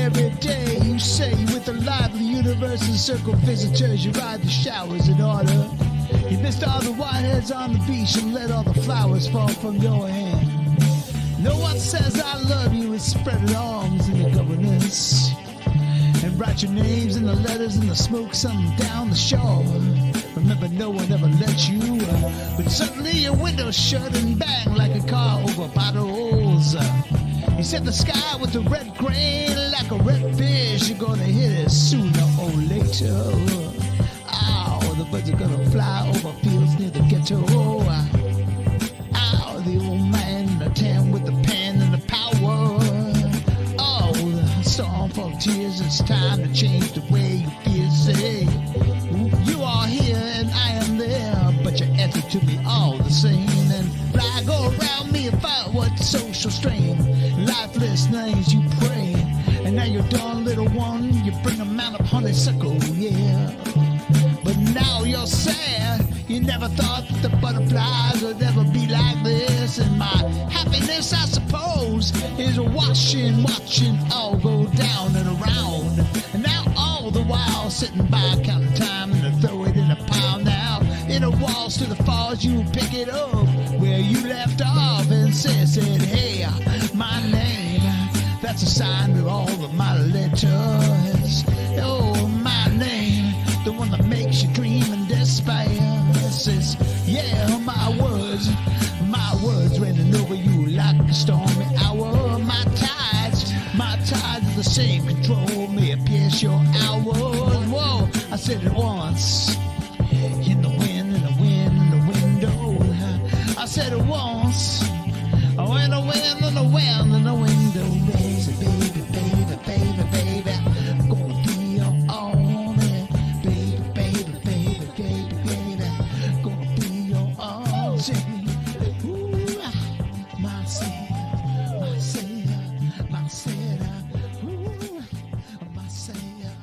Every day you say with the lively universe and circle visitors, you ride the showers in order. You missed all the whiteheads on the beach and let all the flowers fall from your hand. No one says I love you with spreading arms in the governance, and write your names in the letters in the smoke some down the shore. Remember, no one ever let you, but suddenly your window's shut and bang like a car over potholes. You set the sky with the red grain like a red fish. You're gonna hit it sooner or later. Ow, the birds are gonna fly over fields near the ghetto. Ow, the old man in the town with the pen and the power. Oh, the storm full of tears. It's time to change the way you feel. Say, you are here and I am there, but you answer to me all the same. And fly go around me about what social strain. Lifeless names you pray, and now you're done, little one. You bring a mount of honeysuckle, yeah. But now you're sad. You never thought that the butterflies would ever be like this. And my happiness, I suppose, is watching all go down and around. And now all the while sitting by counting time and to throw it in a pile now. In a waltz to the falls, you pick it up where you left off and said, hey, my name, that's a sign of all of my letters. Oh, my name, the one that makes you dream and despair. Says, yeah, my words raining over you like a stormy hour. My tides are the same, control me, pierce your hours. Whoa, I said it once, in the wind, in the wind, in the window. I said it once. Oh, in the wind, in the wind, in the window. Say, baby, baby, baby, baby, I'm gonna be your only. Baby, baby, baby, baby, baby, gonna be your only. Ooh, my sailor, my sailor, my sailor. Ooh, my sailor.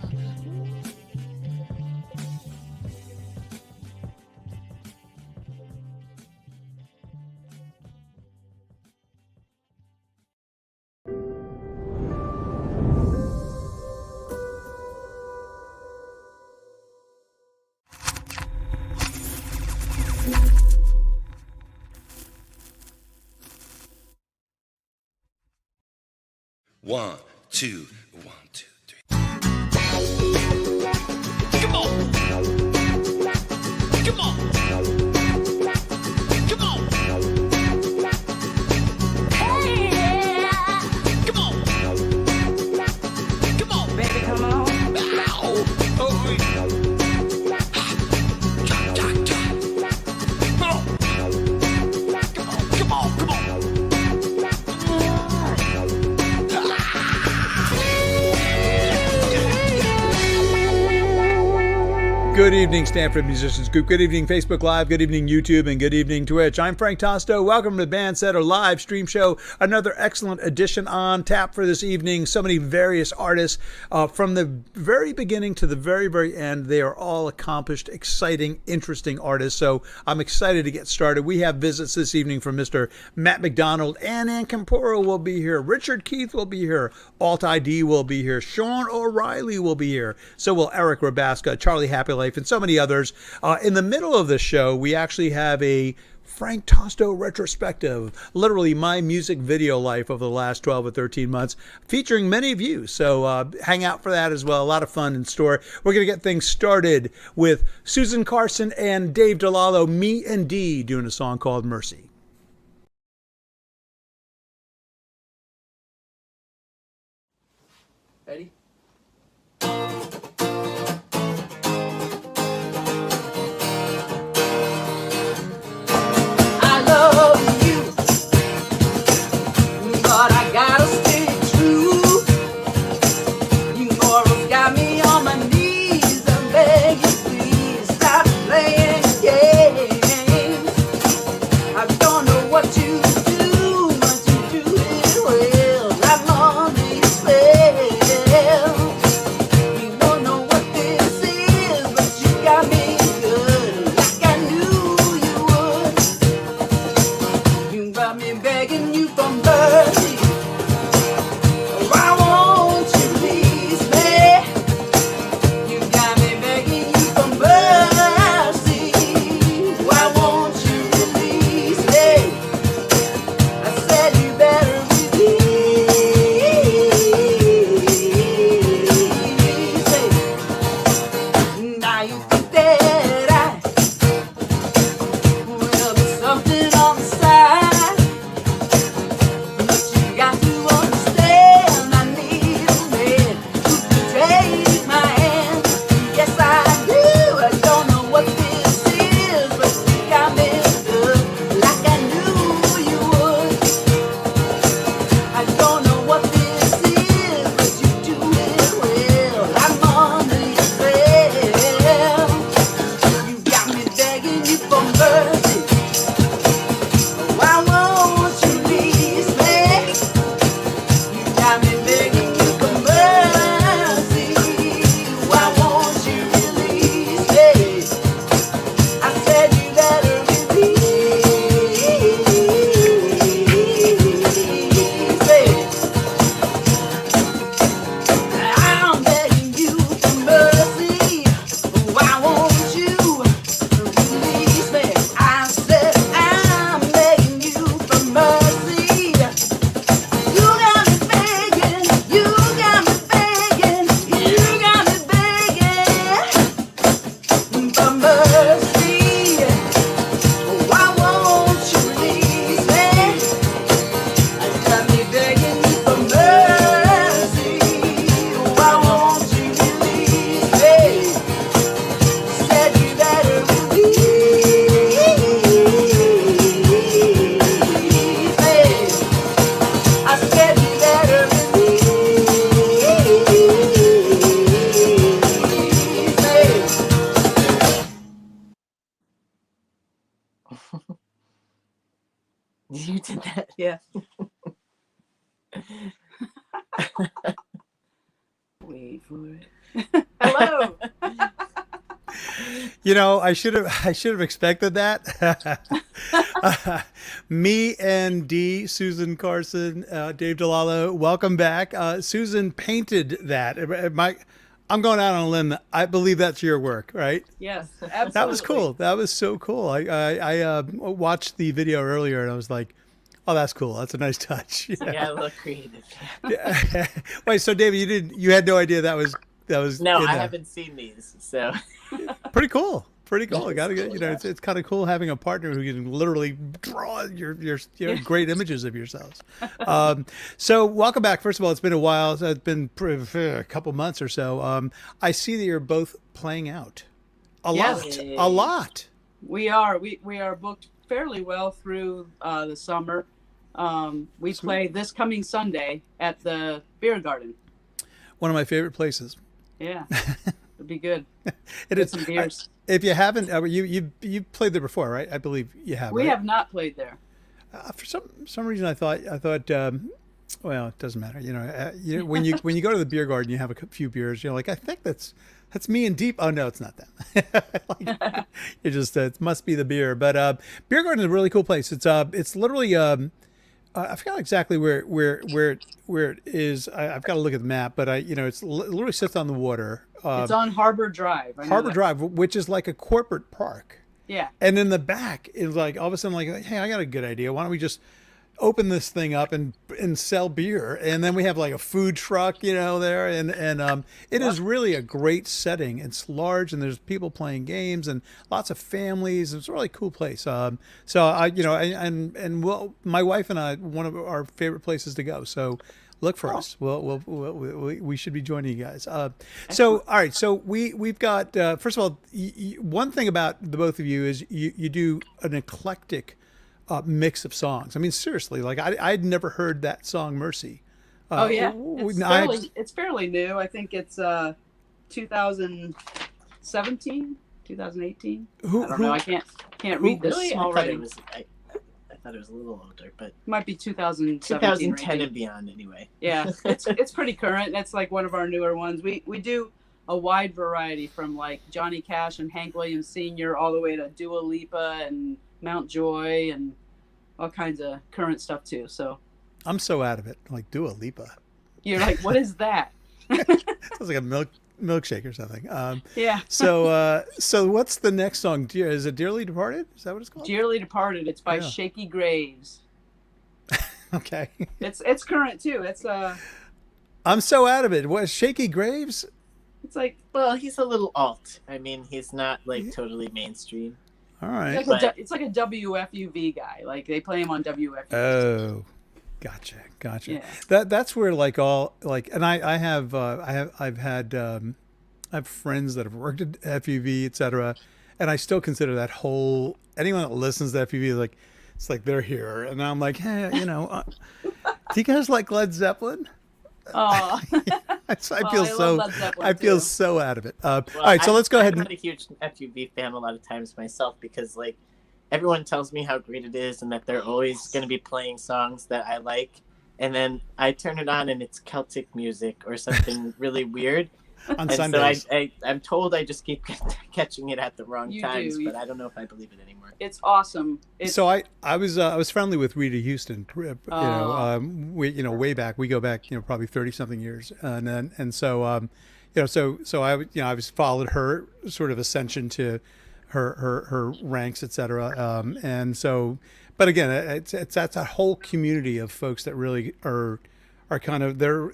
One, two, three. Come on! Come on! Come on! Hey! Come on! Come on, baby, come on! Ow! Oh, Come on! Come on! Good evening, Stamford Musicians Group. Good evening, Facebook Live. Good evening, YouTube. And good evening, Twitch. I'm Frank Tosto. Welcome to the BandSetter live stream show. Another excellent edition on tap for this evening. So many various artists from the very beginning to the very, very end. They are all accomplished, exciting, interesting artists. So I'm excited to get started. We have visits this evening from Mr. Matt McDonald. Ann Camporo will be here. Richard Keith will be here. Alt ID will be here. Sean O'Reilly will be here. So will Eric Rabaska, Charlie Happy Life, and so many others. In the middle of the show, we actually have a Frank Tosto retrospective, literally my music video life over the last 12 or 13 months, featuring many of you. So hang out for that as well. A lot of fun in store. We're going to get things started with Susan Carson and Dave DeLallo, Me and D, doing a song called Mercy. Ready? I love you, but I gotta stay true. You morals got me on my knees. I beg you, please stop playing games. I don't know what you do, but you do it well. I'm on the spell. You don't know what this is, but you got me good, like I knew you would. You got me begging you for mercy. Why won't you release me? You got me begging you for mercy. Why won't you release me? I said you better release me. Now you think that I will be something on the side, but you got to understand I need a man who can take my hand. Yes, I do. I don't know what this is, but you got me good, like I knew you would. I don't know what this is, but you do it well. I'm under your spell. You got me begging you for mercy. Why won't you release me? You got me begging you for mercy. Why won't you release me? I said you better release me. I'm begging you for mercy. Why won't you release me? I said I'm begging you for mercy. You got me begging, you got me begging, you got me begging for mercy. Why won't you release me? I got me begging you for mercy. Why won't you release me? Said you better release me. I said you better release me. You did that. Yeah. Wait for it. Hello. You know, I should have expected that. Me and D, Susan Carson, Dave DeLallo, welcome back. Susan painted that. I'm going out on a limb. I believe that's your work, right? Yes, absolutely. That was cool. That was so cool. I watched the video earlier and I was like, oh, that's cool. That's a nice touch. Yeah, a little creative. Yeah. Wait, so David, you had no idea that was No, in I there. haven't seen these, so Pretty cool. Pretty cool. I gotta get, it's kind of cool having a partner who can literally draw your great images of yourselves. So welcome back. First of all, it's been a while. It's been a couple months or so. I see that you're both playing out a lot. We are booked fairly well through the summer. We play this coming Sunday at the Beer Garden. One of my favorite places. Yeah, it'd be good. It Get is. some beers. If you haven't, you played there before, right? I believe you have. We right? have not played there. For some reason, I thought. Well, it doesn't matter. When you go to the beer garden, you have a few beers. You're like, I think that's me and Deep. Oh no, it's not that. It just it must be the beer. But beer garden is a really cool place. It's literally I forgot exactly where it is. I've got to look at the map, but it literally sits on the water. It's on Harbor Drive. Harbor Drive, which is like a corporate park. Yeah. And in the back, it was like all of a sudden, like, hey, I got a good idea. Why don't we just open this thing up and sell beer? And then we have like a food truck, there, and it is really a great setting. It's large, and there's people playing games and lots of families. It's a really cool place. So my wife and I, one of our favorite places to go. So look for us. We should be joining you guys. So all right. So we've got first of all, one thing about the both of you is you do an eclectic mix of songs. I mean, seriously, like I'd never heard that song "Mercy." Oh yeah, it's fairly new. I think it's 2017, 2018. I don't know. I can't read this Really? small writing. I thought it was a little older, but Might be 2017, 2010 and beyond anyway. Yeah, it's pretty current. That's like one of our newer ones. We do a wide variety from like Johnny Cash and Hank Williams Sr. all the way to Dua Lipa and Mount Joy and all kinds of current stuff too. So I'm so out of it. Like Dua Lipa. you're like, what is that? Sounds like a milkshake or something. Yeah. So what's the next song? Is it Dearly Departed? Is that what it's called? Dearly Departed. It's by Shaky Graves. Okay. It's current too. It's I'm so out of it. What, Shaky Graves? It's like, well, he's a little alt. I mean, he's not like totally mainstream. All right. it's like a WFUV guy. Like they play him on WFUV. Oh, gotcha. Yeah. That's where like all like, and I have friends that have worked at FUV, etc. And I still consider that whole, anyone that listens to FUV, like, it's like they're here. And I'm like, hey, do you guys like Led Zeppelin? Oh, I feel so out of it. All right, so let's go ahead. I'm not a huge FUV fan a lot of times myself because like everyone tells me how great it is and that they're always going to be playing songs that I like, and then I turn it on and it's Celtic music or something really weird. On and Sundays. So I'm told I just keep catching it at the wrong You times, do. but I don't know if I believe it anymore. it's awesome. So I was friendly with Rita Houston, way back. We go back, probably 30 something years, and so I was followed her sort of ascension to her ranks, etc. And so, but again, it's that's a whole community of folks that really are kind of, they're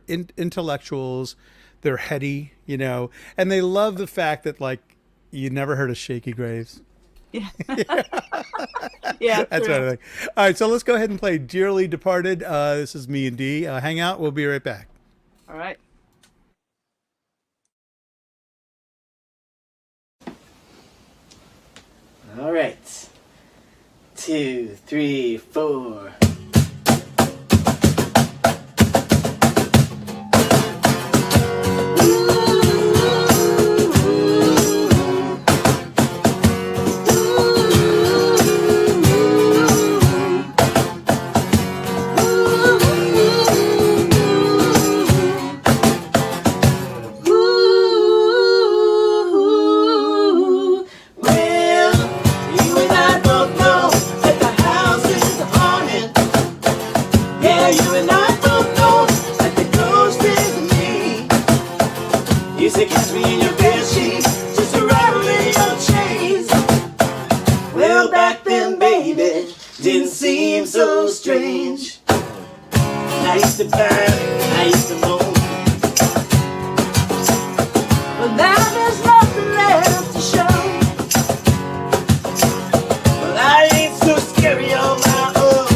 intellectuals, they're heady, and they love the fact that like you never heard of Shaky Graves. Yeah. Yeah. That's true. what I think. All right, so let's go ahead and play Dearly Departed. This is me and Dee. Hang out. We'll be right back. All right. All right. 2, 3, 4. Music has me in your bedsheet, just a rattling your chains. Well, back then, baby, didn't seem so strange. I used to burn, I used to moan. But now there's nothing left to show. Well, I ain't so scary on my own.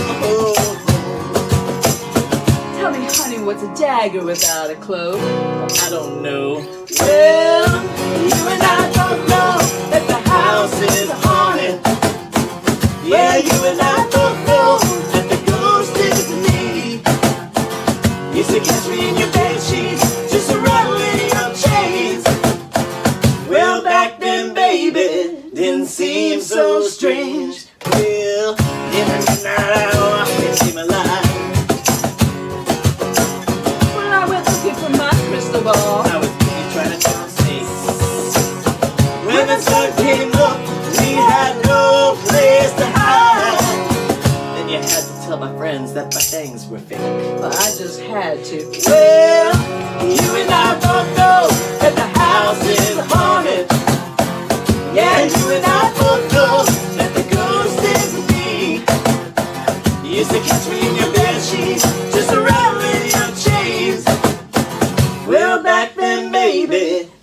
Tell me, honey, what's a dagger without a cloak? I don't know. Well, you and I both know that the house is haunted. Yeah, you and I both know that the ghost is me. Used to catch me in your bedsheets, just a rattling your chains. Well, back then, baby, didn't seem so strange. Well, even now, I can see my life. When I went looking for my crystal ball, I was busy trying to count snakes. When the sun came up, we had no place to hide. Then you had to tell my friends that my things were fake. but I just had to. Well, you and I both know that the house is haunted. Yeah,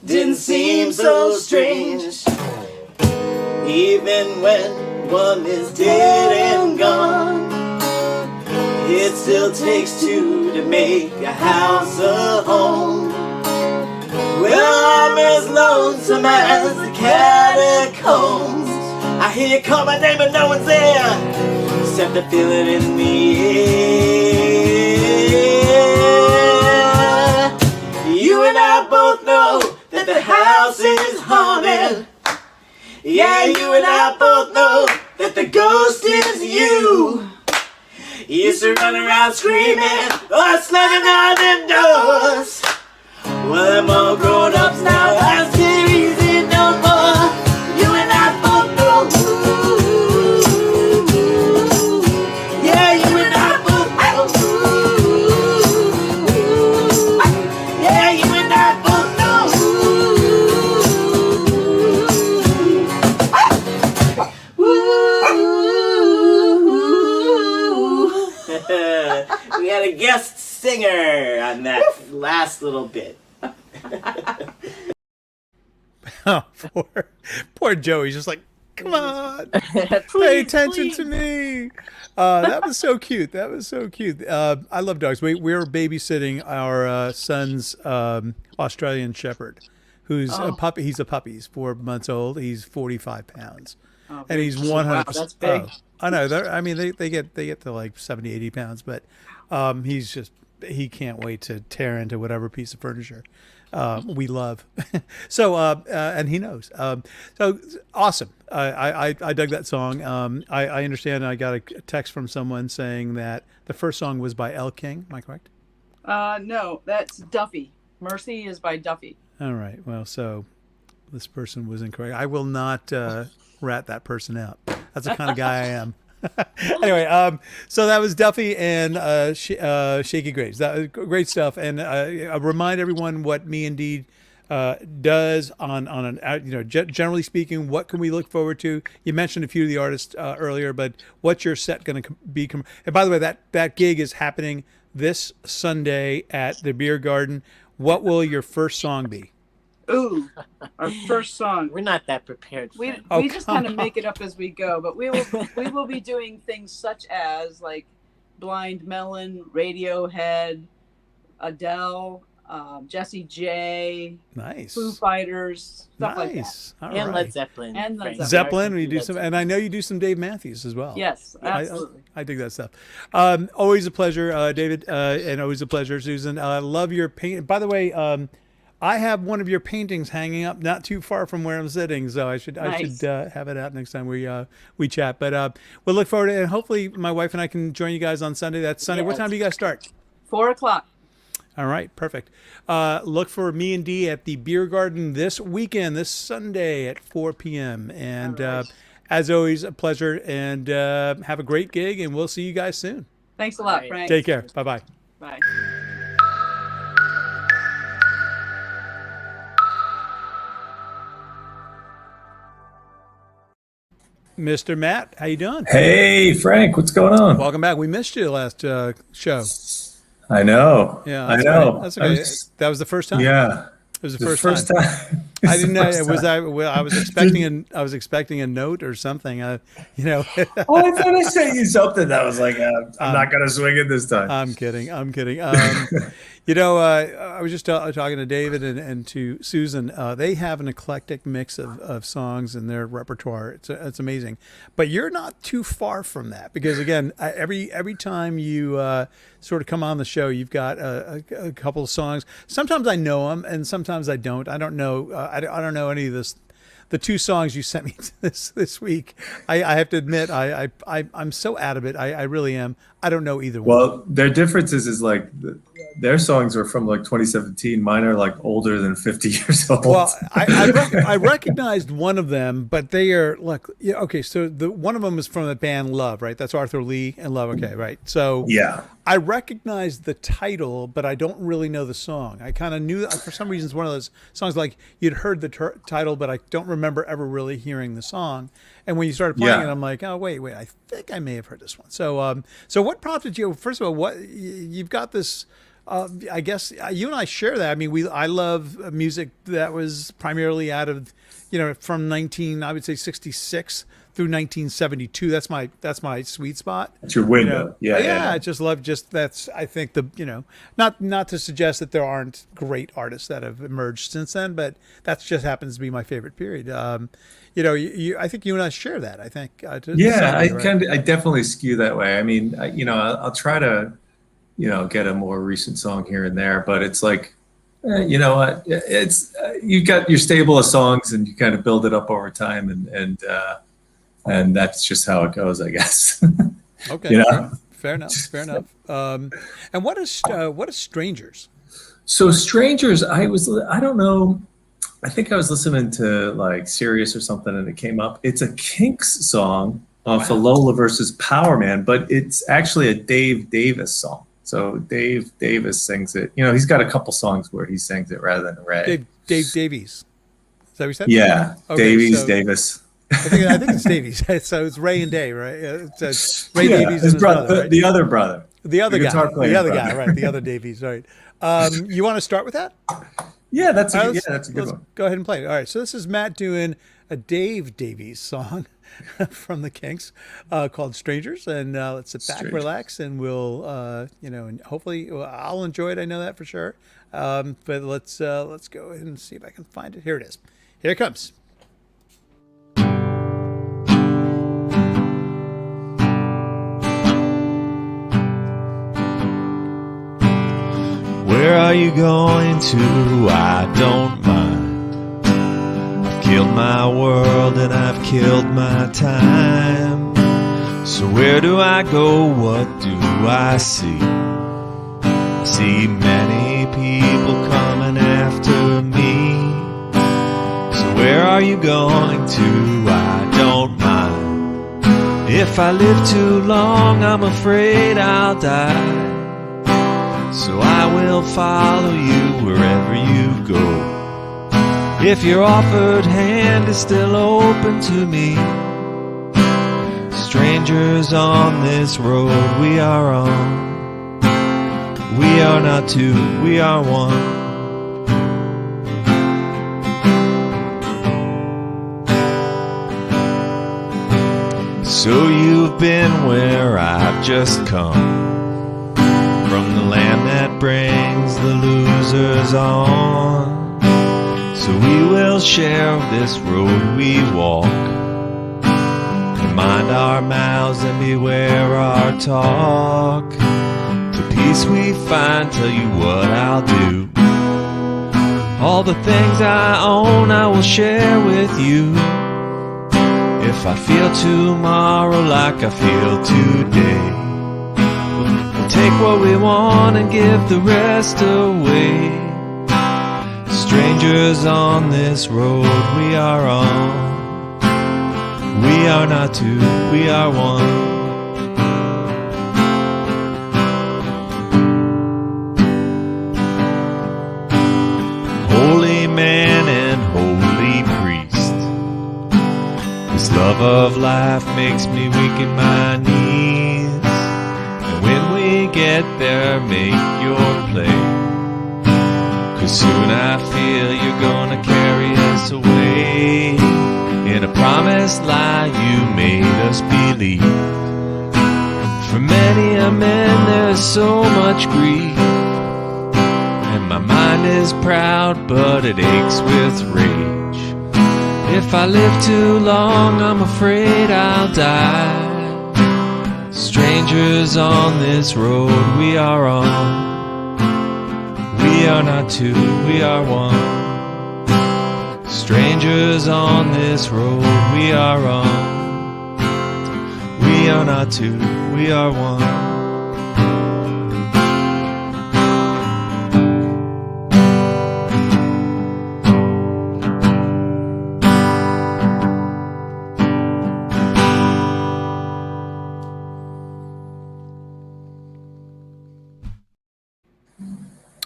didn't seem so strange. Even when one is dead and gone, it still takes two to make a house a home. Well, I'm as lonesome as the catacombs. I hear you call my name but no one's there, except I feel it in the air. You and I both know that the house is haunted. Yeah, you and I both know that the ghost is you. You used to run around screaming or slamming on them doors. Well, I'm all grown ups now, I can't easy no more. You and I both know. Yeah, you and I both know. Yeah, you and I both know. We had a guest singer on that last little bit. Oh, poor Joey. He's just like, come on, pay attention to me. That was so cute. That was so cute. I love dogs. We were babysitting our son's Australian Shepherd, who's a puppy. He's a puppy. He's 4 months old. He's 45 pounds, and he's 100%. Wow, that's big. I know. I mean, they get to like 70, 80 pounds, but he can't wait to tear into whatever piece of furniture we love. So, and he knows. So awesome. I dug that song. I understand. I got a text from someone saying that the first song was by Elle King. Am I correct? No, that's Duffy. Mercy is by Duffy. All right. Well, so this person was incorrect. I will not rat that person out. That's the kind of guy I am. Anyway, so that was Duffy and Shaky Graves. That great stuff. And I remind everyone what Me and Dee does on an generally speaking. What can we look forward to? You mentioned a few of the artists earlier, but what's your set going to be? And by the way, that gig is happening this Sunday at the Beer Garden. What will your first song be? Ooh, our first song. We're not that prepared. We Oh, just kind of make it up as we go, but we will be doing things such as like Blind Melon, Radiohead, Adele, Jessie J, Nice. Foo Fighters, stuff like that. Nice. All And right. Led Zeppelin. And Led Frank Zeppelin. Zeppelin, Sinatra, we do some, Led and I know you do some Dave Matthews as well. Yes, absolutely. I dig that stuff. Always a pleasure, David, and always a pleasure, Susan. I love your paint. By the way, I have one of your paintings hanging up not too far from where I'm sitting, so I should Nice. have it out next time we chat. But we'll look forward to it, and hopefully my wife and I can join you guys on Sunday. That's Sunday. What Yes. time do you guys start? 4:00. All right, perfect. Look for Me and Dee at the Beer Garden this weekend, this Sunday at 4 p.m. And All right. as always, a pleasure, and have a great gig, and we'll see you guys soon. Thanks a lot, Right. Frank. Take care. Bye-bye. Bye. Mr. Matt, how you doing? Hey, Frank, what's going on? Welcome back. We missed you last show. I know. Yeah, I that's know. okay. That's okay. That was the first time. Yeah. It was The the first time. time. I didn't know. First Was time. I was expecting a note or something. Oh, I thought I sent you something that was like, I'm not going to swing it this time. I'm kidding. I was just talking to David and to Susan. They have an eclectic mix of songs in their repertoire. It's amazing. But you're not too far from that because, again, every time you sort of come on the show, you've got a couple of songs. Sometimes I know them, and sometimes I don't. I don't know. I don't know any of this. The two songs you sent me this week, I have to admit, I'm so out of it. I really am. I don't know either one. Well, their differences is like their songs are from like 2017. Mine are like older than 50 years old. Well, I recognized one of them, but they are okay. So the one of them is from the band Love, right? That's Arthur Lee and Love. Okay, right. So yeah. I recognized the title, but I don't really know the song. I kind of knew for some reason it's one of those songs like you'd heard the title, but I don't remember ever really hearing the song. And when you started playing it, I'm like, oh wait, I think I may have heard this one. So what prompted you? First of all, what you've got this I guess you and I share that. I mean, I love music that was primarily out of, from I would say 66 through 1972. That's my sweet spot. It's your window. Yeah. I just love that's, I think not to suggest that there aren't great artists that have emerged since then, but that just happens to be my favorite period. I think you and I share that. I think. I definitely skew that way. I mean, I'll try to, get a more recent song here and there, but it's like, you know what, it's you got your stable of songs and you kind of build it up over time, and that's just how it goes, I guess. Okay. Fair enough. And what is Strangers? So Strangers, I don't know. I think I was listening to like Sirius or something, and it came up. It's a Kinks song off of Lola versus Power Man, but it's actually a Dave Davis song. So Dave Davis sings it. He's got a couple songs where he sings it rather than Ray. Dave Davies. Is that what you said? Yeah, okay, Davis. I think it's Davies. So it's Ray and Dave, right? It's Ray Davies and his brother, right? The other brother. The other guy, right? The other Davies, right? You want to start with that? Yeah, that's a good one. Go ahead and play it. All right, so this is Matt doing a Dave Davies song from the Kinks called "Strangers," and let's sit back, relax, and we'll, and hopefully I'll enjoy it. I know that for sure. But let's go ahead and see if I can find it. Here it is. Here it comes. Where are you going to? I don't mind. I've killed my world and I've killed my time. So where do I go? What do I see? I see many people coming after me. So where are you going to? I don't mind. If I live too long, I'm afraid I'll die. So I will follow you wherever you go. If your offered hand is still open to me. Strangers on this road we are on. We are not two, we are one. So you've been where I've just come. From the land that brings the losers on. So we will share this road we walk. And mind our mouths and beware our talk. To peace we find, tell you what I'll do. All the things I own I will share with you. If I feel tomorrow like I feel today, take what we want and give the rest away. Strangers on this road we are on. We are not two, we are one. Holy man and holy priest, this love of life makes me weak in my knees. When we get there, make your play. 'Cause soon I feel you're gonna carry us away. In a promised lie you made us believe. For many a man there's so much grief. And my mind is proud but it aches with rage. If I live too long I'm afraid I'll die. Strangers on this road we are on. We are not two, we are one. Strangers on this road we are on. We are not two, we are one.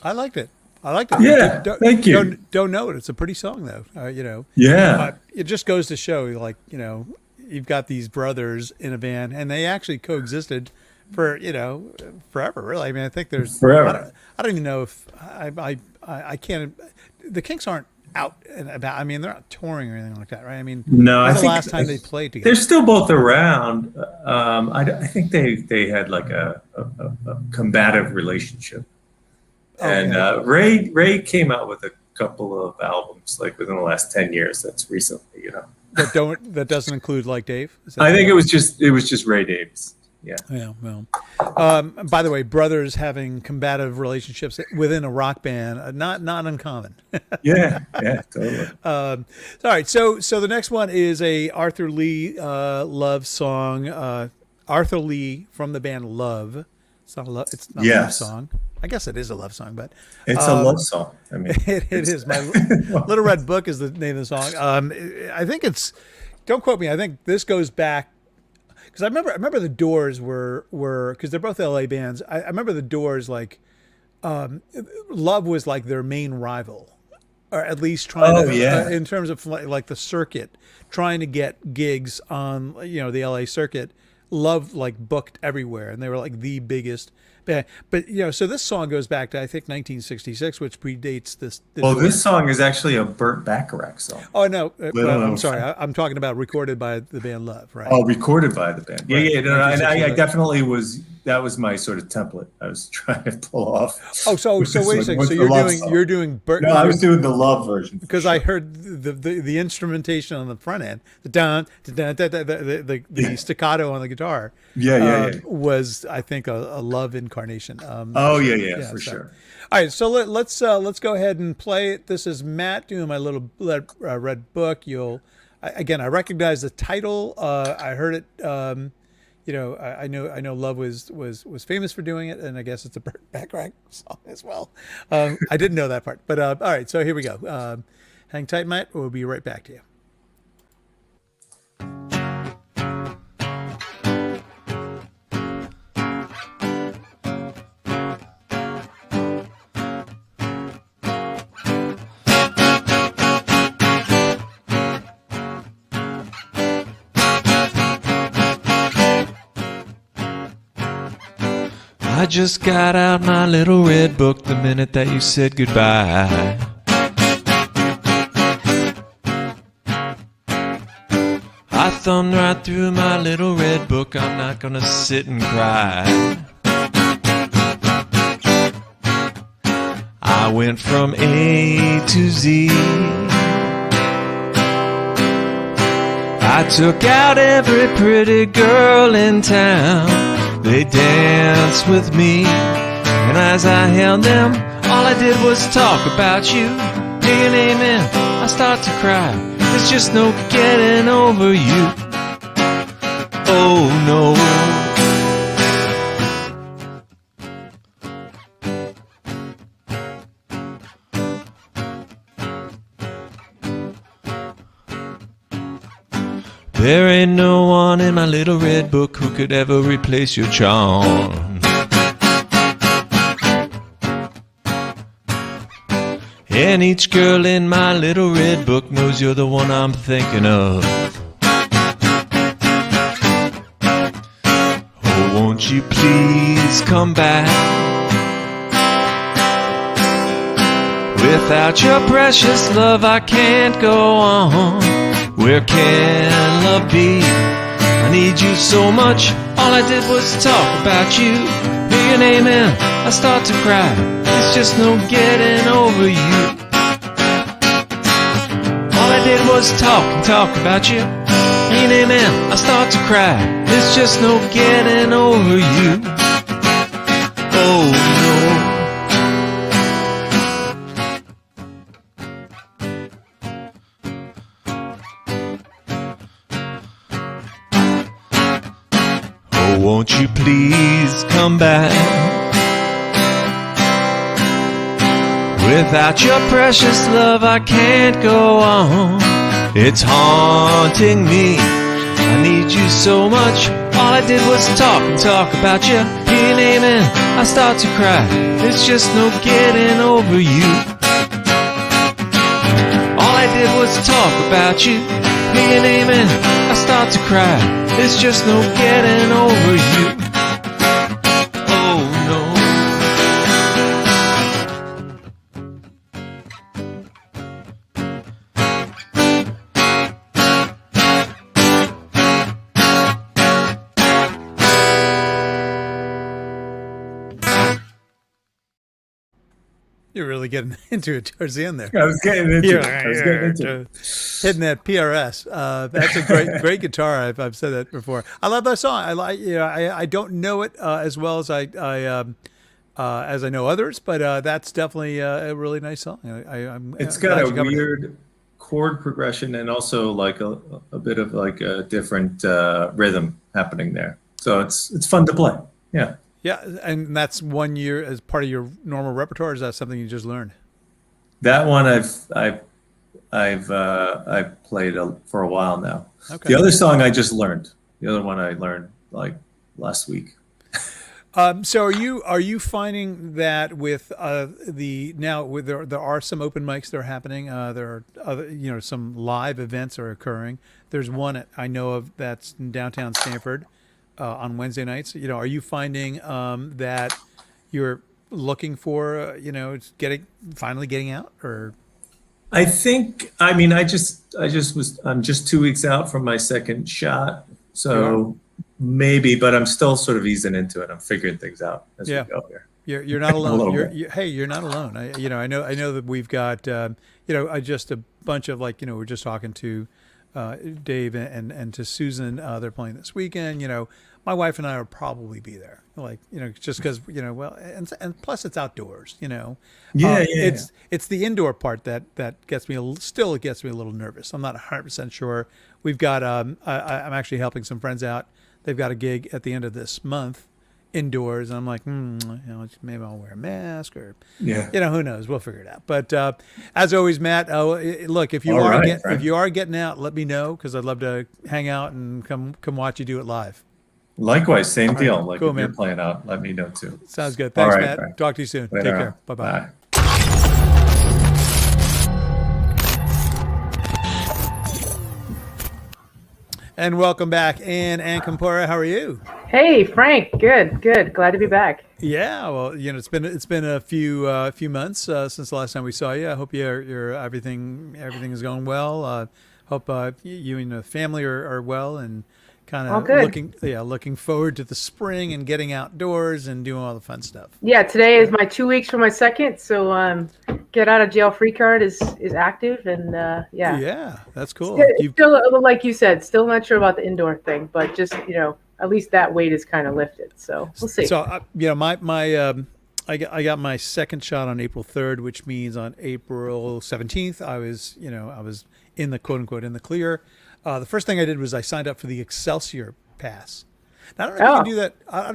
I liked it. Yeah, thank you. Don't know it. It's a pretty song, though. Yeah. It just goes to show, like, you've got these brothers in a band, and they actually coexisted for forever. Really, I mean, I think there's Forever. I don't even know if I can't. The Kinks aren't out and about. I mean, they're not touring or anything like that, right? I mean, No, when's I the think last time they played together? they're still both around. I think they had like a combative relationship. And Ray came out with a couple of albums like within the last 10 years. That's recently, that doesn't include like Dave. I think it was just Ray Davies. Yeah. Yeah. Well, by the way, brothers having combative relationships within a rock band, not uncommon. Yeah. Totally. All right. So the next one is a Arthur Lee love song. Arthur Lee from the band Love. It's not a love. It's not a love song. I guess it is a love song, but it's a love song. I mean, it is. My Little Red Book is the name of the song. I think it's. Don't quote me. I think this goes back because I remember the Doors were because they're both LA bands. I remember the Doors like Love was like their main rival, or at least trying to in terms of like the circuit, trying to get gigs on the LA circuit. Love like booked everywhere, and they were like the biggest band. But so this song goes back to I think 1966, which predates this. This song is actually a Burt Bacharach song. Oh no, I'm sorry. I'm talking about recorded by the band Love, right? Oh, recorded by the band. Right. Yeah. No, and I definitely was. That was my sort of template I was trying to pull off. Oh, so wait a second. So you're doing Burt. No, I was doing the Love version because I heard the instrumentation on the front end, the staccato on the guitar. Yeah. Was I think a Love incarnation. For sure. All right, so let's go ahead and play it. This is Matt doing my Little Red Book. I recognize the title. I heard it. I know Love was famous for doing it, and I guess it's a Burt Bacharach song as well. I didn't know that part, but all right. So here we go. Hang tight, Matt. We'll be right back to you. I just got out my little red book the minute that you said goodbye. I thumbed right through my little red book, I'm not gonna sit and cry. I went from A to Z. I took out every pretty girl in town. They danced with me, and as I held them, all I did was talk about you. Digging amen, I start to cry. There's just no getting over you. Oh no. There ain't no one in my little red book who could ever replace your charm. And each girl in my little red book knows you're the one I'm thinking of. Oh, won't you please come back? Without your precious love I can't go on. Where can love be? I need you so much. All I did was talk about you. Big and amen, I start to cry. It's just no getting over you. All I did was talk about you. Big and amen, I start to cry. It's just no getting over you. Oh no. Won't you please come back? Without your precious love I can't go on. It's haunting me. I need you so much. All I did was talk about you. Being amen, I start to cry. It's just no getting over you. All I did was talk about you. Being amen, I start to cry. It's just no getting over you. You're really getting into it towards the end there. I was getting into it. I was getting into it. Hitting that PRS. That's a great guitar. I've said that before. I love that song. I don't know it as well as I know others, but that's definitely a really nice song. I'm It's glad got you a covered it. weird chord progression and also like a bit of like a different rhythm happening there. So it's fun to play. Yeah. Yeah, and that's 1 year as part of your normal repertoire. Or is that something you just learned? That one I've played for a while now. Okay. The other song I just learned. The other one I learned like last week. So are you finding that with there are some open mics that are happening. There are other some live events are occurring. There's one I know of that's in downtown Stamford on Wednesday nights. Are you finding that you're looking for finally getting out? Or I think I'm just 2 weeks out from my second shot, so maybe, but I'm still sort of easing into it. I'm figuring things out as we go here. You're not alone. little You're not alone. I know that we've got just a bunch of we're just talking to Dave and to Susan. They're playing this weekend. My wife and I will probably be there. Just because and plus it's outdoors. It's the indoor part that gets me still gets me a little nervous. I'm not 100% sure. We've got I'm actually helping some friends out. They've got a gig at the end of this month indoors, and I'm like, maybe I'll wear a mask or, who knows? We'll figure it out. But as always, Matt, look, if you are getting out, let me know because I'd love to hang out and come watch you do it live. Likewise, same deal. Right. Like Cool, if you're man. playing out, let me know too. Sounds good. Thanks, All right, Matt. Frank. Talk to you soon. Later Take care. on. Bye-bye. Bye. And welcome back, Ann Campora. How are you? Hey, Frank. Good. Glad to be back. Yeah, well, it's been a few months since the last time we saw you. I hope you're everything is going well. Hope you and the family are well and kind of looking forward to the spring and getting outdoors and doing all the fun stuff. Yeah, today is my 2 weeks for my second, so get out of jail free card is active, and yeah. Yeah, that's cool. Still, like you said, still not sure about the indoor thing, but just at least that weight is kind of lifted. So we'll see. So I got my second shot on April 3rd, which means on April 17th I was in the quote unquote in the clear. The first thing I did was I signed up for the Excelsior Pass. Now, I don't know if you can do that. I don't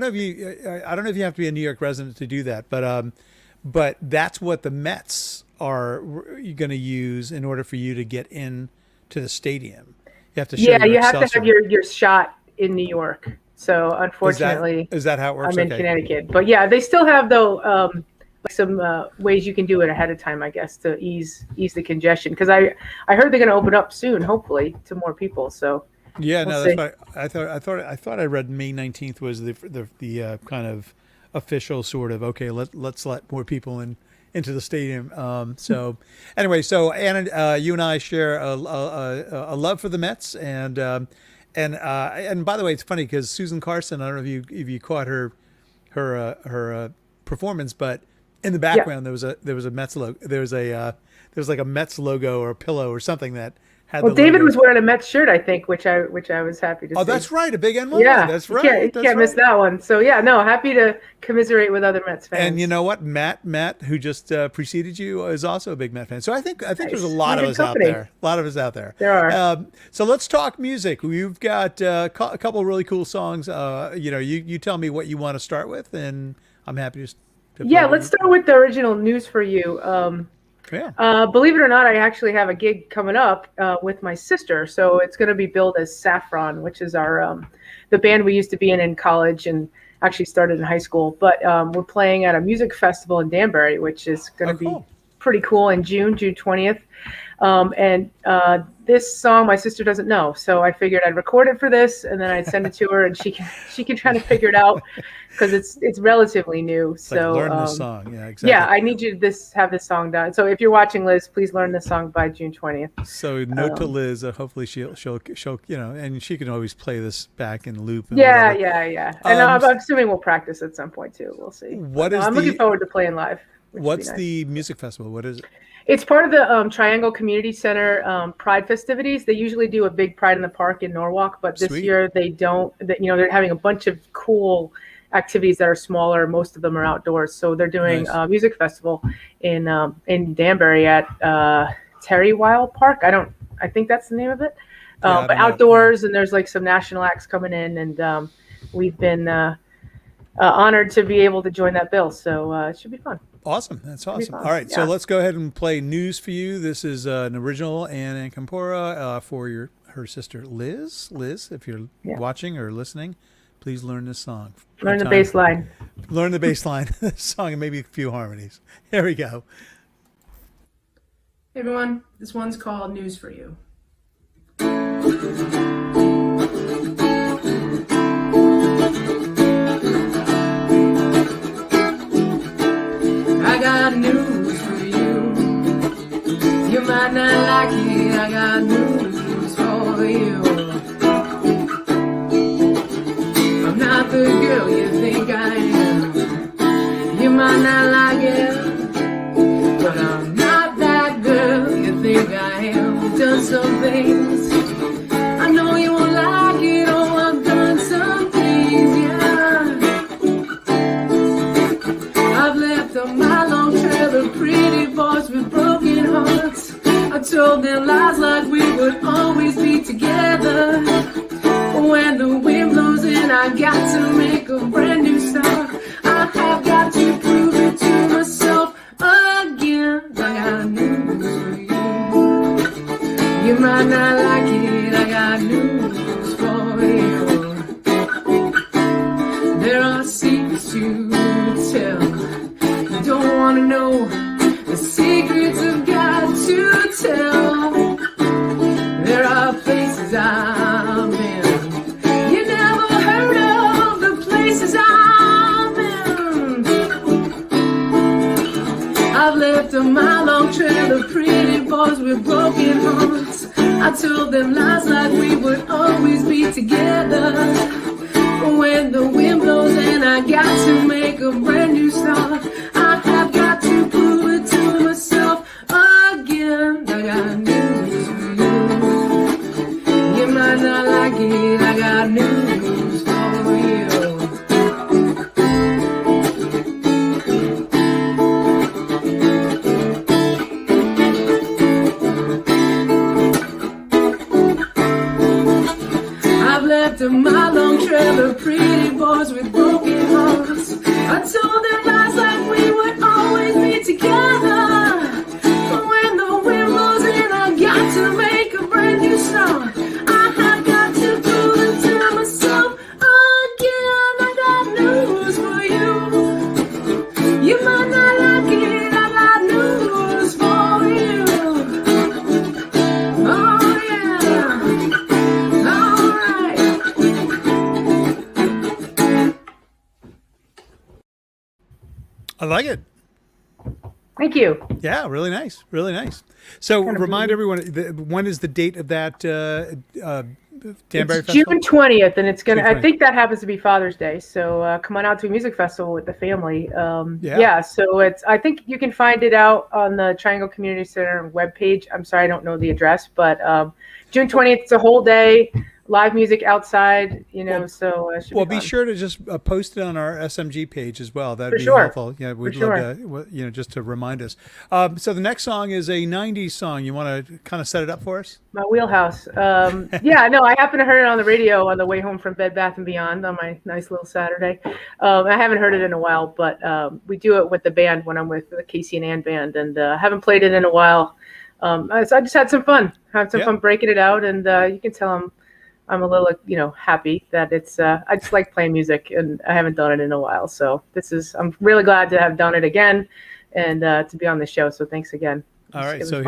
know if you have to be a New York resident to do that, but that's what the Mets are going to use in order for you to get in to the stadium. You have to show you have to have your shot in New York. So unfortunately, is that how it works? I'm in Connecticut, but yeah, they still have some ways you can do it ahead of time, I guess, to ease the congestion. Because I heard they're going to open up soon, hopefully, to more people. So that's what I thought. I read May 19th was the kind of official sort of let's let more people into the stadium. So anyway, Anna, you and I share a love for the Mets, and by the way, it's funny because Susan Carson, I don't know if you caught her performance, but in the background there was a Mets logo. There was like a Mets logo or a pillow or something that had. Well, David was wearing a Mets shirt, I think, which I was happy to see. Oh, that's right, a big N1. Yeah, that's right. You can't miss that one. So yeah, no, happy to commiserate with other Mets fans. And you know what, Matt, who just preceded you, is also a big Met fan. So I think there's a lot of us out there. A lot of us out there. There are. So let's talk music. We've got a couple of really cool songs. You tell me what you want to start with, and I'm happy to. Let's start with the original News for You. Believe it or not, I actually have a gig coming up with my sister. So it's going to be billed as Saffron, which is our the band we used to be in college and actually started in high school. But we're playing at a music festival in Danbury, which is going to be pretty cool in June 20th. And this song my sister doesn't know, so I figured I'd record it for this, and then I'd send it to her, and she can try to figure it out because it's relatively new. It's so like learn this song, yeah, exactly. Yeah, I need you to have this song done. So if you're watching, Liz, please learn this song by June 20th. So note to Liz, hopefully she'll and she can always play this back in loop. And yeah. And I'm assuming we'll practice at some point too. We'll see. I'm looking forward to playing live. What's nice. the music festival? What is it? It's part of the Triangle Community Center Pride festivities. They usually do a big Pride in the Park in Norwalk, but this year they don't. They're having a bunch of cool activities that are smaller. Most of them are outdoors. So they're doing a music festival in Danbury at Terry Weil Park. I think that's the name of it. But outdoors, and there's like some national acts coming in, and we've been honored to be able to join that bill. So it should be fun. Awesome. That's awesome. All right. Yeah. So let's go ahead and play News for You. This is an original Ann Campora for her sister Liz. Liz, if you're watching or listening, please learn this song. Learn the bass line. Learn the bass line of this song and maybe a few harmonies. Here we go. Hey everyone, this one's called News for You. I got news for you. You might not like it. I got news for you. I'm not the girl you think I am. You might not like it, but I'm not that girl you think I am. I've done some things I know you won't like it. Oh, I've done some things, yeah. I've left a mile long trail of pretty boys with broken hearts. I told them lies like we would always be together. When the wind blows in, I got to make a brand new start. I have got to prove it to myself again. I got news for you. You might not like it. I got news for you. There are secrets to tell. You don't want to know the secrets I've got to tell. There are places I've been. You never heard of the places I've been. I've left a mile-long trail of pretty boys with broken hearts. I told them lies like we would always be together. When the wind blows and I got to make a brand new start, I have got to prove it to myself again. I got news for you. You might not like it. I got news for you. I've left a mile-long trail of pretty boys with broken hearts. I told them lies like we would always be together. But when the wind blows in, I got to make a brand new start. I have got to prove it to myself again. I got news for you. You might not like it. I got news for you. Oh yeah. All right. I like it. Thank you. Yeah, really nice. Really nice. So remind everyone, when is the date of that Danbury It's Festival? June 20th, and it's gonna. June I think that happens to be Father's Day. So come on out to a music festival with the family. Yeah. So I think you can find it out on the Triangle Community Center webpage. I'm sorry, I don't know the address, but June 20th. It's a whole day. Live music outside, so it should be sure to just post it on our SMG page as well. That'd For be sure. helpful. Yeah, we'd love to, just to remind us. So the next song is a 90s song. You want to kind of set it up for us? My wheelhouse. Yeah, no, I happened to heard it on the radio on the way home from Bed Bath & Beyond on my nice little Saturday. I haven't heard it in a while, but we do it with the band when I'm with the Casey and Ann band, and I haven't played it in a while. So I just had some fun. Fun breaking it out, and you can tell I'm a little, happy that it's, I just like playing music, and I haven't done it in a while. So I'm really glad to have done it again and to be on the show. So thanks again. All right. So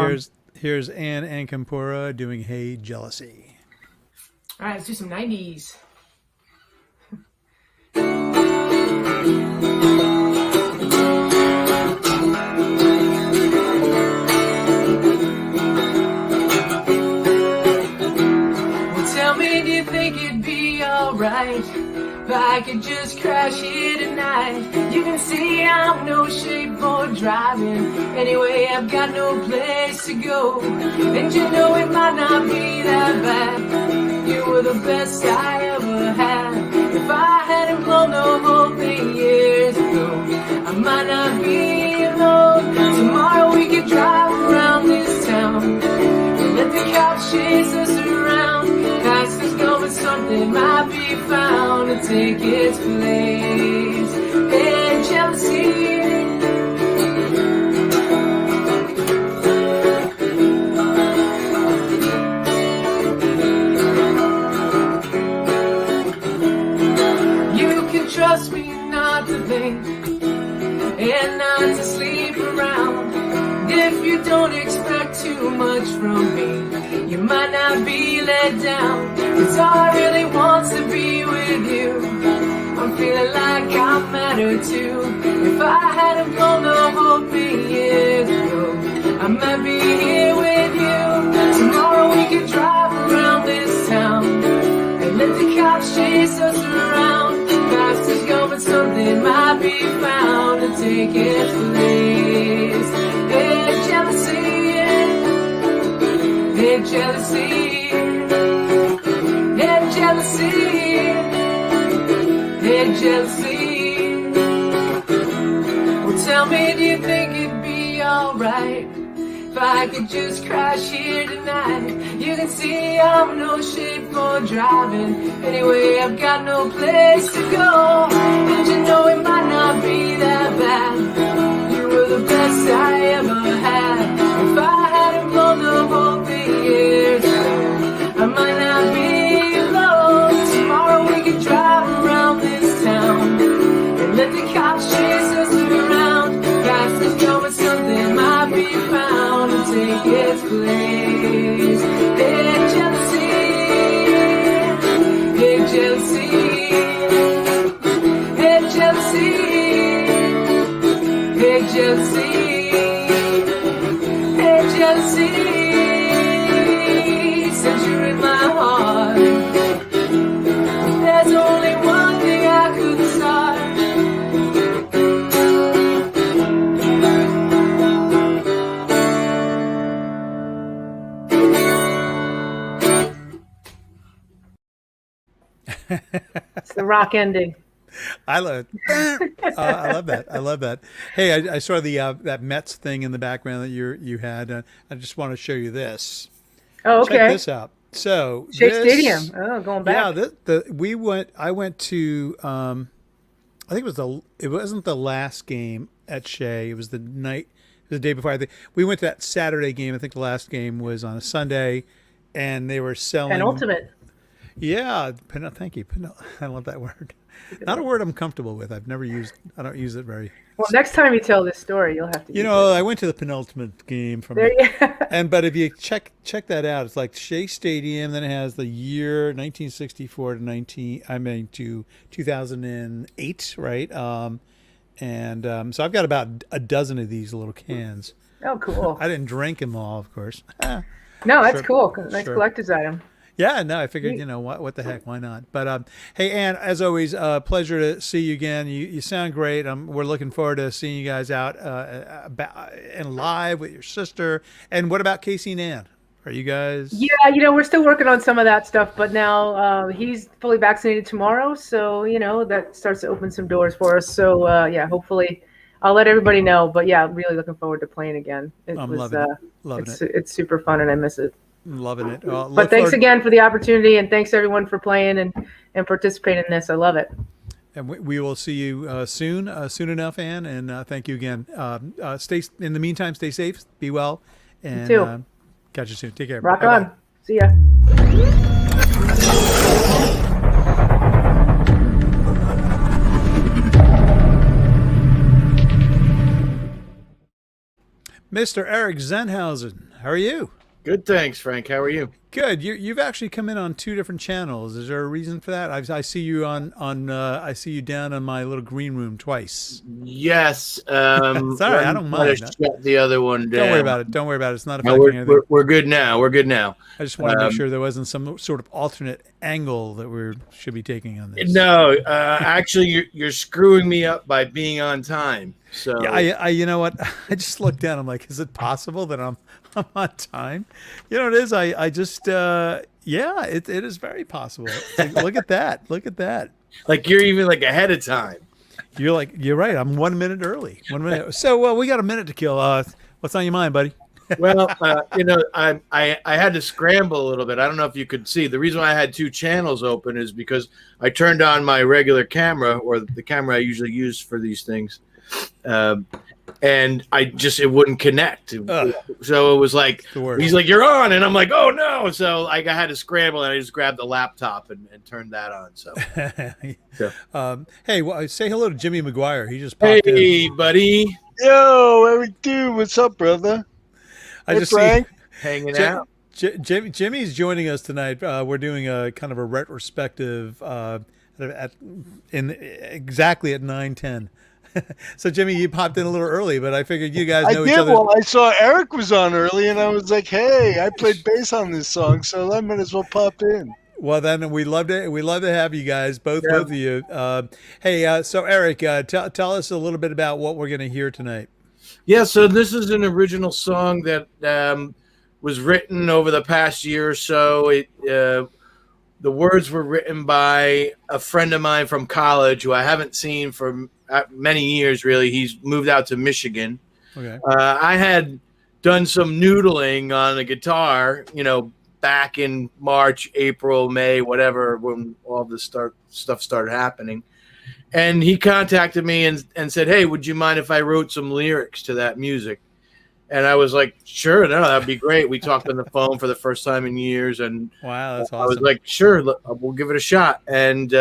here's Ann Campora doing Hey Jealousy. All right, let's do some 90s. Tell me, do you think it'd be alright If I could just crash here tonight, you can see I'm no shape for driving. Anyway, I've got no place to go, and you know it might not be that bad. You were the best I ever had. If I hadn't blown the whole thing years ago, I might not be alone. Tomorrow we could drive around this town and let the cops chase us around. Past us going, something might be found to take its place. And jealousy. Trust me not to think and not to sleep around. If you don't expect too much from me, you might not be let down. 'Cause all I really wants to be with you. I'm feeling like I matter too. If I hadn't blown the whole thing years ago, I might be here with you. Tomorrow we could drive around this town and let the cops chase us around. Past is going, something might be found to take its place. Hey, jealousy. Hey, jealousy. Hey, jealousy. Hey, jealousy. Well, tell me, do you think it'd be alright if I could just crash here tonight? You can see I'm no shape for driving. Anyway, I've got no place to go, and you know it might not be that bad. You were the best I ever had. If I hadn't blown the whole thing years ago, I might not be alone. Tomorrow we could drive around this town and let the cops chase us around. Past is going, something might be found to take its place. Hey, jealousy. Hey, jealousy. Hey, jealousy. Hey, jealousy. Hey, jealousy. Since you're in my heart, there's only one thing I could start. It's the rock ending. I love it. I love that. I love that. Hey, I saw the that Mets thing in the background that you had. I just want to show you this. Oh, okay. Check this out. So Shea Stadium. Oh, going back. Yeah, I went to I think it wasn't the last game at Shea. It was the day before. I think we went to that Saturday game. I think the last game was on a Sunday, and they were selling Penultimate. Yeah, thank you. I love that word. Not a word I'm comfortable with. I don't use it very. Well, next time you tell this story, you'll have to. You know, I went to the penultimate game from there. But if you check that out, it's like Shea Stadium. Then it has the year 1964 to 2008, right? So I've got about a dozen of these little cans. Oh, cool. I didn't drink them all, of course. No, that's cool. Nice collector's item. Yeah, no, I figured, what the heck, why not? But hey, Ann, as always, pleasure to see you again. You sound great. We're looking forward to seeing you guys out and live with your sister. And what about Casey and Ann? Are you guys? Yeah, we're still working on some of that stuff, but now he's fully vaccinated tomorrow, so that starts to open some doors for us. So hopefully I'll let everybody know. But yeah, I'm really looking forward to playing again. I'm loving it. It's super fun, and I miss it. Loving it. But thanks again for the opportunity, and thanks everyone for playing and participating in this. I love it. And we will see you soon enough, Ann. And thank you again. In the meantime, stay safe, be well, and you too. Catch you soon. Take care. Rock Bye-bye. on. See ya. Mr. Eric Zenhausen, how are you? Good, thanks, Frank. How are you? Good. You've actually come in on 2 different channels. Is there a reason for that? I see you on I see you down in my little green room twice. Yes. Sorry, I don't mind. Shut the other one down. Don't worry about it. Don't worry about it. It's not No, affecting anything. we're good now. We're good now. I just want to make sure there wasn't some sort of alternate angle that we should be taking on this. No, actually, you're screwing me up by being on time. So yeah, I you know what? I just looked down. I'm like, is it possible that I'm on time? You know what it is? I just yeah, it is very possible. Like, look at that. Look at that. Like you're even like ahead of time. You're right. I'm 1 minute early. 1 minute. So we got a minute to kill. What's on your mind, buddy? Well, I had to scramble a little bit. I don't know if you could see. The reason why I had 2 channels open is because I turned on my regular camera, or the camera I usually use for these things, and it wouldn't connect. So it was like, he's like, "You're on," and I'm like, "Oh no!" So I had to scramble, and I just grabbed the laptop and turned that on. So, hey, say hello to Jimmy McGuire. He just popped in. Hey, buddy. Yo, what we do? What's up, brother? I just Frank. Hanging out. Jimmy's joining us tonight. We're doing a kind of a retrospective exactly at 9:10. So Jimmy, you popped in a little early, but I figured you guys know each other. Well, I saw Eric was on early, and I was like, "Hey, I played bass on this song, so I might as well pop in." Well, then we love to have you guys, both of you. Hey, so Eric, tell us a little bit about what we're going to hear tonight. Yeah, so this is an original song that was written over the past year or so. The words were written by a friend of mine from college who I haven't seen for many years, really. He's moved out to Michigan. Okay. I had done some noodling on a guitar, back in March, April, May, whatever, when all this stuff started happening. And he contacted me and said, "Hey, would you mind if I wrote some lyrics to that music?" And I was like, "Sure, no, that'd be great." We talked on the phone for the first time in years, and wow, that's awesome. I was like, "Sure, we'll give it a shot." And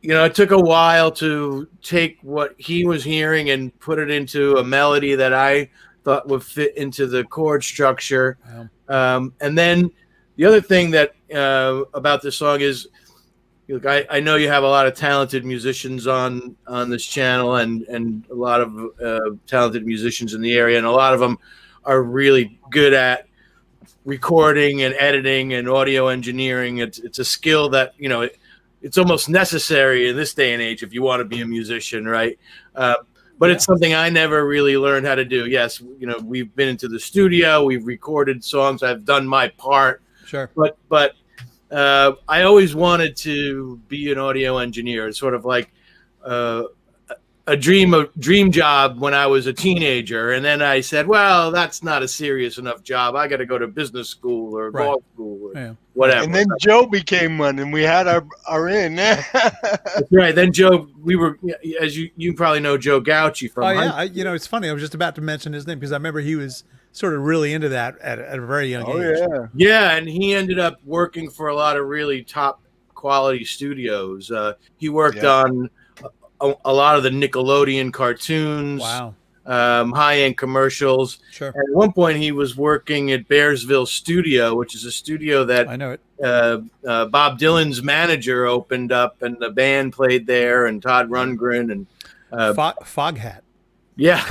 it took a while to take what he was hearing and put it into a melody that I thought would fit into the chord structure. Wow. And then the other thing that about this song is, look, I know you have a lot of talented musicians on this channel, and a lot of talented musicians in the area, and a lot of them are really good at recording and editing and audio engineering. It's a skill that it's almost necessary in this day and age if you want to be a musician, right? But it's something I never really learned how to do. Yes, we've been into the studio, we've recorded songs, I've done my part. Sure. But I always wanted to be an audio engineer. It's sort of like a dream job when I was a teenager. And then I said, well, that's not a serious enough job. I got to go to business school or law school or whatever. And then Joe became one, and we had our in. That's right. Then Joe, we were, as you probably know, Joe Gauchi from. Oh yeah, it's funny. I was just about to mention his name because I remember he was sort of really into that at a very young age. Yeah, and he ended up working for a lot of really top quality studios. He worked on a lot of the Nickelodeon cartoons. Wow. High-end commercials. Sure. At one point, he was working at Bearsville Studio, which is a studio that I know it. Bob Dylan's manager opened up, and the band played there, and Todd Rundgren and Foghat. Yeah,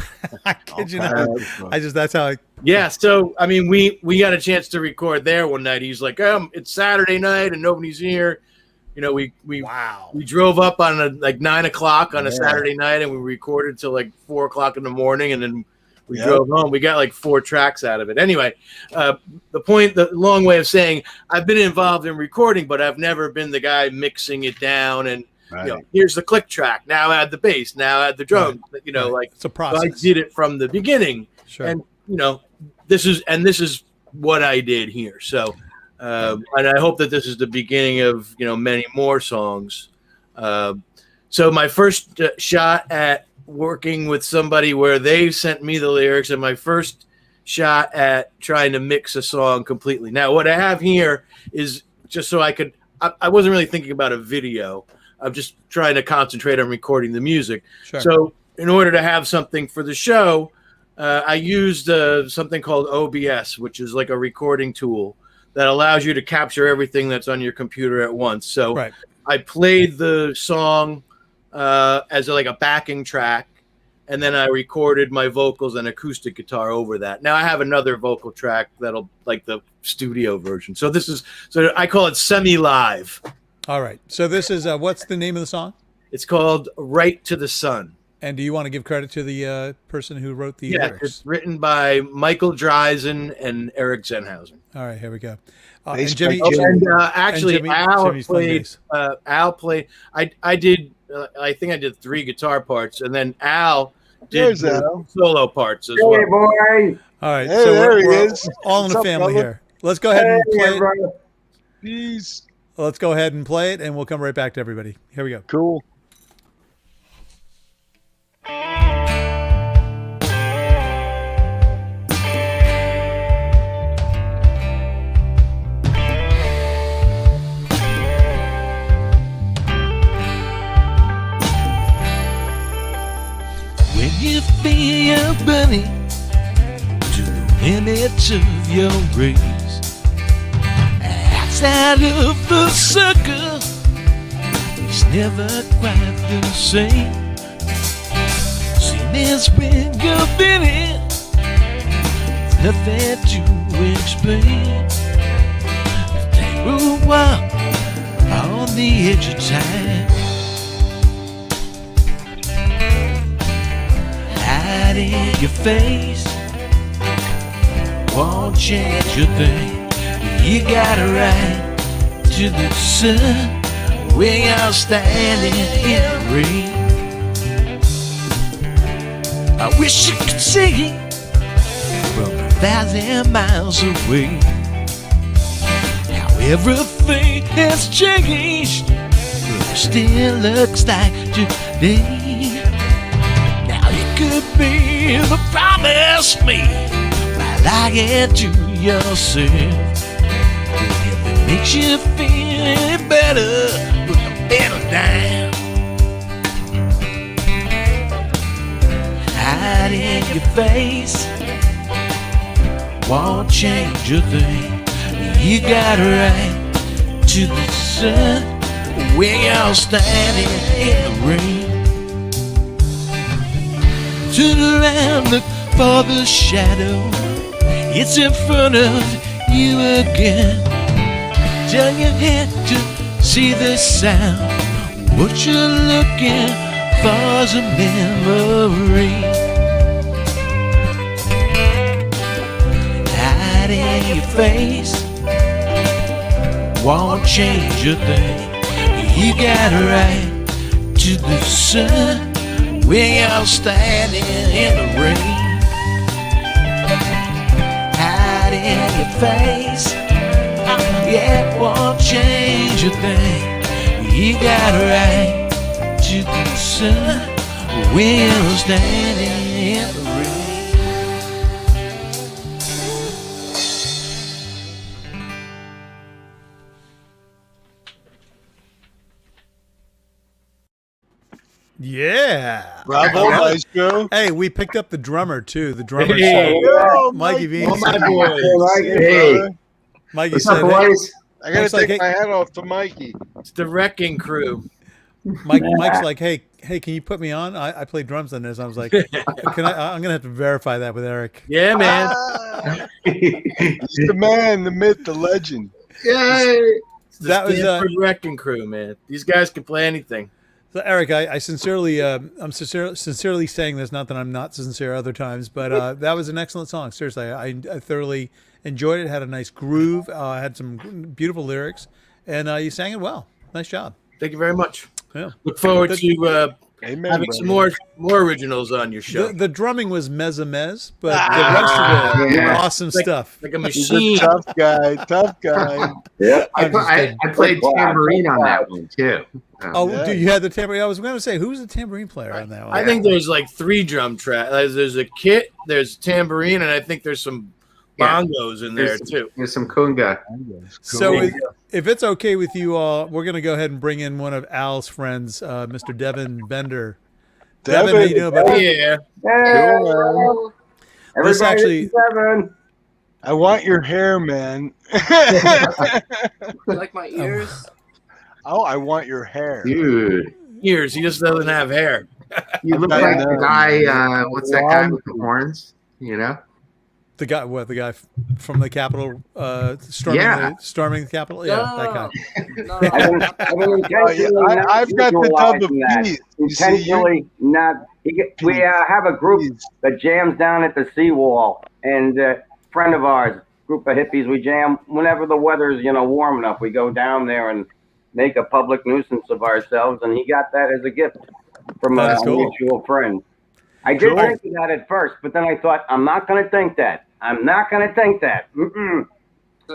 I kid you not. That's how I. Yeah, so I mean, we got a chance to record there one night. He's like, it's Saturday night and nobody's here. We drove up on like 9 o'clock on a Saturday night, and we recorded till like 4 o'clock in the morning, and then we drove home. We got like 4 tracks out of it. Anyway, the long way of saying, I've been involved in recording, but I've never been the guy mixing it down and here's the click track. Now add the bass. Now add the drum. Like it's a process. So I did it from the beginning, and this is what I did here. So. And I hope that this is the beginning of many more songs. So my first shot at working with somebody where they sent me the lyrics, and my first shot at trying to mix a song completely. Now what I have here is just so I wasn't really thinking about a video. I'm just trying to concentrate on recording the music. Sure. So in order to have something for the show, I used something called OBS, which is like a recording tool that allows you to capture everything that's on your computer at once. So Right. I played the song as like a backing track, and then I recorded my vocals and acoustic guitar over that. Now I have another vocal track that'll like the studio version. So I call it semi-live. All right. So this is what's the name of the song? It's called "Right to the Sun." And do you want to give credit to the person who wrote the Yeah, lyrics? it's written by Michael Dreisen and Eric Zenhausen. All right, here we go. Bass And Jimmy, by Jimmy. And actually, Jimmy- Al Jimmy's playing played. bass. Al played. I did. I think I did 3 guitar parts, and then Al did There's the Al. solo parts as well. boy. All right, Hey, so there he we're is. all in What's the up, family brother? here. Let's go ahead and play it. brother. Peace. Let's go ahead and play it, and we'll come right back to everybody. Here we go. Cool. When you feel burning to the limits of your race, outside of the circle, it's never quite the same. Seen as when you're feeling, it's nothing to explain. Take a while on the edge of time. In your face won't change a thing. You got a right to the sun. We are standing in the rain. I wish you could see from 1,000 miles away how everything has changed, but it still looks like today. Could be the promise made by lying to yourself. If it makes you feel any better, put the pedal down. Hide in your face won't change a thing. You got a right to the sun. We're all standing in the rain. Turn around, look for the shadow. It's in front of you again. Turn your head to see the sound. What you're looking for is a memory. Hide in your face won't change a thing. You got a right to the sun. We're all standing in the rain. Hide in your face. Yeah, it won't change a thing. You got a right to the sun. We're all standing in the rain. Yeah. Bravo, Maestro. Hey, we picked up the drummer too. The drummer, Hey. Oh, Mikey Mikey. V. Oh, my boy. Hey, Mikey what's said, up, hey, boys? I gotta Looks like take it- my hat off to Mikey. It's the Wrecking Crew. Mike's like, hey, can you put me on? I play drums on this. I was like, can I? I'm gonna have to verify that with Eric. Yeah, man. He's the man, the myth, the legend. Yay! It's the That was, Stanford Wrecking Crew, man. These guys can play anything. So Eric, I sincerely, I'm sincerely saying this. Not that I'm not sincere other times, but that was an excellent song. Seriously, I thoroughly enjoyed it. Had a nice groove. Had some beautiful lyrics, and you sang it well. Nice job. Thank you very much. Yeah. Look forward to Amen. having some more originals on your show. The drumming was mez, but the rest of it, yeah. awesome stuff. Like a He's a machine. tough guy, tough guy. Yeah, I'm just kidding. I played tambourine on that one too. Oh, Yeah. dude, you had the tambourine. I was going to say, who's the tambourine player on that one? I think there's like 3 drum tracks. There's a kit, there's tambourine, and I think there's some Yeah. bongos in there too. There's some kunga. So if it's okay with you all, we're going to go ahead and bring in one of Al's friends, Mr. Devin Bender. Devin, how you doing, buddy? Yeah. Cool, This Everybody, actually, Devin. I want your hair, man. Like my ears? Oh, I want your hair. Dude. Ears. He just doesn't have hair. You look got like none, the guy, man. what's that guy with the horns? You know? the guy from the Capitol, storming Yeah. the Capitol. Yeah, that guy. No, I've been intentionally not I've got the dub of visualizing that. peace. You see, Intentionally not. We have a group that jams down at the seawall, and a friend of ours, group of hippies, we jam whenever the weather's warm enough. We go down there and make a public nuisance of ourselves, and he got that as a gift from That a is cool. mutual friend. I did Cool. think of that at first, but then I thought, I'm not going to think that. I'm not going to think that. Mm-mm.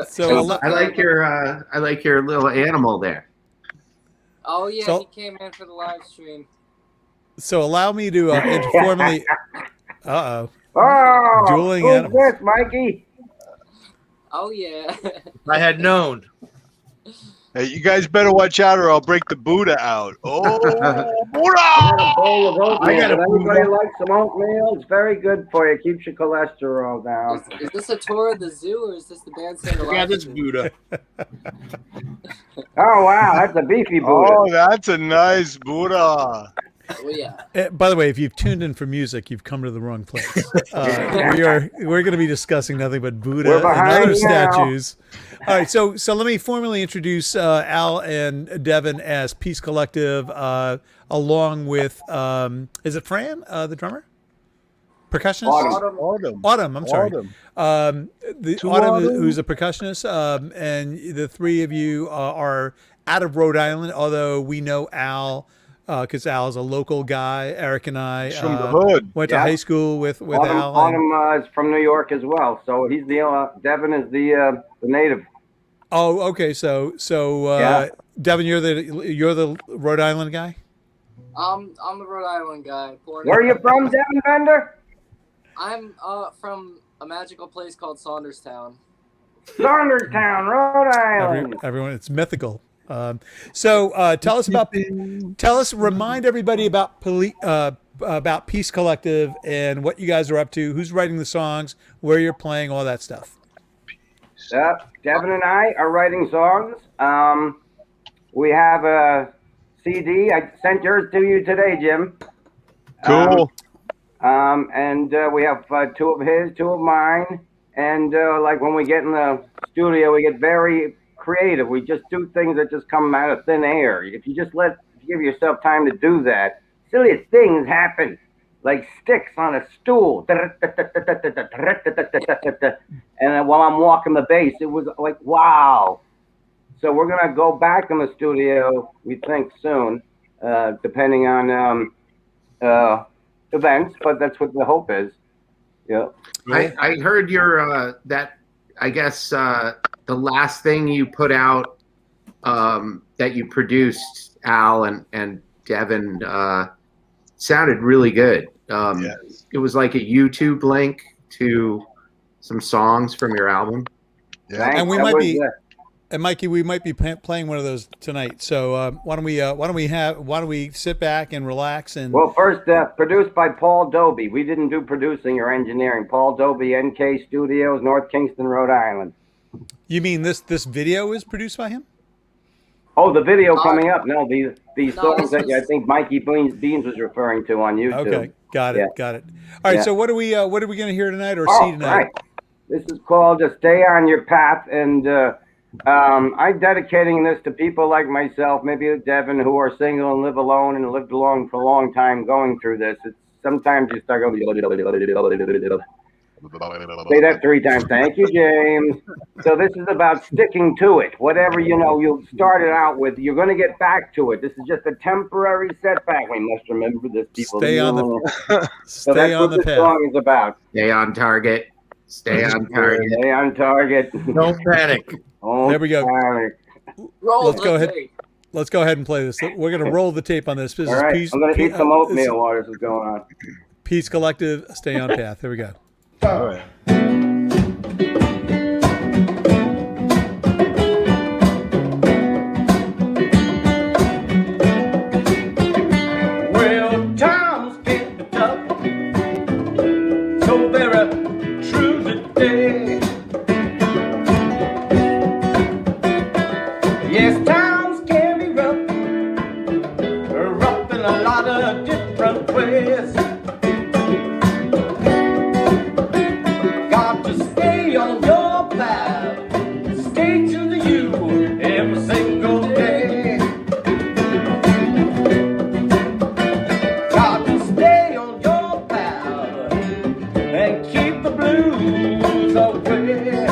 So I like your little animal there. Oh yeah, So- he came in for the live stream. So allow me to informally. Oh, Dueling who's animals. this, Mikey? Oh yeah. If I had known. Hey, you guys better watch out, or I'll break the Buddha out. Oh, I Buddha! got a bowl of oatmeal. I got a Does anybody like some oatmeal? It's very good for you. Keeps your cholesterol down. Is this a tour of the zoo or is this the BandSetter Yeah, live this stream? Buddha. Oh, wow. That's a beefy Buddha. Oh, that's a nice Buddha. Oh yeah. By the way, if you've tuned in for music, you've come to the wrong place. We're going to be discussing nothing but Buddha We're and behind other you now. statues. All right, so let me formally introduce Al and Devin as Peace Collective, along with is it Fran, the drummer, percussionist? Autumn. I'm sorry. The Autumn, who's a percussionist, and the three of you are out of Rhode Island. Although we know Al. Because Al's a local guy. Eric and I He's from the hood. went to high school with Al. Autumn is from New York as well. So he's Devin is the native. Oh, okay. So Yeah. Devin, you're the Rhode Island guy. I'm the Rhode Island guy. Where are you from, Devin Bender? I'm from a magical place called Saunderstown. Saunderstown, Rhode Island. Everyone, it's mythical. So remind everybody about Peace Collective and what you guys are up to, who's writing the songs, where you're playing, all that stuff. Devin and I are writing songs. We have a CD. I sent yours to you today, Jim. Cool. And we have two of his, two of mine. And like when we get in the studio, we get very creative. We just do things that just come out of thin air. If you just give yourself time to do that, silliest things happen, like sticks on a stool. And while I'm walking the bass, it was like, wow. So we're going to go back in the studio, we think soon, depending on events, but that's what the hope is. Yeah. I heard your, I guess, the last thing you put out that you produced, Al and Devin, sounded really good. Yes. It was like a YouTube link to some songs from your album. Yeah. And we might be, and Mikey, we might be playing one of those tonight. So why don't we sit back and relax and. Well, first, produced by Paul Doby. We didn't do producing or engineering. Paul Doby, NK Studios, North Kingston, Rhode Island. You mean this video is produced by him? Oh, the video coming up. No, these No, songs this that I think Mikey Beans was referring to on YouTube. Okay, got it. Yeah. All right. Yeah. So what are we going to hear tonight or see Oh, tonight? right. This is called Stay on Your Path, and I'm dedicating this to people like myself, maybe Devin, who are single and live alone and lived alone for a long time going through this. It's sometimes you start going. Say that 3 times. Thank you, James. So this is about sticking to it. Whatever you started out with, you're going to get back to it. This is just a temporary setback. We must remember this, people. Stay on the So that's what this path. song is about. Stay on target. Stay on target. Stay on target. Don't panic. Don't There we go. panic. Roll Let's the go ahead. tape. Let's go ahead and play this. We're going to roll the tape on this. This All is right, Peace, I'm going to eat some this oatmeal while this is going on. Peace Collective, Stay on Path. Here we go. All right. Well, times get tough, so very Yes, times can be rough, rough in a lot of different ways. Got to stay on your path, stay true to you every single day. Got to stay on your path and keep the blues away.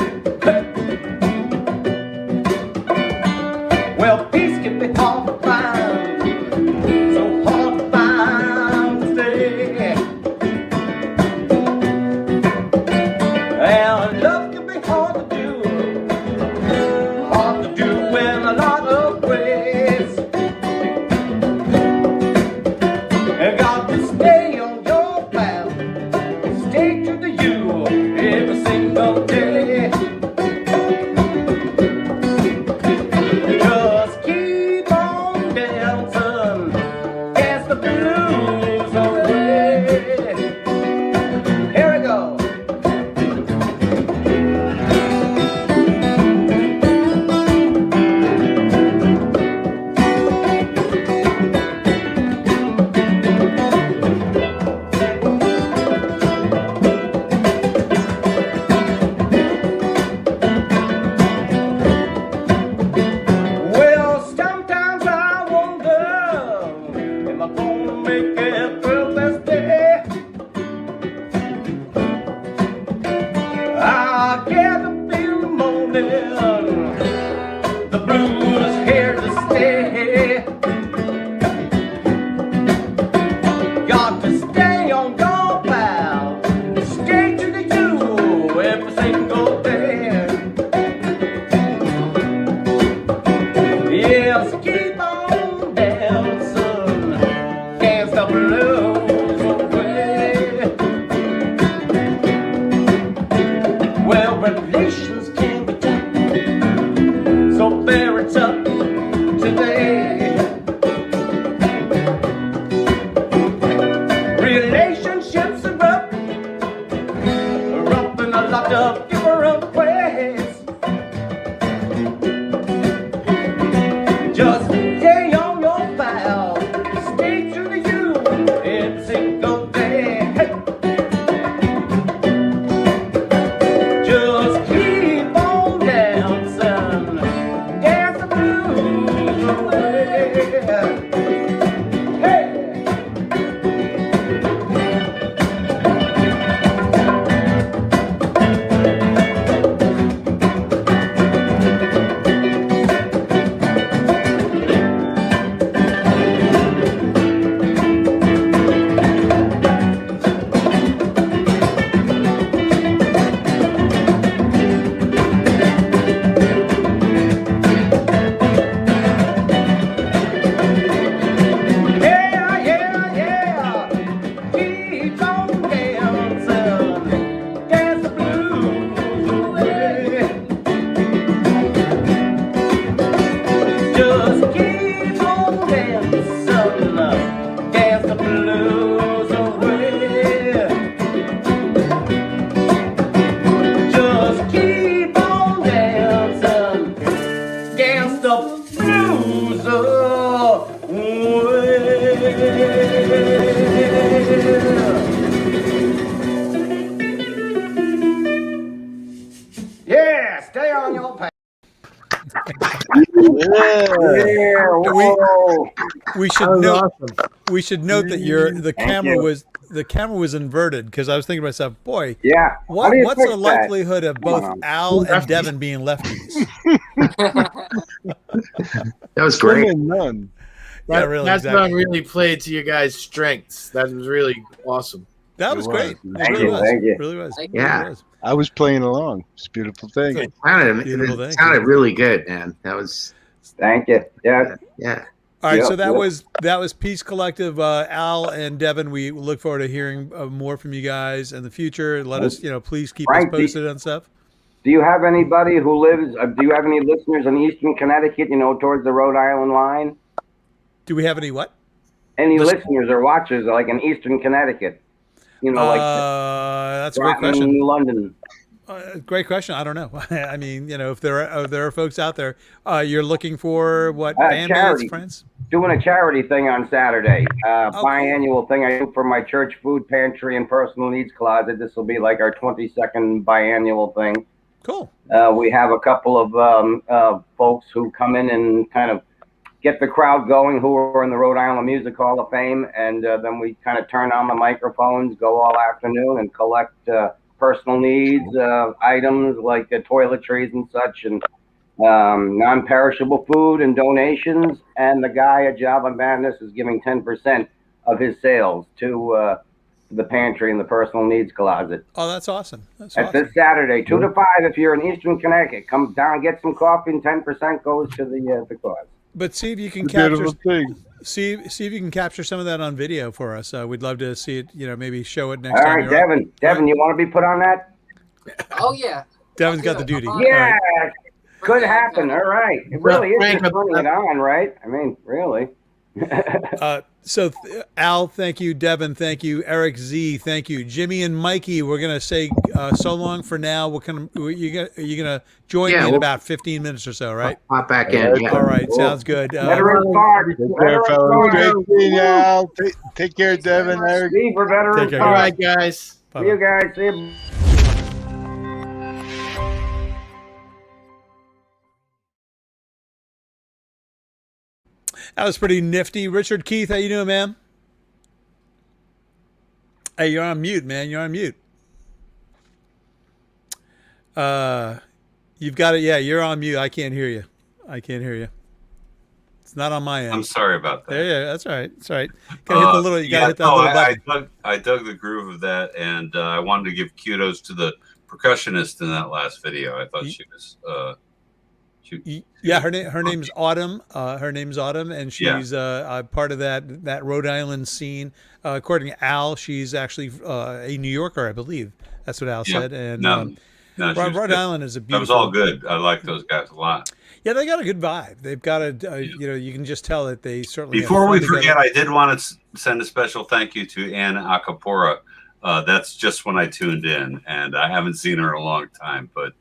Well, peace can be hard to find, so hard to find today. And love can be hard to do in a lot of ways. And got to stay on your path, stay true to you every single day. Just keep on dancing, dance the blues away. Here we go. Well, sometimes I wonder, am I gonna make it through this day? I get a feeling morning, the blues is here to stay. Got to stay on your path, stay true to you every single day. Yes, keep on dancing, dance the blues away. Well, relations can be tough, so very tough today. Relationships are rough, rough in a lot of different ways. Just stay on your path, stay true to you every single day. Just keep on dancing, dance the blues away. Hey! Yeah, yeah, yeah. Keep on dancing, dance the blues away. Just keep on dancing, dance the blues away. Just keep on dancing, dance the blues away. Yeah, stay on your path. Yeah, whoa. We should note. We should note that the camera was inverted, because I was thinking to myself, boy, Yeah. How do you what's fix the that? likelihood of both Come on. Al and Devin being lefties? That was great. Slim and none. Yeah, really, That's exactly. not really played to you guys' strengths. That was really awesome. That was great. It Thank really you, was. thank you. It really was. It Yeah. really was. I was playing along. It's a beautiful thing. It sounded, Beautiful it thing. sounded really good, man. That was, Thank you. Yeah. yeah. All right, Yep, so that yep. was Peace Collective, Al and Devin. We look forward to hearing more from you guys in the future. Let us, please keep Frank, us posted on stuff. Do you have anybody who lives, do you have any listeners in Eastern Connecticut, towards the Rhode Island line? Do we have any what? Any listeners or watchers like in Eastern Connecticut? Like that's a great Groton, question. London. Great question. I don't know. I mean, if there are folks out there, you're looking for what bandmates, charity. friends? Doing a charity thing on Saturday. Biannual thing I do for my church food pantry and personal needs closet. This will be like our 22nd biannual thing. Cool. We have a couple of folks who come in and kind of get the crowd going who are in the Rhode Island Music Hall of Fame, and then we kind of turn on the microphones, go all afternoon, and collect personal needs items like toiletries and such, and non-perishable food and donations. And the guy at Java Madness is giving 10% of his sales to the pantry and the personal needs closet. Oh, that's awesome. That's this Saturday, 2 to 5. If you're in Eastern Connecticut, come down, get some coffee, and 10% goes to the cause. But see if you can capture. See if you can capture some of that on video for us. We'd love to see it. Maybe show it next time. All right, Devin, you want to be put on that? Oh yeah. Devin's got the duty. Yeah, could happen. All right, it really is just putting it on, right? I mean, really. So Al, thank you. Devin, thank you. Eric Z, thank you. Jimmy and Mikey, we're gonna say so long for now. You're gonna join me in about 15 minutes or so, right? Pop back in. Yeah. All right, sounds good. Veterans Park. Take care, fellas. Great seeing you, Al. Take care, Devin. Eric. Steve for Veterans Park. All right, guys. See you guys. See you. That was pretty nifty. Richard Keith, how you doing, man? Hey, you're on mute, man. You're on mute. You've got it. Yeah, you're on mute. I can't hear you. It's not on my end. I'm sorry about that. Yeah, that's all right. It's all right. Gotta hit the little. You gotta hit that little button. I dug the groove of that, and I wanted to give kudos to the percussionist in that last video. I thought she was. Yeah, her name's Autumn. Her name's Autumn, and she's part of that Rhode Island scene. According to Al, she's actually a New Yorker, I believe. That's what Al said. And Rhode Island is a beautiful. That was all good. I like those guys a lot. Yeah, they got a good vibe. They've got a, you can just tell that they certainly. Before we forget, I did want to send a special thank you to Ann Acapora. That's just when I tuned in, and I haven't seen her in a long time, but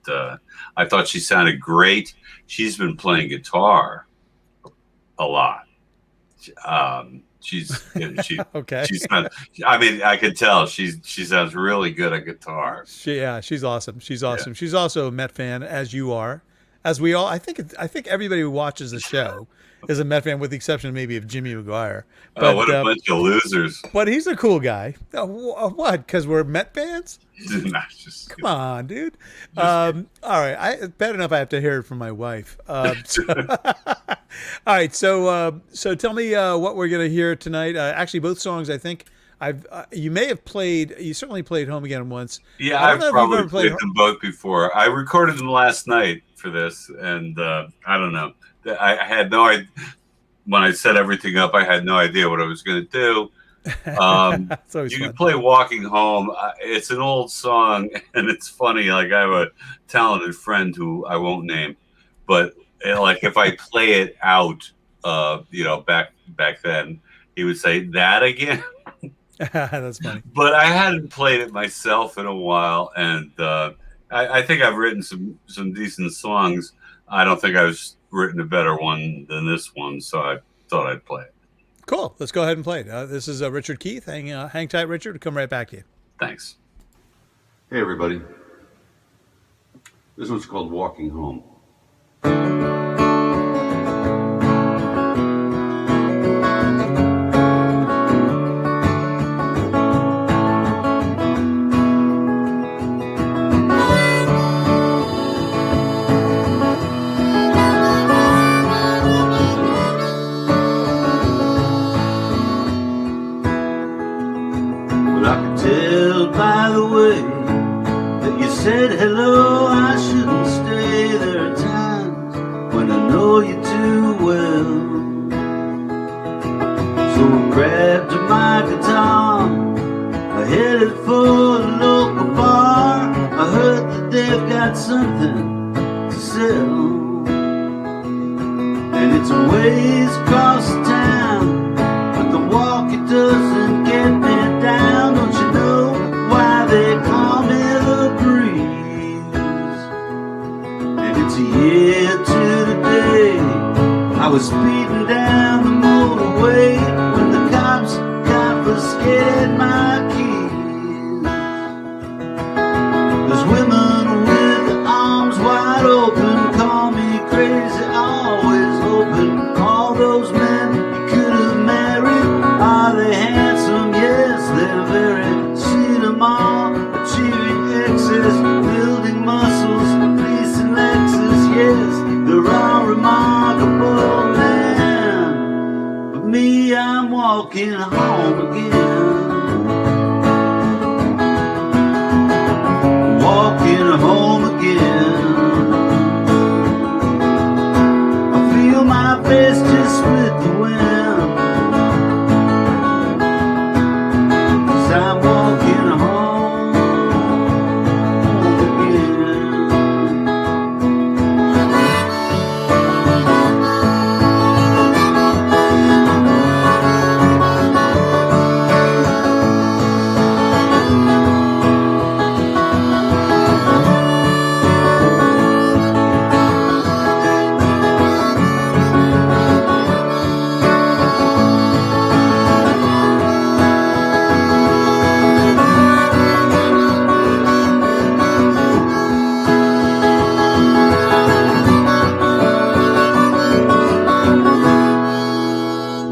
I thought she sounded great. She's been playing guitar a lot. She's okay. I mean, I could tell she sounds really good at guitar. She's awesome. She's awesome. Yeah. She's also a Met fan, as you are, as we all. I think everybody who watches the show is a Met fan, with the exception maybe of Jimmy McGuire. But, what a bunch of losers! But he's a cool guy. What? Because we're Met fans? Come on, dude. All right, bad enough I have to hear it from my wife. All right, so tell me what we're gonna hear tonight. Actually, both songs I think you may have played. You certainly played Home Again once. Yeah, I've probably played them both before. I recorded them last night for this, and I don't know. I had no idea when I set everything up. I had no idea what I was going to do. You can play Walking Home. It's an old song, and it's funny. Like, I have a talented friend who I won't name, but like if I play it out, back then, he would say, "That again." That's funny. But I hadn't played it myself in a while, and I think I've written some decent songs. I don't think I've written a better one than this one, so I thought I'd play it. Cool. Let's go ahead and play it. This is Richard Keith. Hang tight, Richard. We'll come right back to you. Thanks. Hey, everybody. This one's called Walking Home. Said hello, I shouldn't stay. There are times when I know you too well. So I grabbed my guitar, I headed for the local bar. I heard that they've got something to sell, and it's a ways across the town, but the walk it doesn't get me down. Don't you know why they call me the breeze? was speeding down the motorway when the cops confiscated my keys. There's women with their arms wide open, call me crazy, always hoping. All those men you could have married, are they handsome? Yes, they're very. See them all, achieving excess, building muscles, leasing Lexus. Yes, they're all remarkable men. But me, I'm walking home again. Walking home again. I feel my face just split the wind. 'Cause I'm walking home again.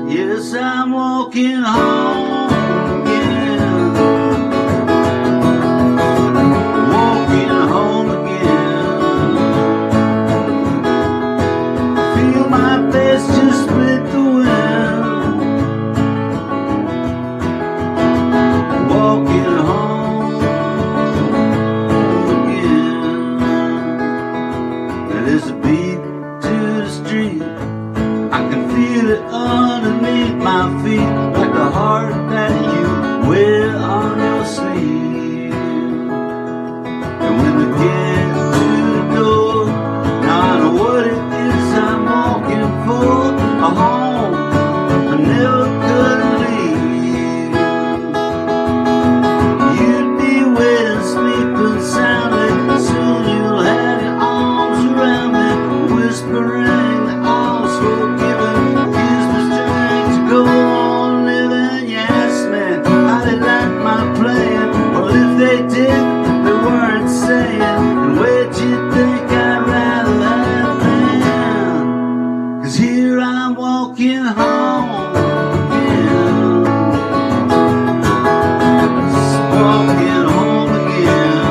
Yes, I'm walking home again. Walking home again. Feel my face just split the wind. Walking home again. There's a beat to the street. I can feel it underneath my feet, like the heart that you wear on your sleeve. And when we get to the door, now I know what it is I'm walking for. A home I never could leave. You'd be waiting, sleeping soundly. Soon you'll have your arms around me, whispering that all's forgiven. Gives me strength to go on living. You ask me how they like my playing. Well, if they did, they weren't saying. And where'd you think I'd rather have been? 'Cause here I'm walking home again. Walking home again.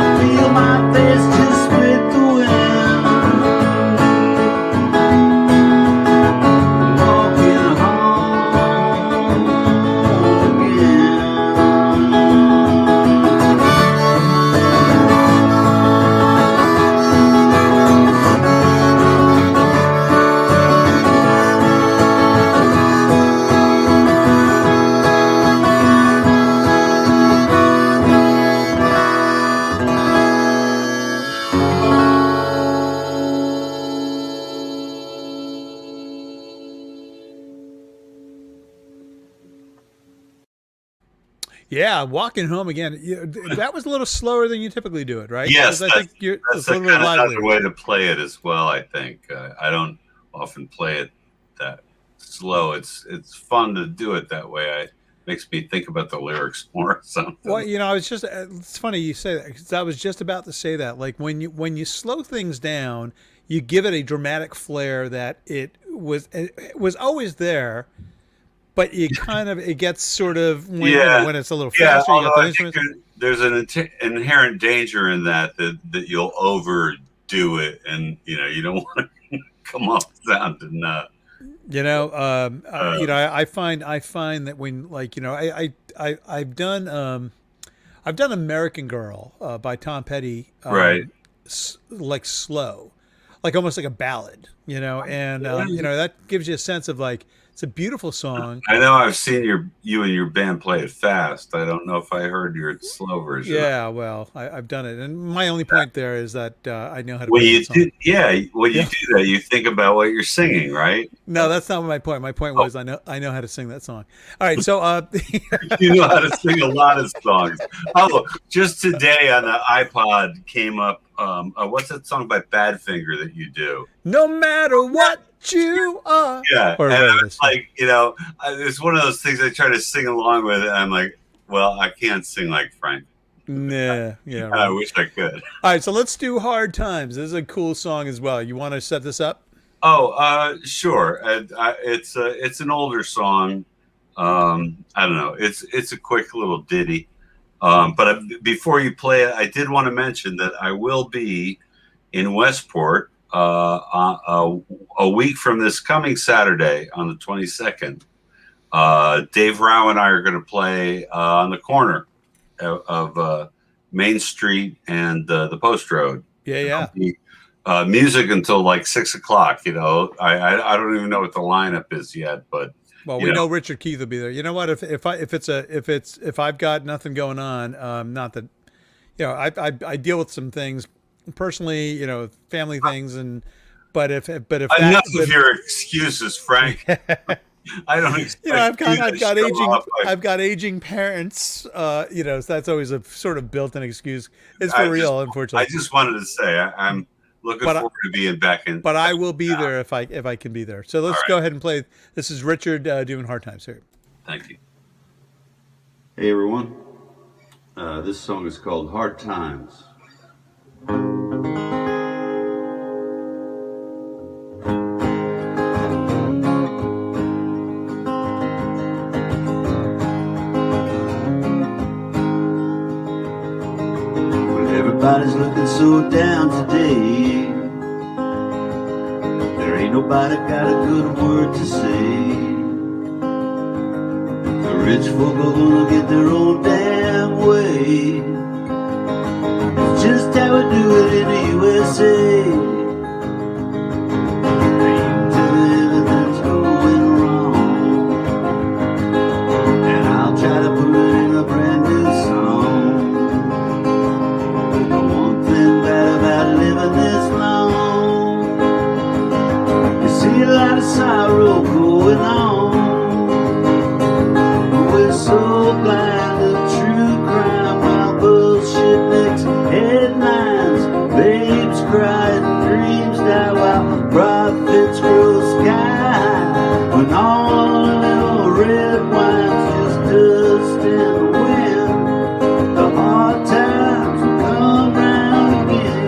I feel my face just split the wind. Walking home again. Yeah, walking home again. That was a little slower than you typically do it, right? Yes, Because I think that's it's a a little kind of livelier. another way to play it as well. I think I don't often play it that slow. It's fun to do it that way. It makes me think about the lyrics more or something. Well, I was just, it's funny you say that, because I was just about to say that. Like when you slow things down, you give it a dramatic flair that it was always there, but you kind of, it gets sort of, when, when it's a little faster, you got although the I think instruments. there's an inherent danger in that you'll overdo it, and you don't want to come off sounding. I find that when, like, I've done American Girl by Tom Petty, Right. like slow, like almost like a ballad, and that gives you a sense of, like, it's a beautiful song. I know I've seen you and your band play it fast. I don't know if I heard your slow version. Yeah, well, I've done it, and my only point there is that I know how to When play you that song. when you do that, you think about what you're singing, right? No, that's not my point. My point was I know how to sing that song. All right, so You know how to sing a lot of songs. Oh, just today on the iPod came up what's that song by Badfinger that you do? No matter what you are. Yeah, Or and whatever I it was is. like, it's one of those things I try to sing along with, and I'm like, well, I can't sing like Frank. Nah, yeah. I Right. wish I could. All right, so let's do Hard Times. This is a cool song as well. You want to set this up? Oh, sure. It's an older song. I don't know. It's a quick little ditty. But before you play it, I did want to mention that I will be in Westport a week from this coming Saturday on the 22nd. Dave Rao and I are going to play on the corner of Main Street and the Post Road. Yeah. Music until like 6 o'clock. I don't even know what the lineup is yet, but well, we know Richard Keith will be there. You know what? If I've got nothing going on, not that, I deal with some things personally, family things, but if enough of your excuses, Frank. I don't expect I've got aging parents, so that's always a sort of built-in excuse. It's for real, unfortunately. I just wanted to say I'm looking forward to being back in. But I will be there if I can be there. So let's go ahead and play. This is Richard doing Hard Times here. Thank you. Hey everyone, this song is called Hard Times. Everybody's looking so down today. There ain't nobody got a good word to say. The rich folk are gonna get their own damn way. It's just how we do it in the USA. Aim to everything's going wrong, and I'll try to put it in a brand new song. Living this long, you see a lot of sorrow going on. We're so blind to true crime while bullshit makes headlines. Babes cry and dreams die while profits grow sky. When all the little red wine's just dust in the wind, the hard times will come round again.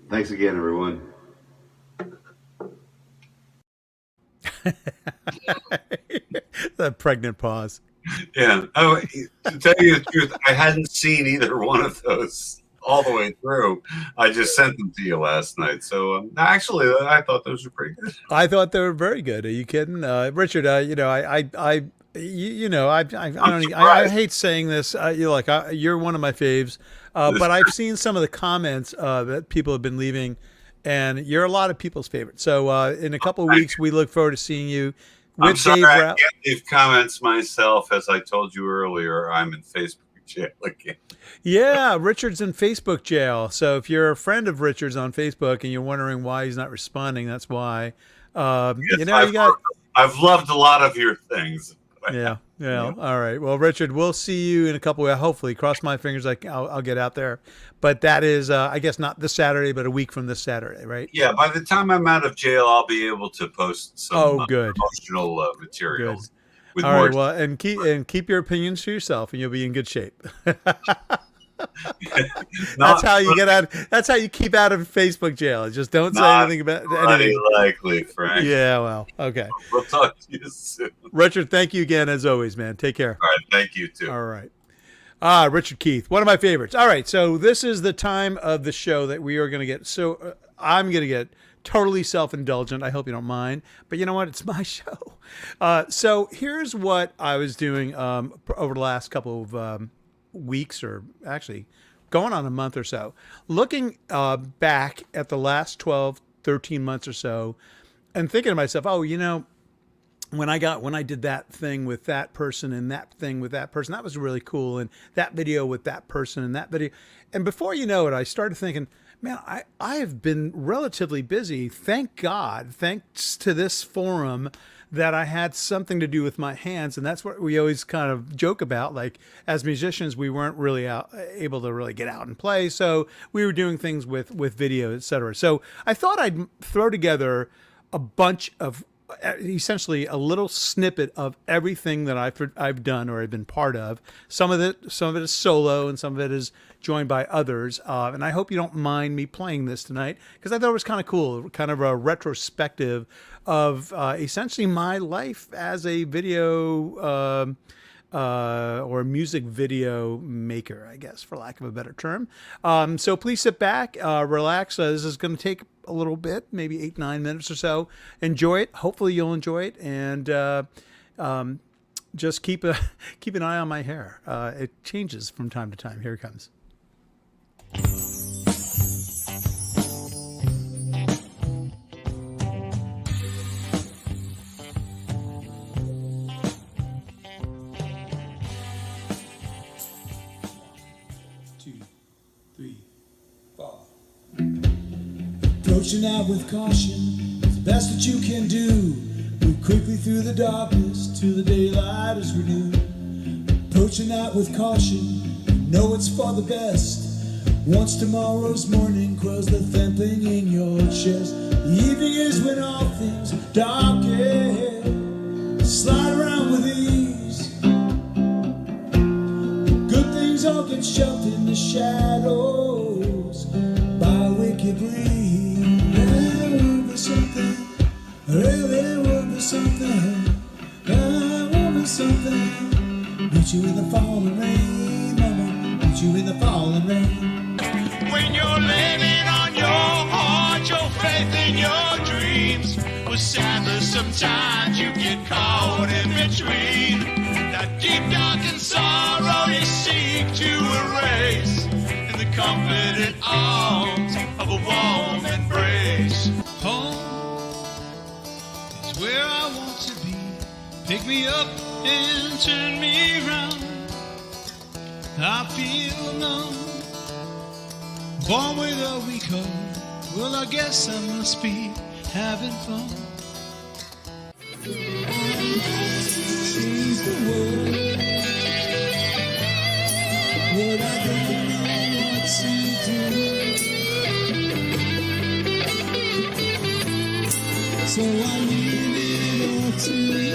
Thanks again, everyone. That pregnant pause. Yeah. Oh, to tell you the truth, I hadn't seen either one of those all the way through. I just sent them to you last night. So actually, I thought those were pretty good. I thought they were very good. Are you kidding, Richard? I hate saying this. You're one of my faves, but I've seen some of the comments that people have been leaving, and you're a lot of people's favorite. So in a couple of weeks, we look forward to seeing you. I'm sorry, I can't leave comments myself. As I told you earlier, I'm in Facebook jail again. Yeah, Richard's in Facebook jail. So if you're a friend of Richard's on Facebook and you're wondering why he's not responding, that's why. Yes, I've loved a lot of your things. Yeah. All right. Well, Richard, we'll see you in a couple of, hopefully, cross my fingers, I'll get out there. But that is, I guess, not this Saturday, but a week from this Saturday, right? Yeah. By the time I'm out of jail, I'll be able to post some promotional materials. with All more. right, well, and keep your opinions to yourself, and you'll be in good shape. That's how you get out. That's how you keep out of Facebook jail. Just don't say anything about anything. Likely, Frank. Yeah, well, okay. We'll talk to you soon. Richard, thank you again as always, man. Take care. All right, thank you too. All right. Richard Keith, one of my favorites. All right, so this is the time of the show that we are going to get. So I'm going to get totally self-indulgent. I hope you don't mind. But you know what? It's my show. So here's what I was doing over the last couple of weeks, or actually going on a month or so, looking back at the last 12, 13 months or so, and thinking to myself, oh, you know, when I did that thing with that person and that thing with that person, that was really cool. And that video with that person and that video. And before you know it, I started thinking, man, I have been relatively busy. Thank God, thanks to this forum, that I had something to do with my hands. And that's what we always kind of joke about. Like, as musicians, we weren't really able to really get out and play. So we were doing things with video, et cetera. So I thought I'd throw together a bunch of, essentially a little snippet of everything that I've done or I've been part of. Some of it is solo and some of it is joined by others. And I hope you don't mind me playing this tonight, because I thought it was kind of cool, kind of a retrospective of essentially my life as a video or music video maker, I guess, for lack of a better term. So please sit back, relax. This is going to take a little bit, maybe 8-9 minutes or so. Enjoy it. Hopefully you'll enjoy it. And just keep an eye on my hair. It changes from time to time. Here it comes. Approaching out with caution, it's the best that you can do. Move quickly through the darkness till the daylight is renewed. Approaching out with caution, you know it's for the best. Once tomorrow's morning quells the thumping in your chest. The evening is when all things are darkest. Slide around with ease. Good things all get shoved in the shadows by a wicked breeze. There will be something, there will be something. Meet you in the falling rain, mama, meet you in the falling rain. When you're living on your heart, your faith in your dreams, well, sadly sometimes you get caught in between. That deep darkened sorrow you seek to erase in the comforted arms of a warm embrace. Home where I want to be. Pick me up and turn me round. I feel numb, born with a weak heart. Well, I guess I must be having fun. She's the world. What I don't know what to do. So I leave it all to you.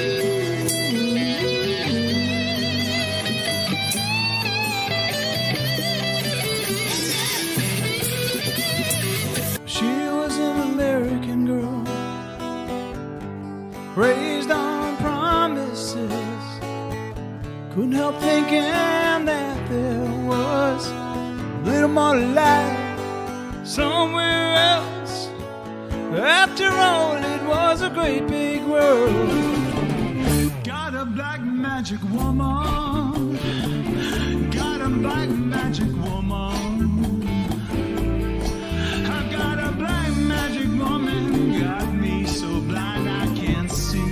She was an American girl, raised on promises. Couldn't help thinking that there was a little more life somewhere else. After all, it was a great big world. Got a black magic woman. Got a black magic woman. I got a black magic woman. Got me so blind I can't see.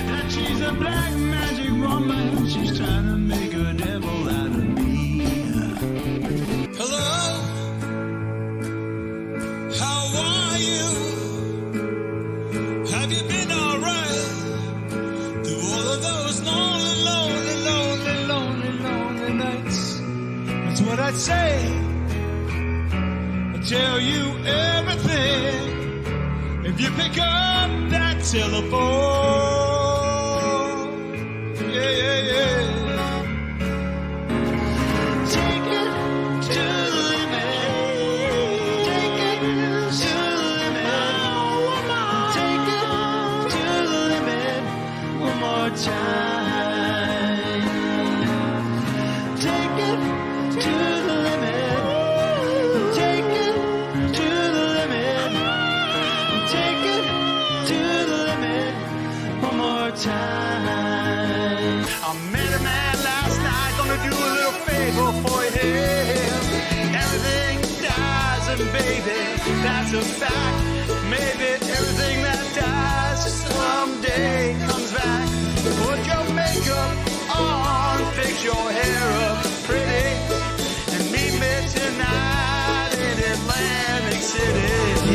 That she's a black magic woman. She's trying to make a devil out of me. Hello? How are you? Have you been alright? Through all of those lonely, lonely, lonely, lonely, lonely nights. That's what I'd say. I'd tell you everything if you pick up that telephone. it to the limit. Take it to the limit. Take it to the limit one more time. I met a man last night, gonna do a little favor for him. Everything dies, and baby, that's a fact. Maybe everything that dies someday comes back. Put your makeup on, fix your hair up pretty, and meet me tonight in Atlantic City.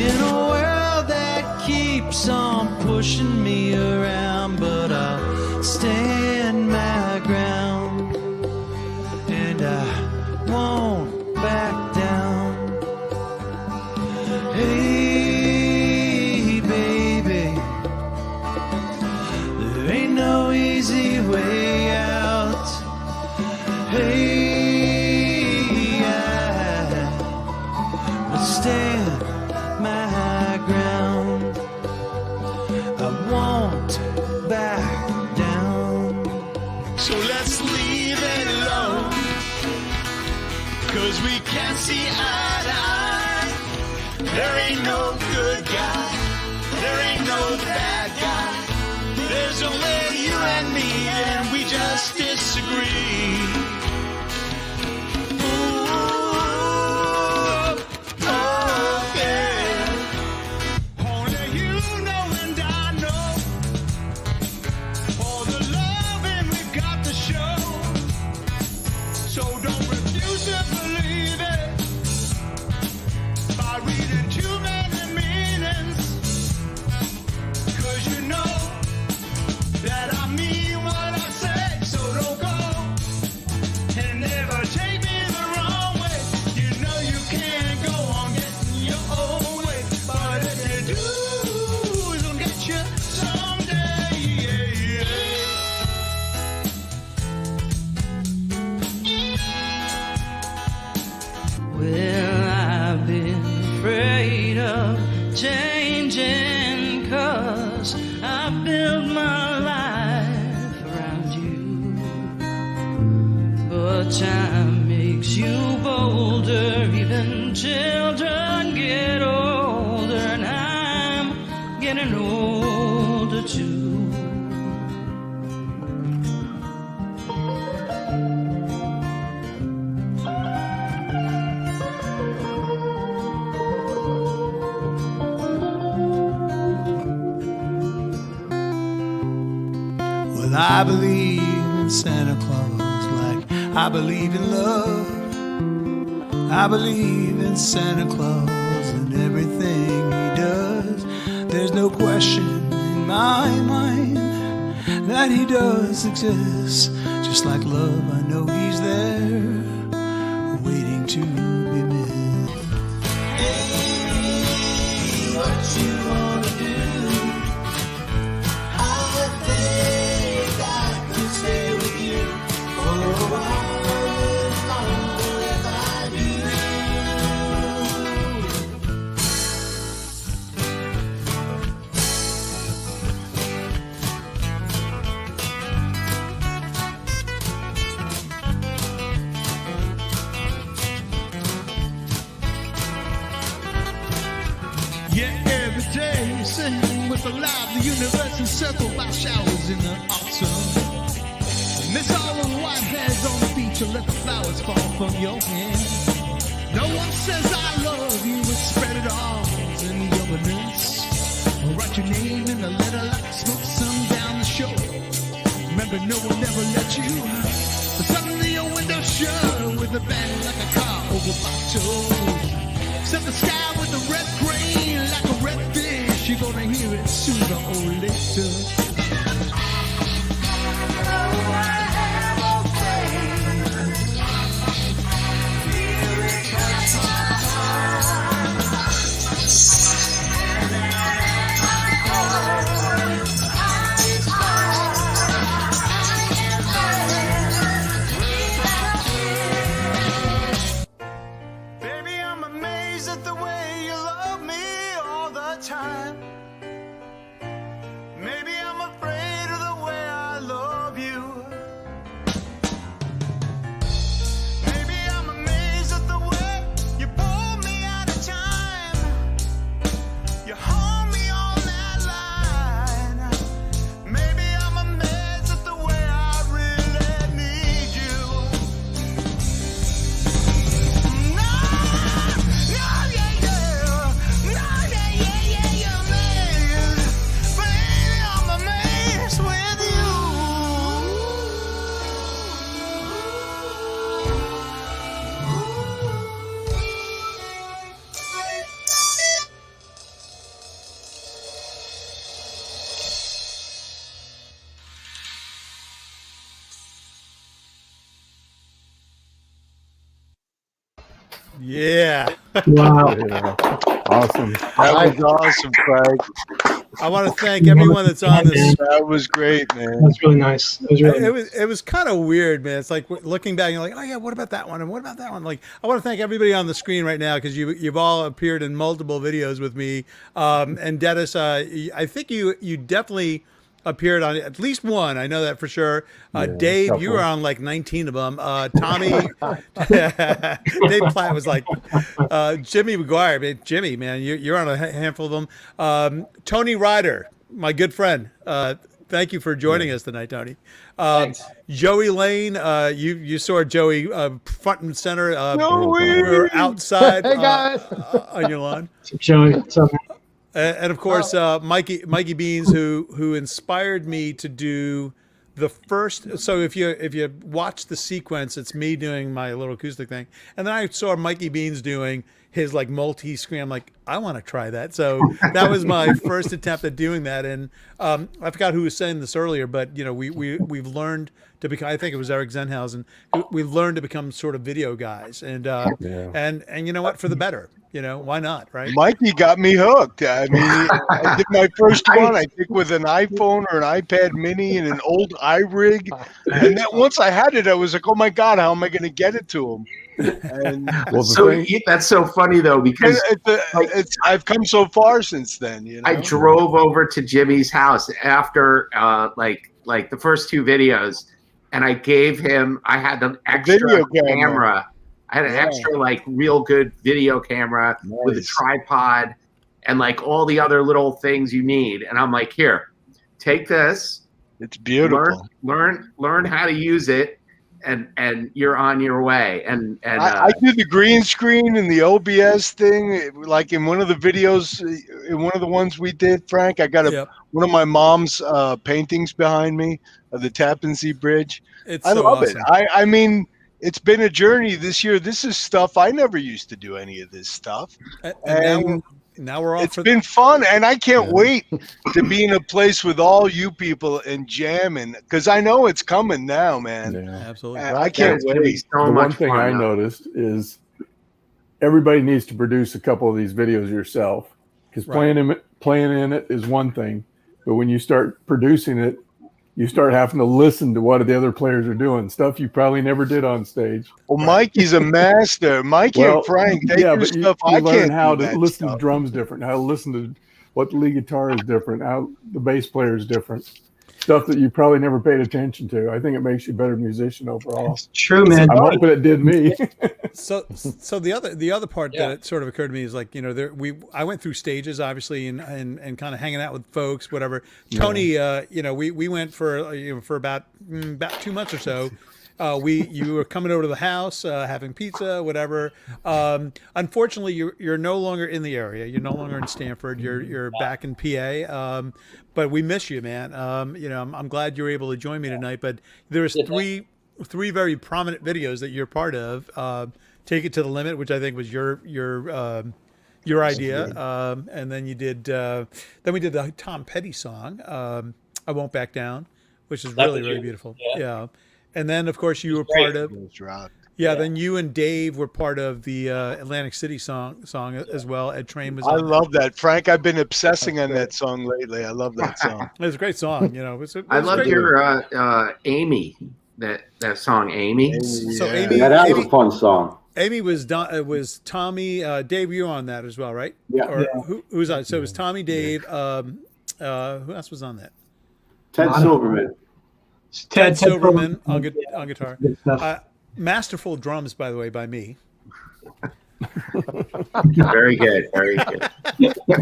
In a world that keeps on pushing me around, but I'll stand my ground, and I won't back down. Hey, baby, there ain't no easy way out. Hey, I will stand my ground. I won't back down. So let's leave it alone, 'cause we can't see eye to eye. There ain't no good guy, there ain't no bad guy. There's only you and me, and we just disagree. Ooh, oh, yeah. Only you know and I know all the loving we've got to show. So don't refuse to believe it by reading too many meanings, 'cause you know that I mean what I say. So don't go and never take me the wrong way. You know you can't go on getting your own way, but if you do, it's gonna get you someday. Yeah, yeah. Well, I've been afraid of changing, 'cause I built my life around you. But time makes you bolder, even children get older, and I'm getting older too. Well, I believe in Santa Claus like I believe in love. I believe in Santa Claus and everything he does. There's no question in my mind that he does exist. Just like love, I know he's there, waiting to be met. Hey, what you wanna do? I think I could stay with you for a while longer if I do. Yeah, every day sing with the light, the universe encircled by showers in the autumn. Miss all the white hairs on the beach, and let the flowers fall from your hand. No one says I love you, but spread it all in the openness. Write your name in a letter like smoke sun down the shore. Remember, no one ever let you. But suddenly your window's shut with a bang like a car over my toes. Set the sky with a red grain like a red fish. You're gonna hear it sooner or later. Baby, I'm amazed at the way you love me all the time. Maybe I'm Yeah. Wow. Yeah. Awesome. That was awesome, Frank. I want to thank everyone that's on this. That was great, man. That's really nice. It was really It was kind of weird, man. It's like looking back, you're like, oh yeah, what about that one? And what about that one? Like, I want to thank everybody on the screen right now because you've all appeared in multiple videos with me. And Dennis, I think you definitely appeared on at least one. I know that for sure. Dave, you were on like 19 of them. Tommy, Dave Platt was like, Jimmy McGuire, man, Jimmy, man, you're on a handful of them. Tony Ryder, my good friend. Thank you for joining us tonight, Tony. Joey Lane, you saw Joey front and center. We were outside Hey, guys. on your lawn. Joey. What's up, man? And of course, Mikey Beans, who inspired me to do the first. So if you watch the sequence, it's me doing my little acoustic thing, and then I saw Mikey Beans doing his like multi-screen. I'm like, I want to try that. So that was my first attempt at doing that. And I forgot who was saying this earlier, but you know, we've learned to become. I think it was Eric Zenhausen. We've learned to become sort of video guys, and you know what, for the better. You know, why not, right? Mikey got me hooked. I mean, I did my first one, I think, with an iPhone or an iPad mini and an old iRig. And then once I had it, I was like, oh my God, how am I going to get it to him? And that's so funny, though, because I've come so far since then. You know? I drove over to Jimmy's house after like the first two videos, and I gave him, I had an extra video camera. I had an extra, like, real good video camera with a tripod and, like, all the other little things you need. And I'm like, here, take this. It's beautiful. Learn how to use it, and you're on your way. And I did the green screen and the OBS thing. Like in one of the videos, in one of the ones we did, Frank, I got one of my mom's paintings behind me of the Tappan Zee Bridge. I love it. I mean, it's been a journey this year. This is stuff I never used to do any of this stuff. And now we're off. It's been fun, and I can't wait to be in a place with all you people and jamming, because I know it's coming now, man. Yeah, absolutely. I can't wait. The one thing I noticed is everybody needs to produce a couple of these videos yourself, because playing in it is one thing, but when you start producing it, you start having to listen to what the other players are doing, stuff you probably never did on stage. Well, Mikey's a master. Mikey and Frank, they do stuff I can't learn how do to listen to drums different, how to listen to what the lead guitar is different, how the bass player is different, stuff that you probably never paid attention to. I think it makes you a better musician overall. It's true, man. I'm hoping it did me. So the other part that it sort of occurred to me is, like, you know, I went through stages, obviously, and kind of hanging out with folks, whatever. Tony, you know, we went for about 2 months or so. You were coming over to the house, having pizza, whatever. Unfortunately, you're no longer in the area. You're no longer in Stamford. You're back in PA. But we miss you, man. You know, I'm glad you were able to join me tonight. But there's three very prominent videos that you're part of. Take It to the Limit, which I think was your idea. And then you did. Then we did the Tom Petty song, "I Won't Back Down," which is really beautiful. Yeah. And then, of course, you were part of. Yeah, then you and Dave were part of the Atlantic City song as well. Ed Train was. I love that, Frank. I've been obsessing on that song lately. I love that song. It's a great song. You know, I love your Amy. That song, Amy. So Amy, that was a fun song. Amy was Tommy. Dave, you were on that as well, right? Yeah. Or who was on? So it was Tommy, Dave. Who else was on that? Ted Silverman. Ted Silverman on guitar. Masterful drums, by the way, by me. Very good, very good.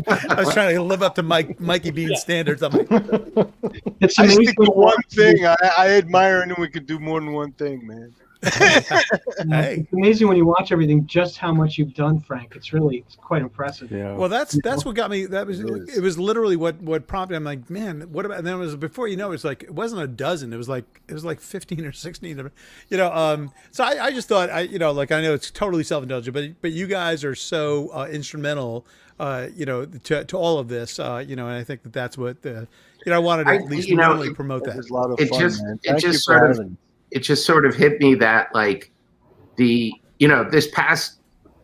I was trying to live up to Mikey Bean's standards. I'm like, I stick to one thing. I admire, and we could do more than one thing, man. Hey. It's amazing when you watch everything, just how much you've done, Frank. It's quite impressive. Yeah. Well, that's what got me. It was literally what prompted. I'm like, man, what about? And then it was before you know, it's like it wasn't a dozen. It was like 15 or 16. You know, so I just thought, you know, like, I know it's totally self-indulgent, but you guys are so instrumental, you know, to all of this, you know, and I think that's what I wanted to at least really promote that. It was a lot of fun, man. Thank you for sort of having me. It just sort of hit me that, like, this past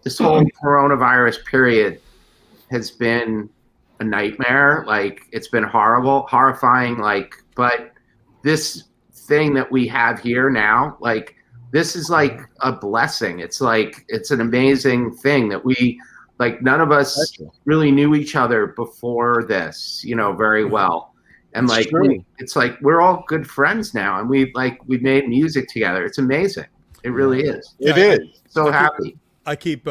this whole coronavirus period has been a nightmare. Like, it's been horrifying. Like, but this thing that we have here now, like, this is like a blessing. It's like, it's an amazing thing that we, like, none of us really knew each other before this, very well. And It's like, true. it's like, we're all good friends now, and we made music together. It's amazing. It really is. It is. So happy. I keep.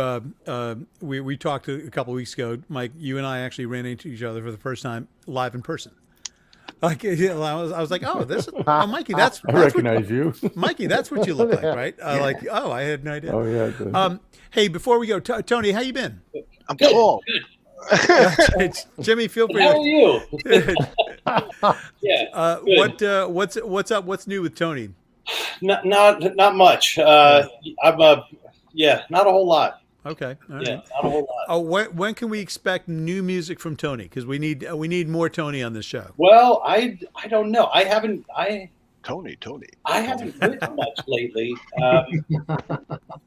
We talked a couple of weeks ago, Mike. You and I actually ran into each other for the first time live in person. Like, I was like, oh, Mikey, that's I recognize you, Mikey. That's what you look like, right? Like, oh, I had no idea. Oh yeah. Hey, before we go, Tony, how you been? I'm cool. Jimmy, feel free. How are you? What's up? What's new with Tony? Not much. Not a whole lot. Okay. All right. Not a whole lot. When can we expect new music from Tony? Because we need more Tony on this show. Well, I don't know. I haven't written much lately.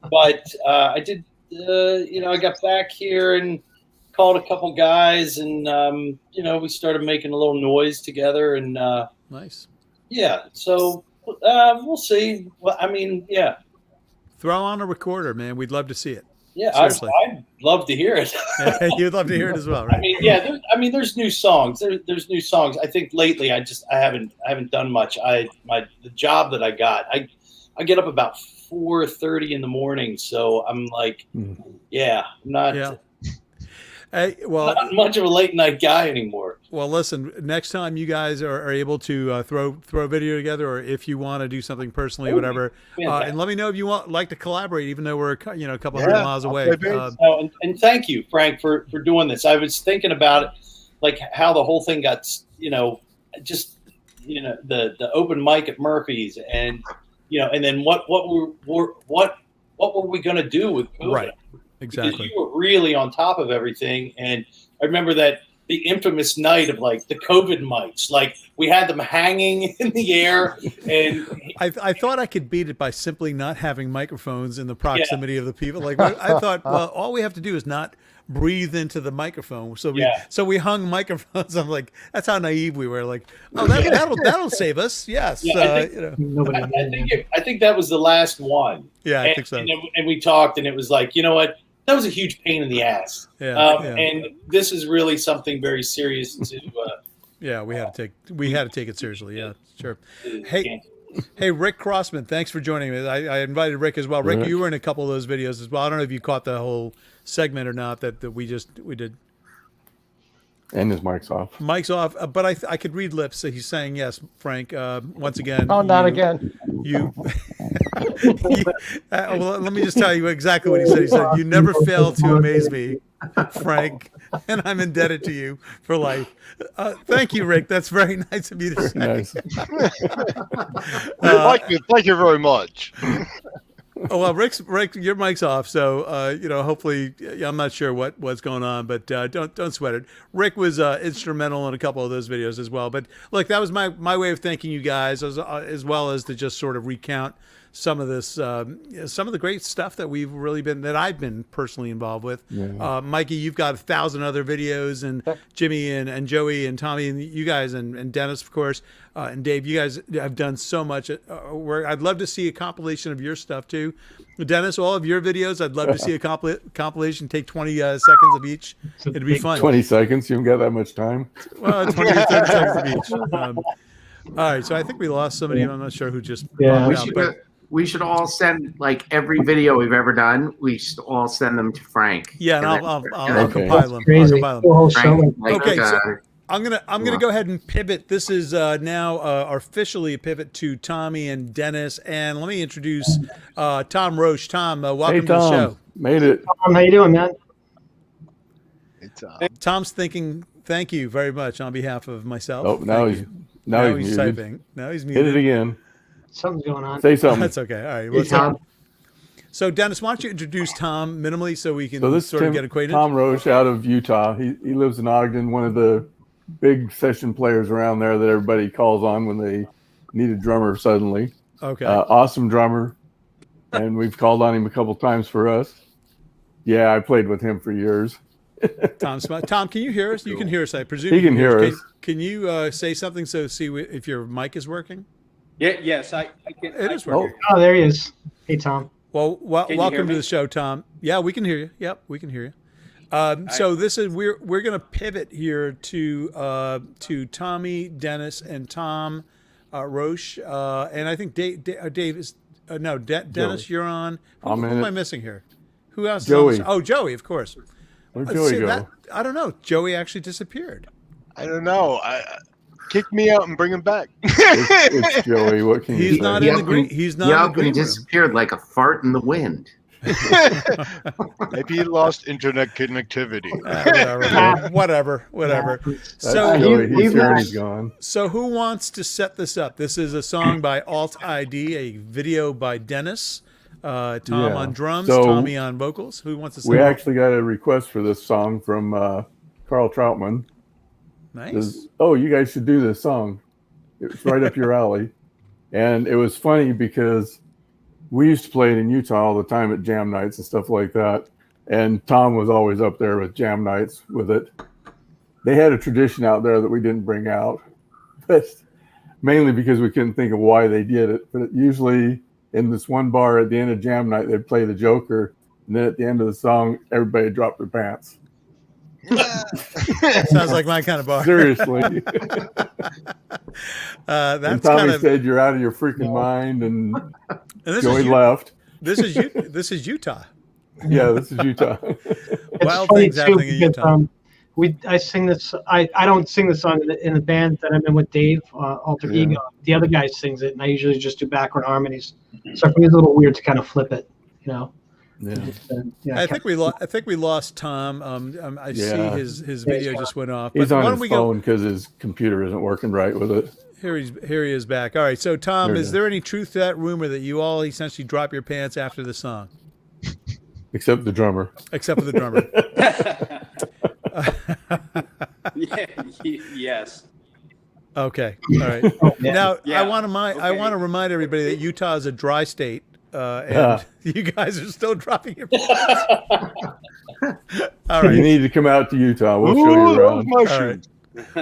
But I did. I got back here and called a couple guys, and we started making a little noise together. And nice. Yeah. So we'll see. Well, yeah. Throw on a recorder, man. We'd love to see it. Yeah, I'd love to hear it. You'd love to hear it as well, right? There's new songs. There's new songs. I think lately I haven't done much. The job that I got, I get up about 4:30 in the morning, so I'm like, not much of a late night guy anymore. Well, listen, next time you guys are able to throw a video together, or if you want to do something personally, whatever, and let me know if you like to collaborate, even though we're a couple hundred miles away. And thank you, Frank, for doing this. I was thinking about it, like how the whole thing got, the open mic at Murphy's, and and then what were we going to do with COVID? Right. Exactly. Because you were really on top of everything, and I remember that the infamous night of like the COVID mics, like we had them hanging in the air, and I thought I could beat it by simply not having microphones in the proximity of the people. Like I thought, well, all we have to do is not breathe into the microphone. So we hung microphones. I'm like, that's how naive we were. Like, oh, that'll save us. Yes. I think that was the last one. Yeah, I think so. And we talked, and it was like, you know what? That was a huge pain in the ass. And this is really something very serious to. Yeah, we had to take it seriously. Yeah, sure. Hey, Rick Crossman, thanks for joining me. I invited Rick as well. Rick, you were in a couple of those videos as well. I don't know if you caught the whole segment or not that we did. And his mic's off. Mic's off, but I could read lips. So he's saying yes, Frank. Once again. Oh, not again. Well, let me just tell you exactly what he said. He said, "You never fail to amaze me, Frank, and I'm indebted to you for life." Thank you, Rick. That's very nice of you to say. Nice. Thank you very much. Oh, well, Rick, your mic's off, so hopefully, I'm not sure what's going on, but don't sweat it. Rick was instrumental in a couple of those videos as well. But look, that was my way of thanking you guys, as well as to just sort of recount some of this, some of the great stuff that I've been personally involved with. Yeah. Mikey, you've got 1,000 other videos, and Jimmy and Joey and Tommy and you guys and Dennis, of course, and Dave, you guys have done so much. I'd love to see a compilation of your stuff too. Dennis, all of your videos, I'd love to see a compilation. Take 20 seconds of each. It'd be fun. 20 seconds? You haven't got that much time? Well, 20 or 30 seconds of each. All right, so I think we lost somebody. I'm not sure who just popped out. We should all send, like, every video we've ever done. We should all send them to Frank. Yeah, and I'll compile them. Okay, so I'm gonna go ahead and pivot. This is now officially a pivot to Tommy and Dennis, and let me introduce Tom Roche. Tom, welcome to the show. Made it. Tom, how you doing, man? Tom's thinking, thank you very much on behalf of myself. Oh, now he's muted. Typing. Now he's muted. Hit it again. Something's going on. Say something. That's okay. All right. Well, Tom. So, Dennis, why don't you introduce Tom minimally so we can sort of get acquainted? Tom Roche out of Utah. He lives in Ogden, one of the big session players around there that everybody calls on when they need a drummer suddenly. Okay. Awesome drummer. And we've called on him a couple times for us. Yeah, I played with him for years. Tom, can you hear us? You can hear us, I presume. He can hear us. Can you say something so see if your mic is working? Yes, I can. It is working. Oh, there he is. Hey, Tom. Well, welcome me? to the show, Tom. Yeah, we can hear you. Yep, we can hear you. So this is we're going to pivot here to Tommy, Dennis, and Tom Roche, and I think Dave is Dennis. Joey. You're on. Who I'm in am it. I missing here? Who else? Joey. Is on this? Oh, Joey, of course. Where'd Joey go? I don't know. Joey actually disappeared. I don't know. Kick me out and bring him back. It's Joey. What can you He's say? not in the green. He's not in the green He room. disappeared like a fart in the wind. Maybe he lost internet connectivity. Whatever. So he's gone. So who wants to set this up? This is a song by Alt ID, a video by Dennis, Tom on drums, So Tommy on vocals. Who wants to set We it up? actually got a request for this song from Carl Troutman. Nice. Says, oh, you guys should do this song. It's right up your alley. And it was funny because we used to play it in Utah all the time at jam nights and stuff like that. And Tom was always up there with jam nights with it. They had a tradition out there that we didn't bring out, but mainly because we couldn't think of why they did it. But usually in this one bar at the end of jam night, they'd play the Joker. And then at the end of the song, everybody dropped their pants. Sounds like my kind of bar. Seriously. That's and Tommy kind of, said, "You're out of your freaking mind," and this Joey is left. This is Utah. Yeah, this is Utah. Wild funny things too, happening in because, Utah. I sing this. I don't sing the song in the band that I'm in with Dave, Alter Ego. The other guy sings it, and I usually just do background harmonies. So for me, it's a little weird to kind of flip it, you know. Yeah. I think we lost Tom. I see his video just went off. He's But why on don't his we phone because his computer isn't working right with it. Here he is back. All right. So Tom, There it is is. there any truth to that rumor that you all essentially drop your pants after the song? Except the drummer. Except for the drummer. Yes. Okay. All right. Now I want to remind everybody that Utah is a dry state, and you guys are still dropping your pants. All right. You need to come out to Utah. We'll show you around. All right.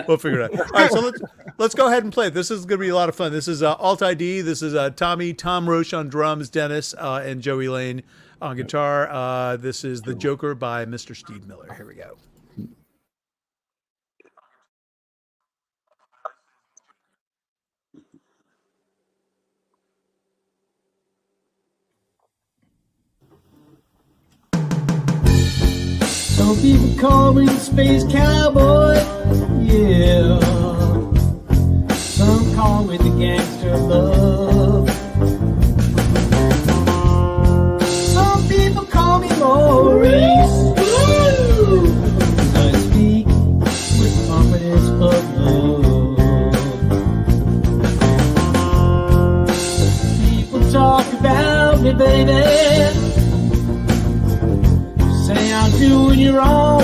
We'll figure it out. All right, so let's go ahead and play it. This is going to be a lot of fun. This is Alt ID. This is Tom Roche on drums, Dennis, and Joey Lane on guitar. This is The Joker by Mr. Steve Miller. Here we go. Some people call me the space cowboy, yeah. Some call me the gangster of love. Some people call me Maurice, 'cause I speak with confidence of love. People talk about me, baby. Say I'm doing you wrong,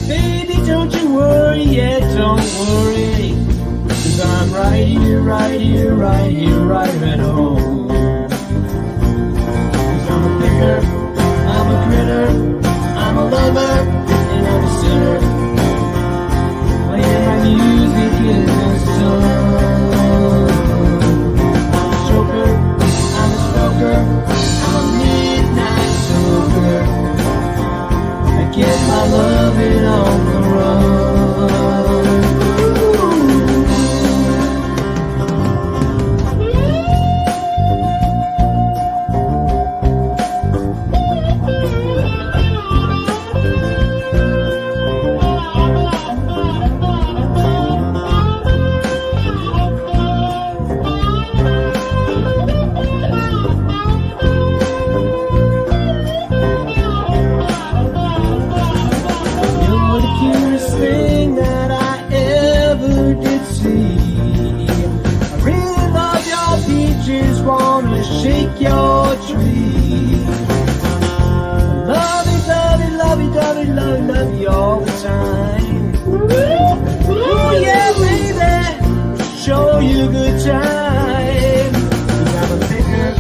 Baby, don't you worry, yeah, don't worry. 'Cause I'm right here, right at home. 'Cause I'm a picker, I'm a critter, I'm a lover, and I'm a sinner. Playing my music in the sun. I'm a joker, I'm a smoker, I'm a midnight smoker. I get my loving on the run. You're the cutest thing that I ever did see. I really love your peaches, wanna shake your tree. Love you all the time. Ooh, yeah, baby, show you a good time. 'Cause I'm a picker,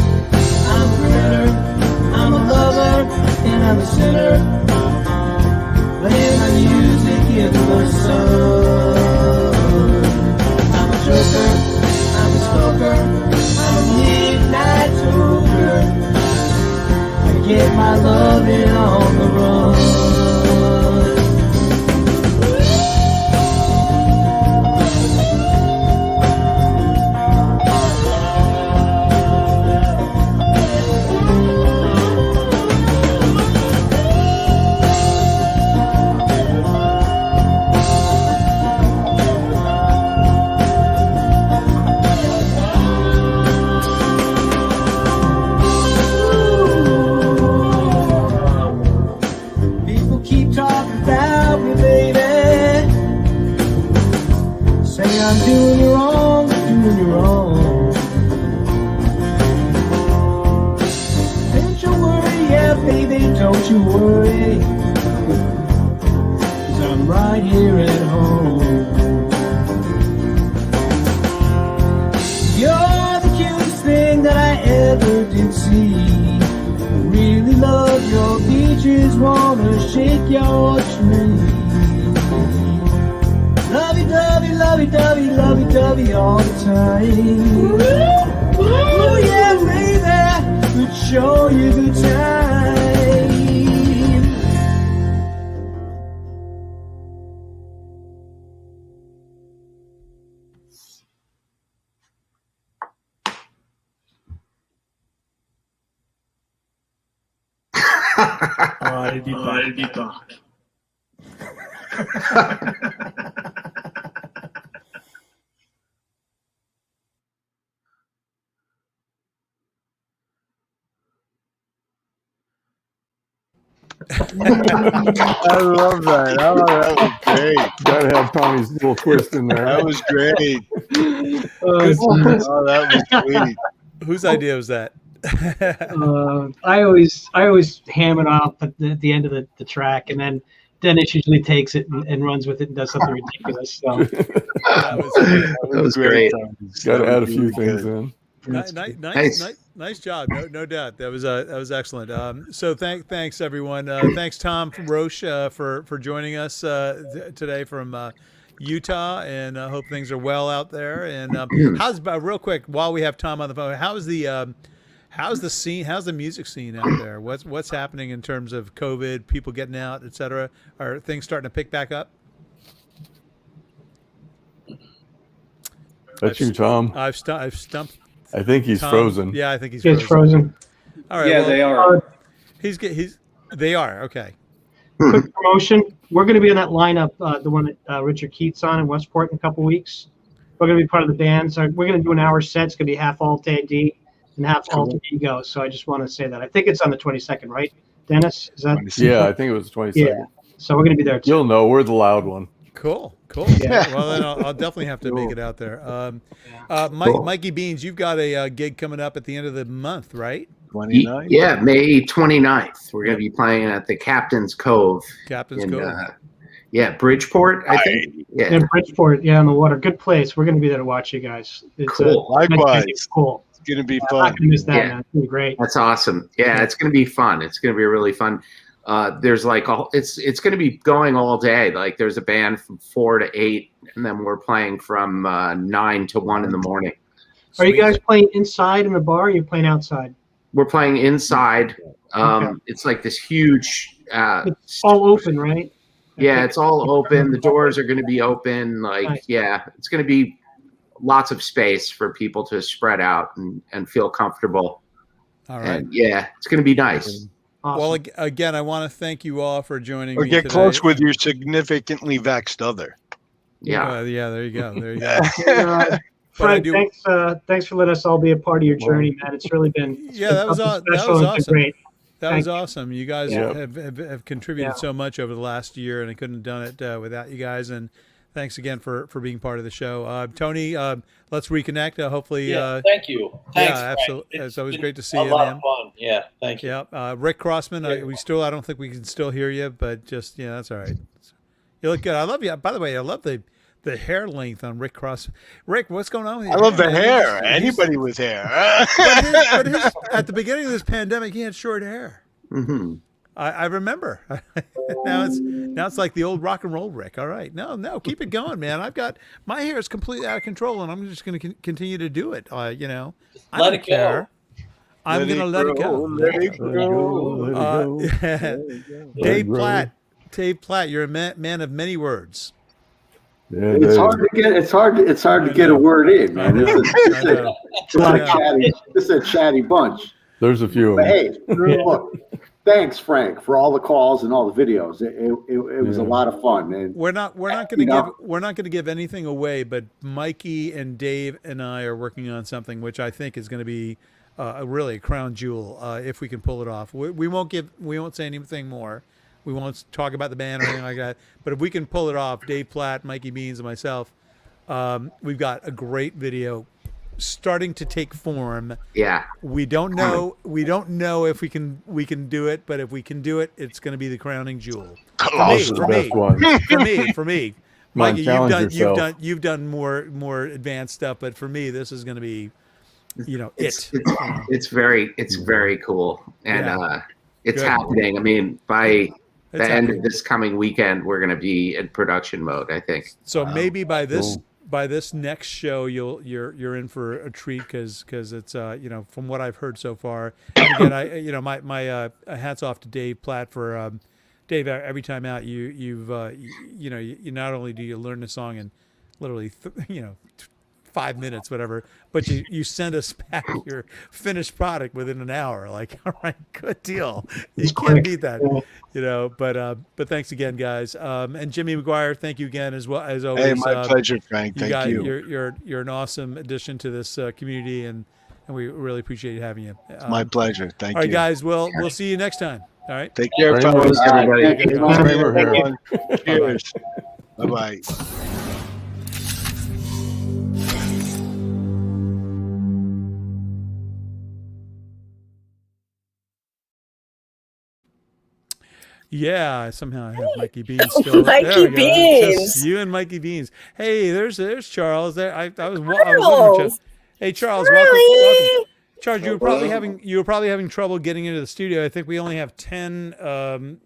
ever did see. Really love your beaches, wanna shake your tree. Lovey-dovey, lovey-dovey, lovey-dovey all the time. Oh yeah, baby, we'll show you a good time. I love that. Oh, that was great. Gotta have Tommy's little twist in there. That was great. Oh, that was sweet. Whose idea was that? I always ham it off at the end of the track, and then Dennis usually takes it and runs with it and does something ridiculous. So That was great. Got to add a few things in. Nice job. No doubt. That was excellent. So thanks everyone. Thanks Tom Roche for joining us today from Utah, and hope things are well out there. And how's real quick while we have Tom on the phone? How's the scene? How's the music scene out there? What's happening in terms of COVID, people getting out, etc.? Are things starting to pick back up? That's you, Tom. I've stumped. I think he's Tom. frozen. Yeah, I think he's It's frozen. frozen. All right. Yeah, well, they are. They are okay. Quick promotion. We're going to be in that lineup, the one that Richard Keats on in Westport in a couple weeks. We're going to be part of the band. So we're going to do an hour set. It's going to be half Alter D and half Alter Ego. So I just want to say that. I think it's on the 22nd, right, Dennis? Is that? Yeah, I think it was the 22nd. Yeah. So we're going to be there too. You'll know. We're the loud one. Cool. Yeah. Well, then I'll definitely have to make it out there. Mikey Beans, you've got a gig coming up at the end of the month, right? 29? Yeah, May 29th. We're going to be playing at the Captain's Cove. Captain's Cove. Bridgeport, I think. Yeah, Bridgeport, on the water. Good place. We're going to be there to watch you guys. It's, Cool. Likewise. It's cool. It's going to be I'm fun. not going to miss that, Yeah. man. It's going to be great. That's awesome. Yeah, it's going to be fun. It's going to be really fun. There's like it's going to be going all day. Like there's a band from 4 to 8, and then we're playing from 9 to 1 in the morning. Are you guys playing inside in the bar, or are you playing outside? We're playing inside. Okay. It's like this huge. It's all open, right? Yeah, it's all open. The doors are going to be open. Like, Nice. yeah, it's going to be lots of space for people to spread out and feel comfortable. All right. And yeah, it's going to be nice. Awesome. Well, again, I want to thank you all for joining Or me get today. close with your significantly vaxxed other. Yeah. Yeah, there you go. There you go. Frank, But I do- thanks for letting us all be a part of your journey, man. It's really been that was something that special was and been awesome. great. That was Thank you. awesome. You guys Yeah. have contributed Yeah. so much over the last year, and I couldn't have done it without you guys. And thanks again for being part of the show. Tony, let's reconnect. Hopefully. Thank you. Thanks, yeah, Frank. absolutely. It's always great to see a you, lot man. of fun. Yeah, thank you. Yeah, Rick Crossman. I don't think we can still hear you, but just that's all right. You look good. I love you. By the way, I love the hair length on Rick Crossman. Rick, what's going on with you? I love the hair. Anybody with hair. but at the beginning of this pandemic, he had short hair. Mm-hmm. I remember. now it's like the old rock and roll Rick. All right, no, keep it going, man. My hair is completely out of control, and I'm just going to continue to do it. I Let don't it go. care. I'm going to let it go. Let it go. Dave Platt, you're a man of many words. Yeah, It's hard to get. It's hard to get a word in, man. It's a chatty bunch. There's a few of But them. hey, look, thanks, Frank, for all the calls and all the videos. It was a lot of fun. And We're not going to give anything away, but Mikey and Dave and I are working on something which I think is going to be really a crown jewel if we can pull it off. We won't say anything more. We won't talk about the band or anything like that. But if we can pull it off, Dave Platt, Mikey Beans, and myself, we've got a great video starting to take form. Yeah. We don't know if we can do it, but if we can do it, it's going to be the crowning jewel. For me. Mikey, you've done more advanced stuff, but for me, this is going to be It's very cool, and it's Good. happening. I mean, by It's the end happening. of this coming weekend, we're going to be in production mode, I think. So maybe by this Cool. by this next show, you're in for a treat because it's from what I've heard so far. And again, my hats off to Dave Platt for Dave. Every time out, you not only do you learn the song in literally 5 minutes, whatever, but you send us back your finished product within an hour. Like, all right, good deal. You can't beat that, But thanks again, guys. And Jimmy McGuire, thank you again as well as always. Hey, my pleasure, Frank. Thank you. You're an awesome addition to this community, and we really appreciate having you. My pleasure. Thank you. All right, guys. We'll see you next time. All right. Take care, fellas. Everybody. Cheers. Bye-bye. Yeah, somehow I have Mikey Beans still. Mikey There we go. Beans. Just you and Mikey Beans. Hey, there's Charles. There, I was looking for Charles. Hey, Charles, Charlie. welcome. Charles, you were probably having trouble getting into the studio. I think we only have 10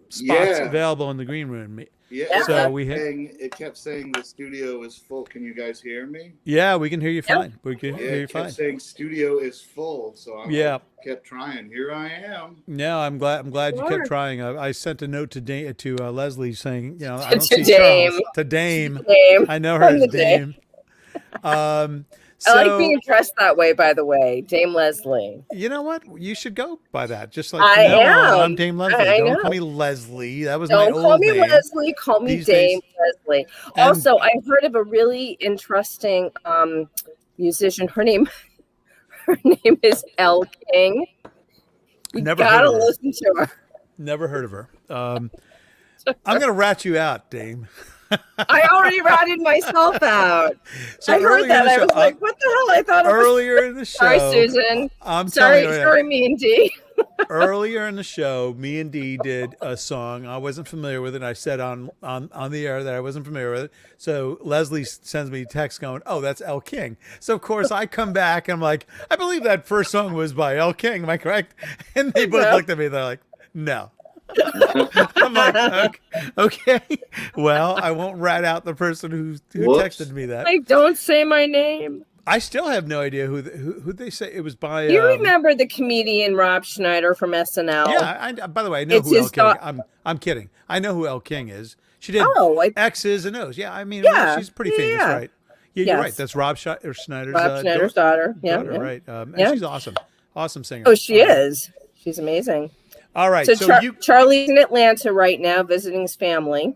spots available in the green room. Yeah, So it kept saying the studio is full. Can you guys hear me? Yeah, we can hear you fine. We can hear you it kept fine. saying studio is full, so I kept trying. Here I am. No, I'm glad you kept trying. I sent a note to Leslie saying, I don't To see Dame. Charles. To Dame. Dame. I know her I'm as the Dame. I like being addressed that way, by the way, Dame Leslie. You know what? You should go by that. Just like I from now on, am. I'm Dame Leslie. I Don't know. call me Leslie. That was Don't my call old me name. Leslie. Call me These Dame days- Leslie. And- Also, I heard of a really interesting musician. Her name is Elle King. You Never heard gotta of her. listen to her. Never heard of her. I'm gonna rat you out, Dame. I already ratted myself out. So I heard earlier in that. the I show- was like, "What the hell?" I thought it was Earlier in the show, Sorry, Susan. I'm sorry, telling you, sorry, me and Dee. Earlier in the show, me and Dee did a song. I wasn't familiar with it. I said on the air that I wasn't familiar with it. So Leslie sends me a text going, "Oh, that's Elle King." So of course I come back and I'm like, "I believe that first song was by Elle King. Am I correct?" And they both looked at me. They're like, "No." I'm like, okay. Well, I won't rat out the person who texted me that. Like, don't say my name. I still have no idea who they say it was by. You remember the comedian Rob Schneider from SNL? Yeah. By the way, I know It's who Elle his King. da- I'm kidding. I know who Elle King is. She did X's and O's. Yeah, I mean, she's pretty famous, right? Yeah, you're right. That's Rob Schneider's Schneider's daughter. Yeah, right. And she's awesome. Awesome singer. Oh, she is. She's amazing. All right. So, So Charlie's in Atlanta right now visiting his family.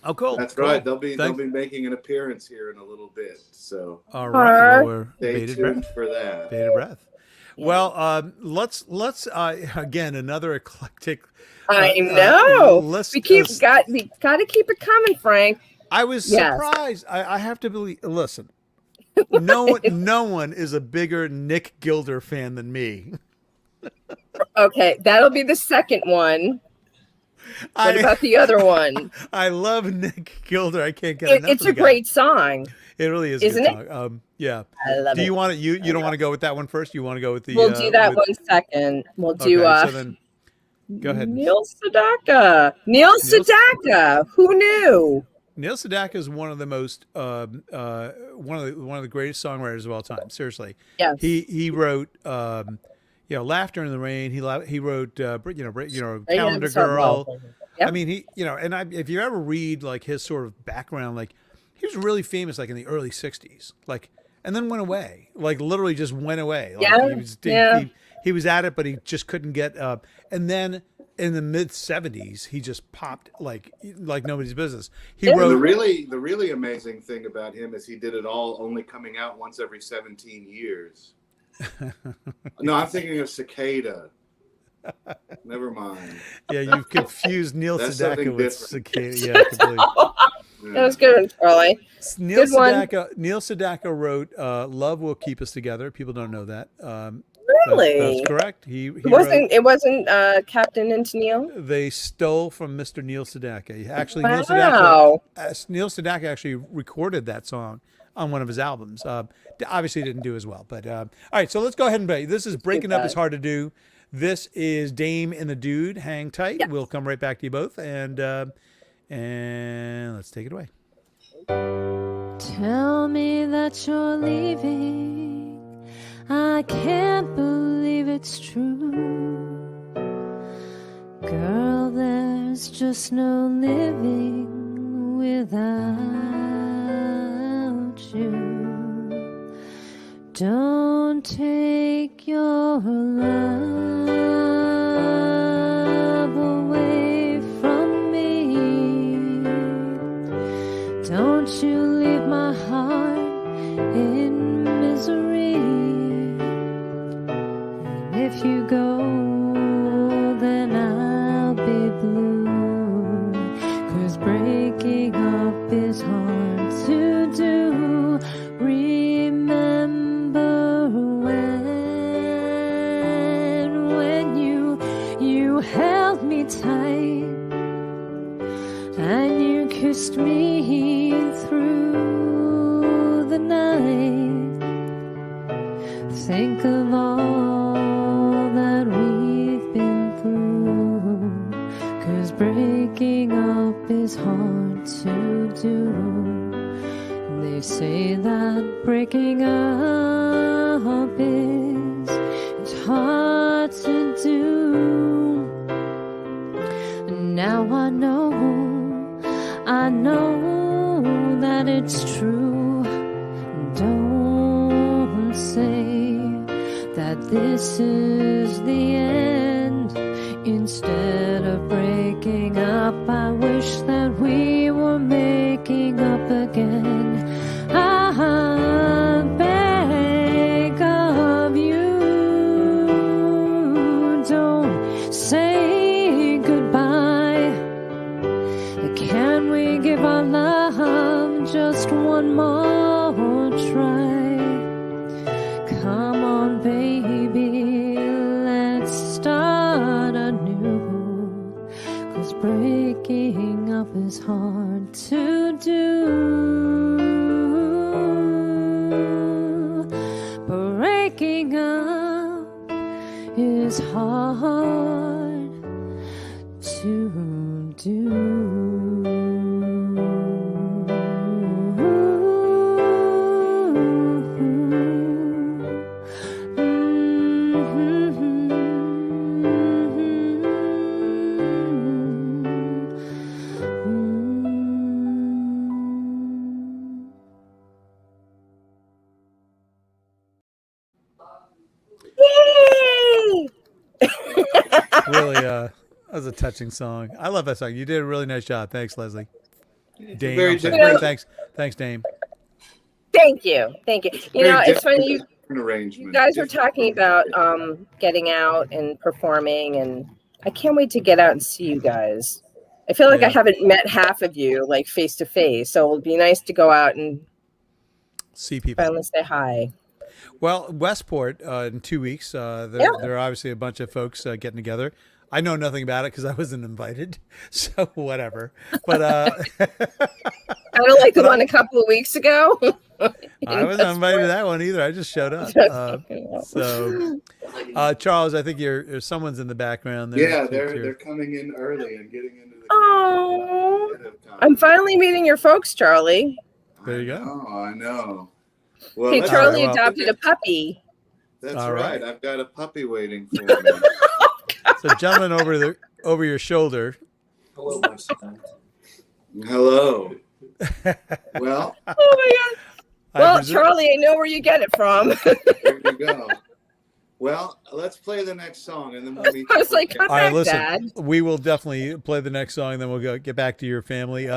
Oh, cool. That's Cool. right. They'll be making an appearance here in a little bit. So all right. Well, we're stay bated tuned breath. for that. Bated breath. Well, let's again another eclectic. I know. List We got to keep it coming, Frank. I was Yes. surprised. I have to believe. Listen, no one is a bigger Nick Gilder fan than me. Okay, that'll be the second one. What about the other one? I love Nick Gilder. I can't get enough. It's of a the guy. great song. It really is, Isn't a it? good song. Yeah. I love Do it. you want to? You don't want to go with that one first? You want to go with the? We'll do that with- one second. We'll do Okay, so then, go ahead. Neil Sedaka. Neil Sedaka. Who knew? Neil Sedaka is one of the most one of the greatest songwriters of all time. Seriously. Yes. He wrote Laughter in the Rain. He wrote Calendar Girl. Yep. I mean, if you ever read like his sort of background, like he was really famous like in the early 60s, like, and then went away, like literally just went away. Like, he was at it, but he just couldn't get and then in the mid 70s, he just popped like nobody's business. He And wrote the really amazing thing about him is he did it all only coming out once every 17 years. No, I'm thinking of Cicada. Never mind. Yeah, you've confused Neil That's Sedaka something with different. Cicada. Yeah, completely. That was good, Charlie. Neil Good one. Sedaka wrote "Love Will Keep Us Together." People don't know that. Really? That's correct. He It wasn't Captain and Neil. They stole from Mr. Neil Sedaka. Actually, Wow. Neil Sedaka actually recorded that song on one of his albums. Obviously didn't do as well, but all right. So let's go ahead and play. This is Breaking Up is Hard to Do. This is Dame and the Dude. Hang tight. Yes. We'll come right back to you both, and let's take it away. Tell me that you're leaving. I can't believe it's true. Girl, there's just no living without you. Don't take your love away from me. Don't you leave my heart in misery. And if you go, then I'll be blue. 'Cause breaking up is hard to do. Remember when you held me tight and you kissed me through the night. Think of all that we've been through. 'Cause breaking up is hard to do. They say that breaking up it's hard to do. Now I know that it's true. Don't say that this is the end. Instead of breaking up, I wish that we were making up again. I beg of you, don't say goodbye. Can we give our love just one more try? Come on, baby, let's start anew. 'Cause breaking up is hard to do. Breaking up is hard to do. Really, that was a touching song. I love that song. You did a really nice job. Thanks, Leslie. Dame, Very thanks, Dame. Thank you. You know, it's funny you arrangement. guys were talking about getting out and performing, and I can't wait to get out and see you guys. I feel like I haven't met half of you like face to face, so it'll be nice to go out and see people. Finally say hi. Well, Westport in 2 weeks. There are obviously a bunch of folks getting together. I know nothing about it because I wasn't invited, so whatever. But I don't like the one a couple of weeks ago. I wasn't invited to that one either. I just showed up. Charles, I think someone's in the background there. Yeah, they're coming in early and getting into the. Oh, I'm finally meeting your folks, Charlie. There you go. Oh, I know. Well, hey, Charlie adopted a puppy. That's All right. right. I've got a puppy waiting for me. So, gentlemen, over your shoulder. Hello, my son. Hello. Well. Oh my God. Well, Charlie, I know where you get it from. There you go. Well, let's play the next song, and then we'll meet. I was like, come back, listen, Dad. we will definitely play the next song, and then we'll get back to your family.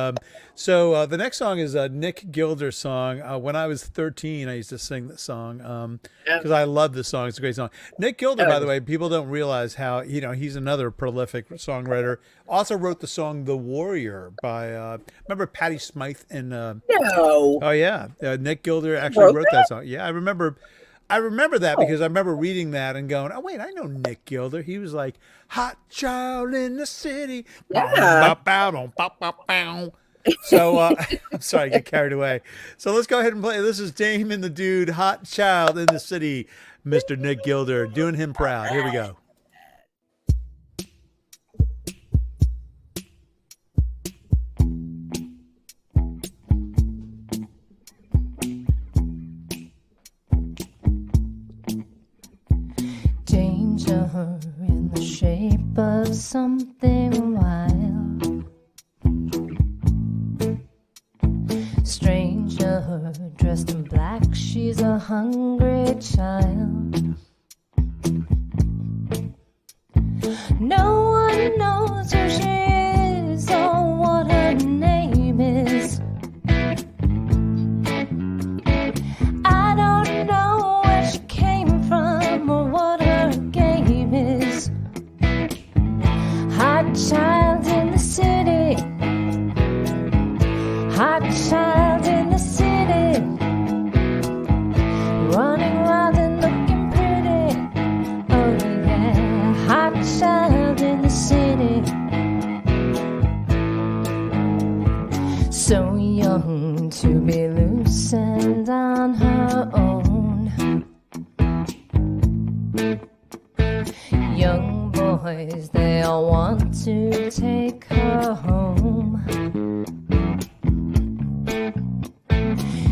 So the next song is a Nick Gilder's song. When I was 13, I used to sing this song because I love this song. It's a great song. Nick Gilder, by the way, people don't realize how he's another prolific songwriter. Also wrote the song "The Warrior" by remember Patti Smythe and No. Oh yeah, Nick Gilder actually wrote that song. Yeah, I remember that because I remember reading that and going, oh, wait, I know Nick Gilder. He was like, hot child in the city. Yeah. So I'm sorry, I get carried away. So let's go ahead and play. This is Damon the Dude, Hot Child in the City, Mr. Nick Gilder, doing him proud. Here we go. Danger in the shape of something wild. Stranger dressed in black, she's a hungry child. No one knows who she is or what her name is. I don't know where she came from or what her game is. Hot child in the city. Hot child in the city. Running wild and looking pretty. Oh yeah, hot child in the city. So young to be loose and on her own. Young boys, they all want to take her home.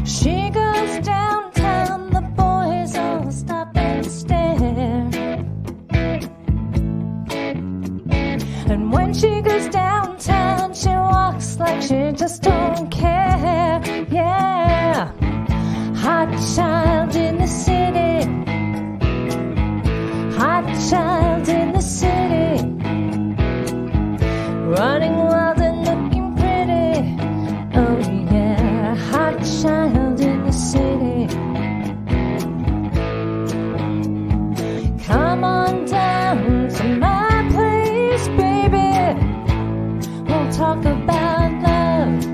She goes downtown, the boys all stop and stare. And when she goes downtown, she walks like she just don't care. Yeah, hot child in the city. Hot child in the city. Running wild and looking pretty. Oh yeah, hot child in the city. Come on down to my place, baby. We'll talk about love.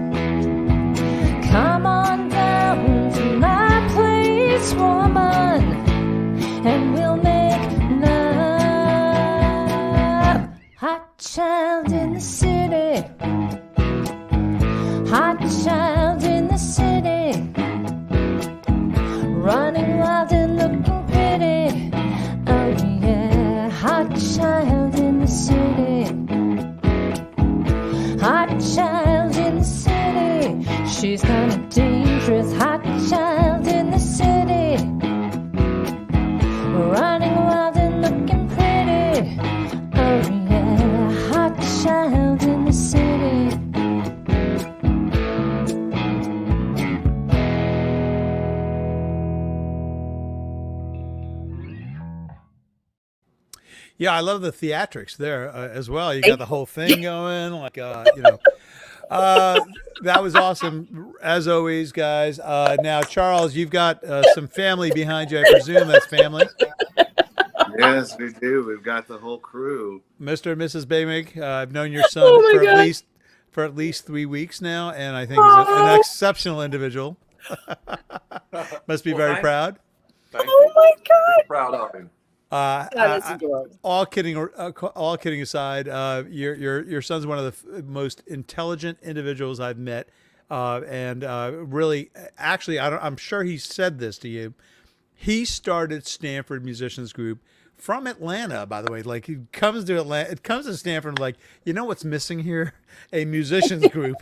Come on down to my place, woman, and we'll make love. Hot child in the city. Hot child in the city. Running wild and looking pretty. Oh yeah, hot child in the city. Hot child in the city. She's kind of dangerous. Hot child in the city. Running wild and looking pretty. Oh yeah, hot child in the city. Yeah, I love the theatrics there as well. You got the whole thing going, like you know. That was awesome, as always, guys. Now, Charles, you've got some family behind you. I presume that's family. Yes, we do. We've got the whole crew. Mr. and Mrs. Baymig, I've known your son for at least 3 weeks now, and I think he's an exceptional individual. Must be very proud. Oh my God! Proud of him. All kidding aside, your son's one of the most intelligent individuals I've met, and really, actually, I'm sure he said this to you. He started Stamford Musicians Group from Atlanta, by the way. Like, he comes to Atlanta, it comes to Stamford, like, you know what's missing here? A musicians group.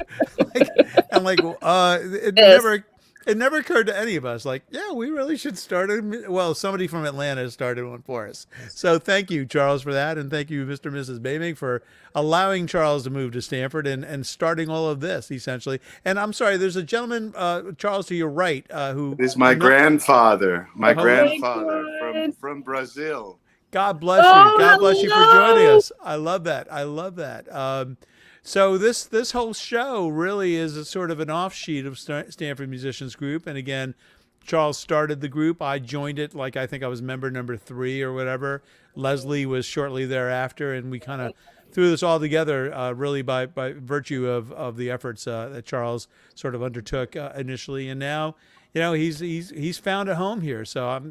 It never occurred to any of us, like, yeah, we really should start well, somebody from Atlanta started one for us. So thank you, Charles, for that. And thank you, Mr. and Mrs. Baymig, for allowing Charles to move to Stamford and starting all of this, essentially. And I'm sorry, there's a gentleman, Charles, to your right, who is my grandfather. My grandfather from Brazil. God bless you. God bless you for joining us. I love that. I love that. So this whole show really is a sort of an offshoot of Stamford Musicians Group. And again, Charles started the group. I joined it, like I think I was member number 3 or whatever. Leslie was shortly thereafter, and we kind of threw this all together really by virtue of the efforts that Charles sort of undertook initially. And now, you know, he's found a home here. So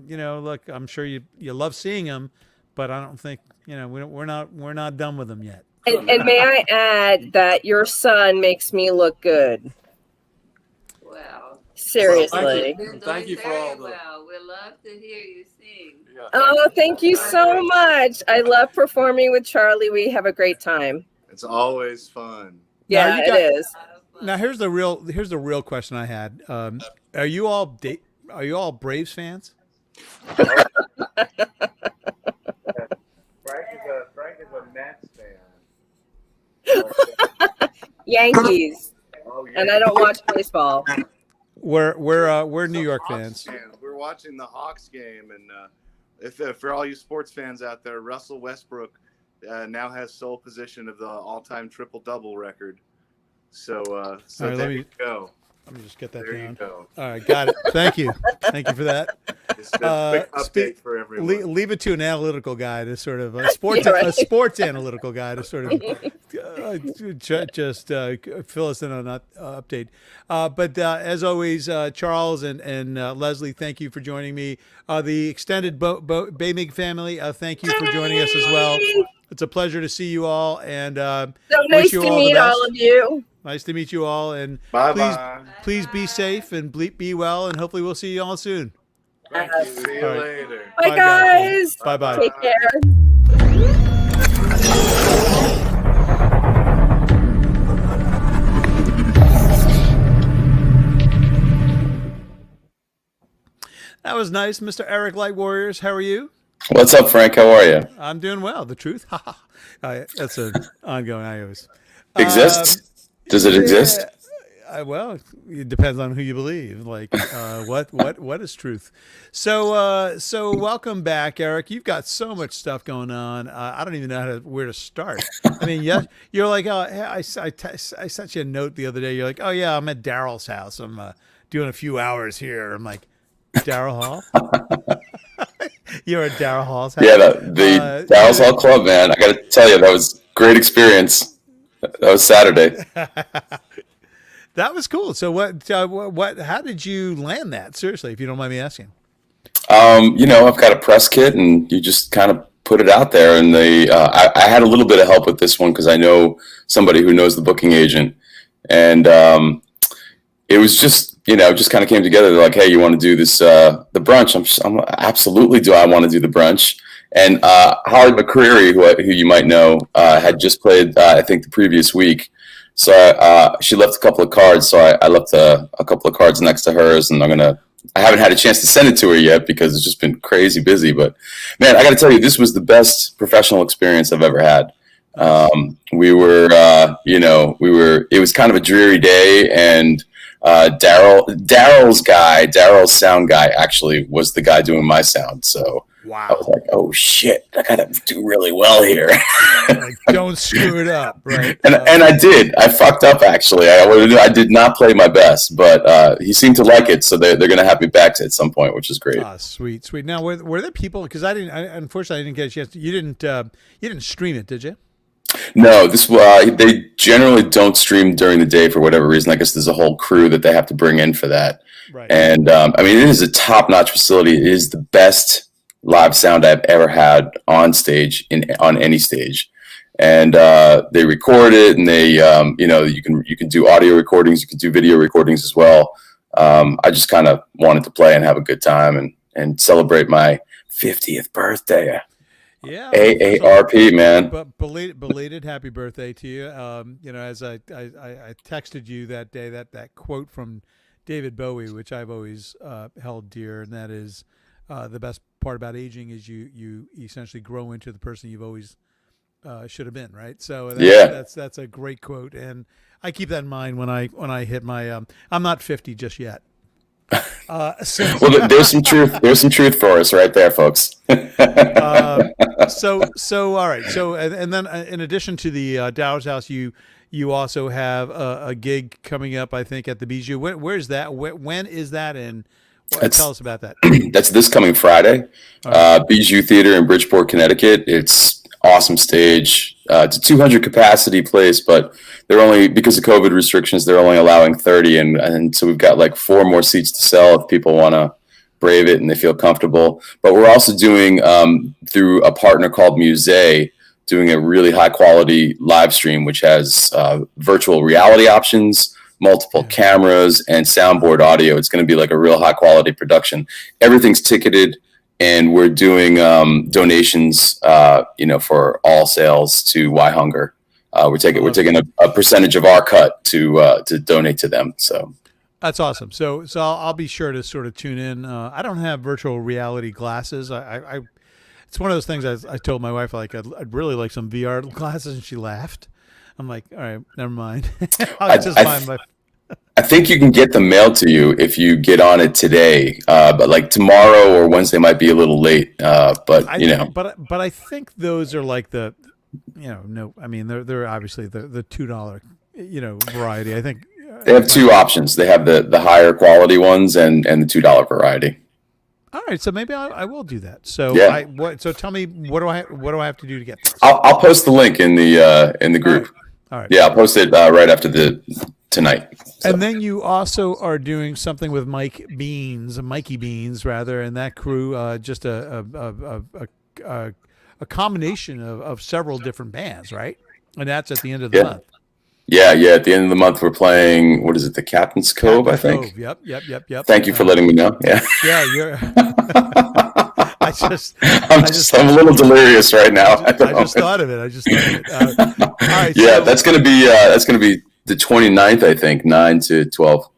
look, I'm sure you love seeing him, but I don't think, we're not done with him yet. And may I add that your son makes me look good. Wow. Seriously. Thank you for all the. Well, we love to hear you sing. Oh, thank you so much. I love performing with Charlie. We have a great time. It's always fun. Yeah, it is. Now here's the real question I had. Are you all Braves fans? Frank is a Mets fan. Yankees. And I don't watch baseball. We're New York Hawks fans. We're watching the Hawks game, and if for all you sports fans out there, Russell Westbrook now has sole position of the all-time triple-double record. So All right, there you go. Let me just get that There down. you go. All right, got it. Thank you. Thank you for that. It's a quick update for everyone. Leave it to an analytical guy to sort of a sports analytical guy to sort of just fill us in on that update. But as always, Charles and Leslie, thank you for joining me. The extended Baymig family, thank you for joining us as well. It's a pleasure to see you all, and so wish nice you to all meet the best. all of you. Nice to meet you all, and Bye-bye. please be safe and be well, and hopefully we'll see you all soon. Thank you. See you later. Bye, guys. Bye-bye. Take care. That was nice, Mr. Eric Light Warriors. How are you? What's up, Frank? How are you? I'm doing well. The truth. That's an ongoing. I always Exists? Does it exist? Well, it depends on who you believe. Like, what is truth? So welcome back, Eric. You've got so much stuff going on. I don't even know where to start. I mean, yeah, you're like, oh, I sent you a note the other day. You're like, oh yeah, I'm at Daryl's house. I'm doing a few hours here. I'm like, Daryl Hall. You're at Daryl Hall's house. Yeah, the Dallas Hall Club, man. I got to tell you, that was a great experience. That was Saturday. That was cool. So what? How did you land that? Seriously, if you don't mind me asking. I've got a press kit, and you just kind of put it out there. And I had a little bit of help with this one because I know somebody who knows the booking agent, and it was just kind of came together. They're like, hey, you want to do this the brunch? I'm absolutely. Do I want to do the brunch? And Holly McCreary, who you might know, had just played I think the previous week. So she left a couple of cards. So I left a couple of cards next to hers, and I haven't had a chance to send it to her yet because it's just been crazy busy. But man, I got to tell you, this was the best professional experience I've ever had. It was kind of a dreary day, and Daryl's sound guy actually was the guy doing my sound. So wow. I was like, oh shit, I gotta do really well here. Like, don't screw it up, right? And I did. I fucked up actually. I did not play my best, but he seemed to like it, so they're gonna have me back at some point, which is great. Ah, sweet. Now, were there people? Because unfortunately, I didn't get a chance. You didn't stream it, did you? No, they generally don't stream during the day for whatever reason. I guess there's a whole crew that they have to bring in for that. Right. And it is a top-notch facility. It is the best live sound I've ever had on stage on any stage. And they record it, and they you can do audio recordings, you can do video recordings as well. I just kind of wanted to play and have a good time and celebrate my 50th birthday. Yeah, AARP, man. But belated happy birthday to you. As I texted you that day, that quote from David Bowie, which I've always held dear, and that is the best part about aging is you essentially grow into the person you've always should have been, right? So that's a great quote, and I keep that in mind when I hit my. I'm not 50 just yet. Well, there's some truth. There's some truth for us right there, folks. So all right. So and then in addition to the Dow's House, you also have a gig coming up, I think, at the Bijou. Where's that? When is that? And tell us about that. That's this coming Friday. Bijou Theater in Bridgeport, Connecticut. It's awesome stage. It's a 200 capacity place, but they're only, because of COVID restrictions, they're only allowing 30, and so we've got like 4 more seats to sell if people want to brave it and they feel comfortable. But we're also doing through a partner called Musée. doing a really high quality live stream, which has virtual reality options, multiple cameras, and soundboard audio. It's going to be like a real high quality production. Everything's ticketed, and we're doing donations, for all sales to Why Hunger. We're taking a percentage of our cut to donate to them. So that's awesome. So I'll be sure to sort of tune in. I don't have virtual reality glasses. It's one of those things I told my wife, like, I'd really like some VR glasses, and she laughed. I'm like, all right, never mind. I think you can get them mailed to you if you get on it today, but like tomorrow or Wednesday might be a little late. But I think those are like the, they're obviously the $2, variety. I think they have two options. They have the higher quality ones and the $2 variety. All right, so maybe I will do that. So so tell me, what do I have to do to get this? I'll post the link in the group. All right. Yeah, I'll post it right after tonight. So. And then you also are doing something with Mikey Beans, and that crew. Just a combination of several different bands, right? And that's at the end of the month. Yeah. At the end of the month, we're playing. What is it? The Captain's Cove, I think. Yep. Thank you for letting me know. Yeah. Yeah, you're. I'm a little delirious right now. I just thought of it. All right. Yeah, that's gonna be the 29th, I think, 9 to 12.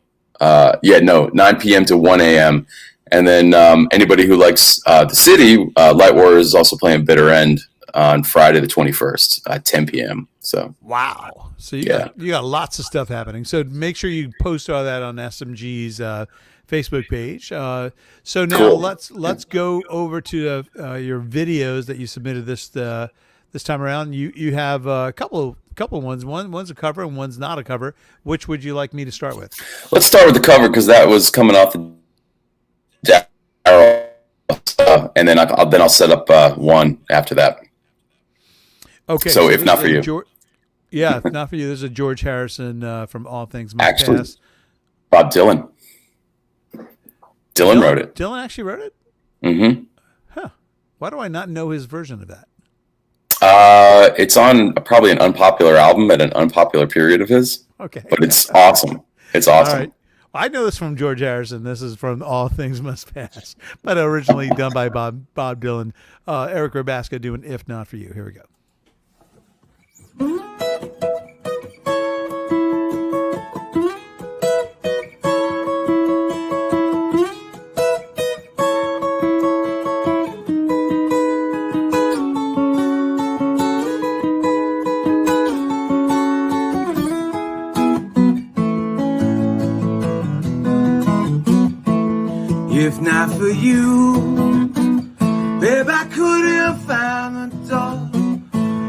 9 p.m. to 1 a.m. And then anybody who likes the city, Light Warriors is also playing Bitter End on Friday the 21st at 10 p.m. So wow. So you got lots of stuff happening. So make sure you post all that on SMG's Facebook page. So now cool. let's go over to your videos that you submitted this time around. You have a couple ones. One's a cover and one's not a cover. Which would you like me to start with? Let's start with the cover because that was coming off the and then I'll set up one after that. Okay. So if not for you. If not for you, there's a George Harrison from All Things Must Pass. Bob Dylan. Dylan wrote it. Dylan actually wrote it? Mm-hmm. Huh. Why do I not know his version of that? It's on probably an unpopular album at an unpopular period of his. Okay. But it's awesome. It's awesome. All right. I know this from George Harrison. This is from All Things Must Pass, but originally done by Bob Dylan. Eric Rabaska doing If Not For You. Here we go. If not for you, babe, I couldn't have found the door.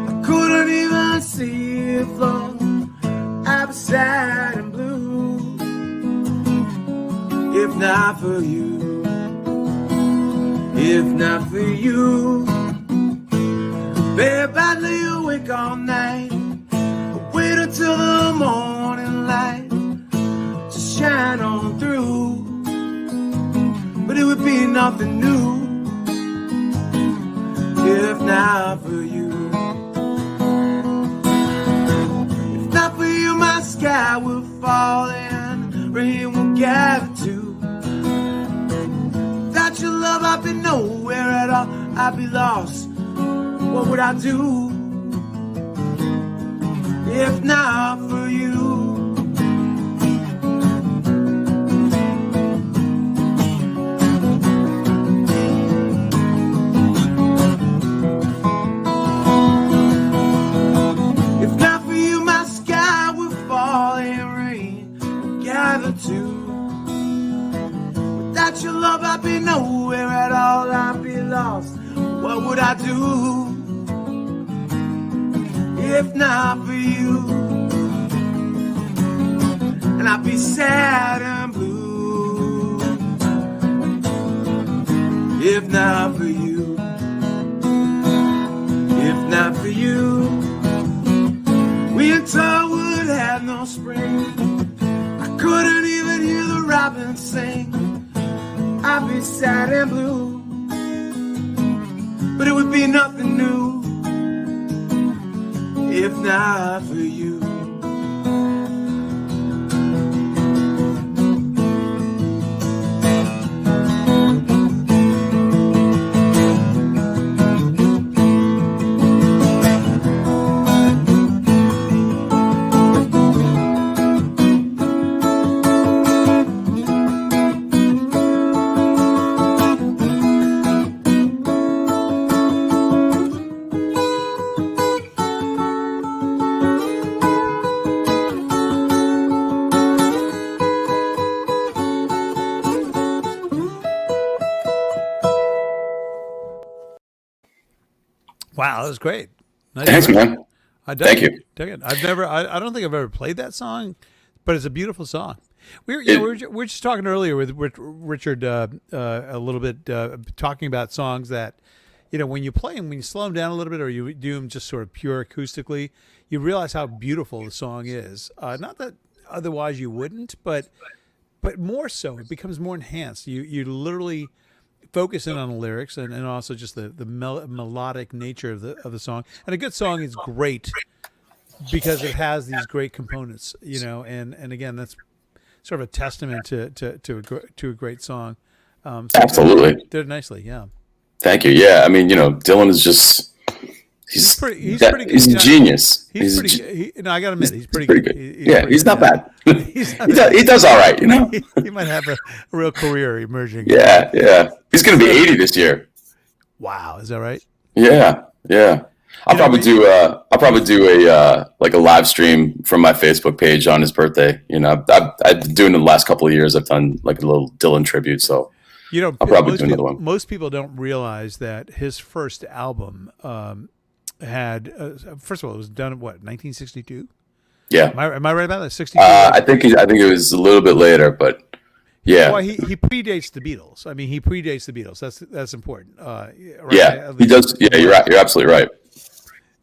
I couldn't even see the floor. I'd be sad and blue. If not for you, if not for you, babe, I'd lay awake all night, wait until the morning light to shine on through. But it would be nothing new if not for you. If not for you, my sky will fall and rain will gather too. Without your love, I'd be nowhere at all. I'd be lost. What would I do if not for you? Without your love, I'd be nowhere at all. I'd be lost. What would I do if not for you? And I'd be sad and blue if not for you. If not for you, winter would have no spring. I couldn't even hear the robins sing. I'd be sad and blue, but it would be nothing new not for you. Wow, that was great. Nice Thanks, work. man. Thank you. Dug it. I don't think I've ever played that song, but it's a beautiful song. We were just talking earlier with Richard a little bit, talking about songs that, when you play them, when you slow them down a little bit, or you do them just sort of pure acoustically, you realize how beautiful the song is. Not that otherwise you wouldn't, but more so, it becomes more enhanced. You literally focus in on the lyrics and also just the melodic nature of the song. And a good song is great because it has these great components, and again, that's sort of a testament to a great song. So Absolutely. did it nicely. Yeah. Thank you. Yeah. I mean, Dylan is just, he's pretty good. He's a genius. I gotta admit, he's pretty good. He's not bad. He does all right, He might have a real career emerging. Yeah. He's going to be 80 this year. Wow. Is that right? Yeah. I'll probably do a like a live stream from my Facebook page on his birthday. I've been doing it the last couple of years. I've done like a little Dylan tribute. So I'll probably do another one. Most people don't realize that his first album had, first of all, it was done in 1962? Yeah. Am I right about that? 62? I think it was a little bit later, but yeah. Well, he predates the Beatles. I mean, he predates the Beatles. That's important. Right? Yeah, he does. Yeah, you're right. You're absolutely right.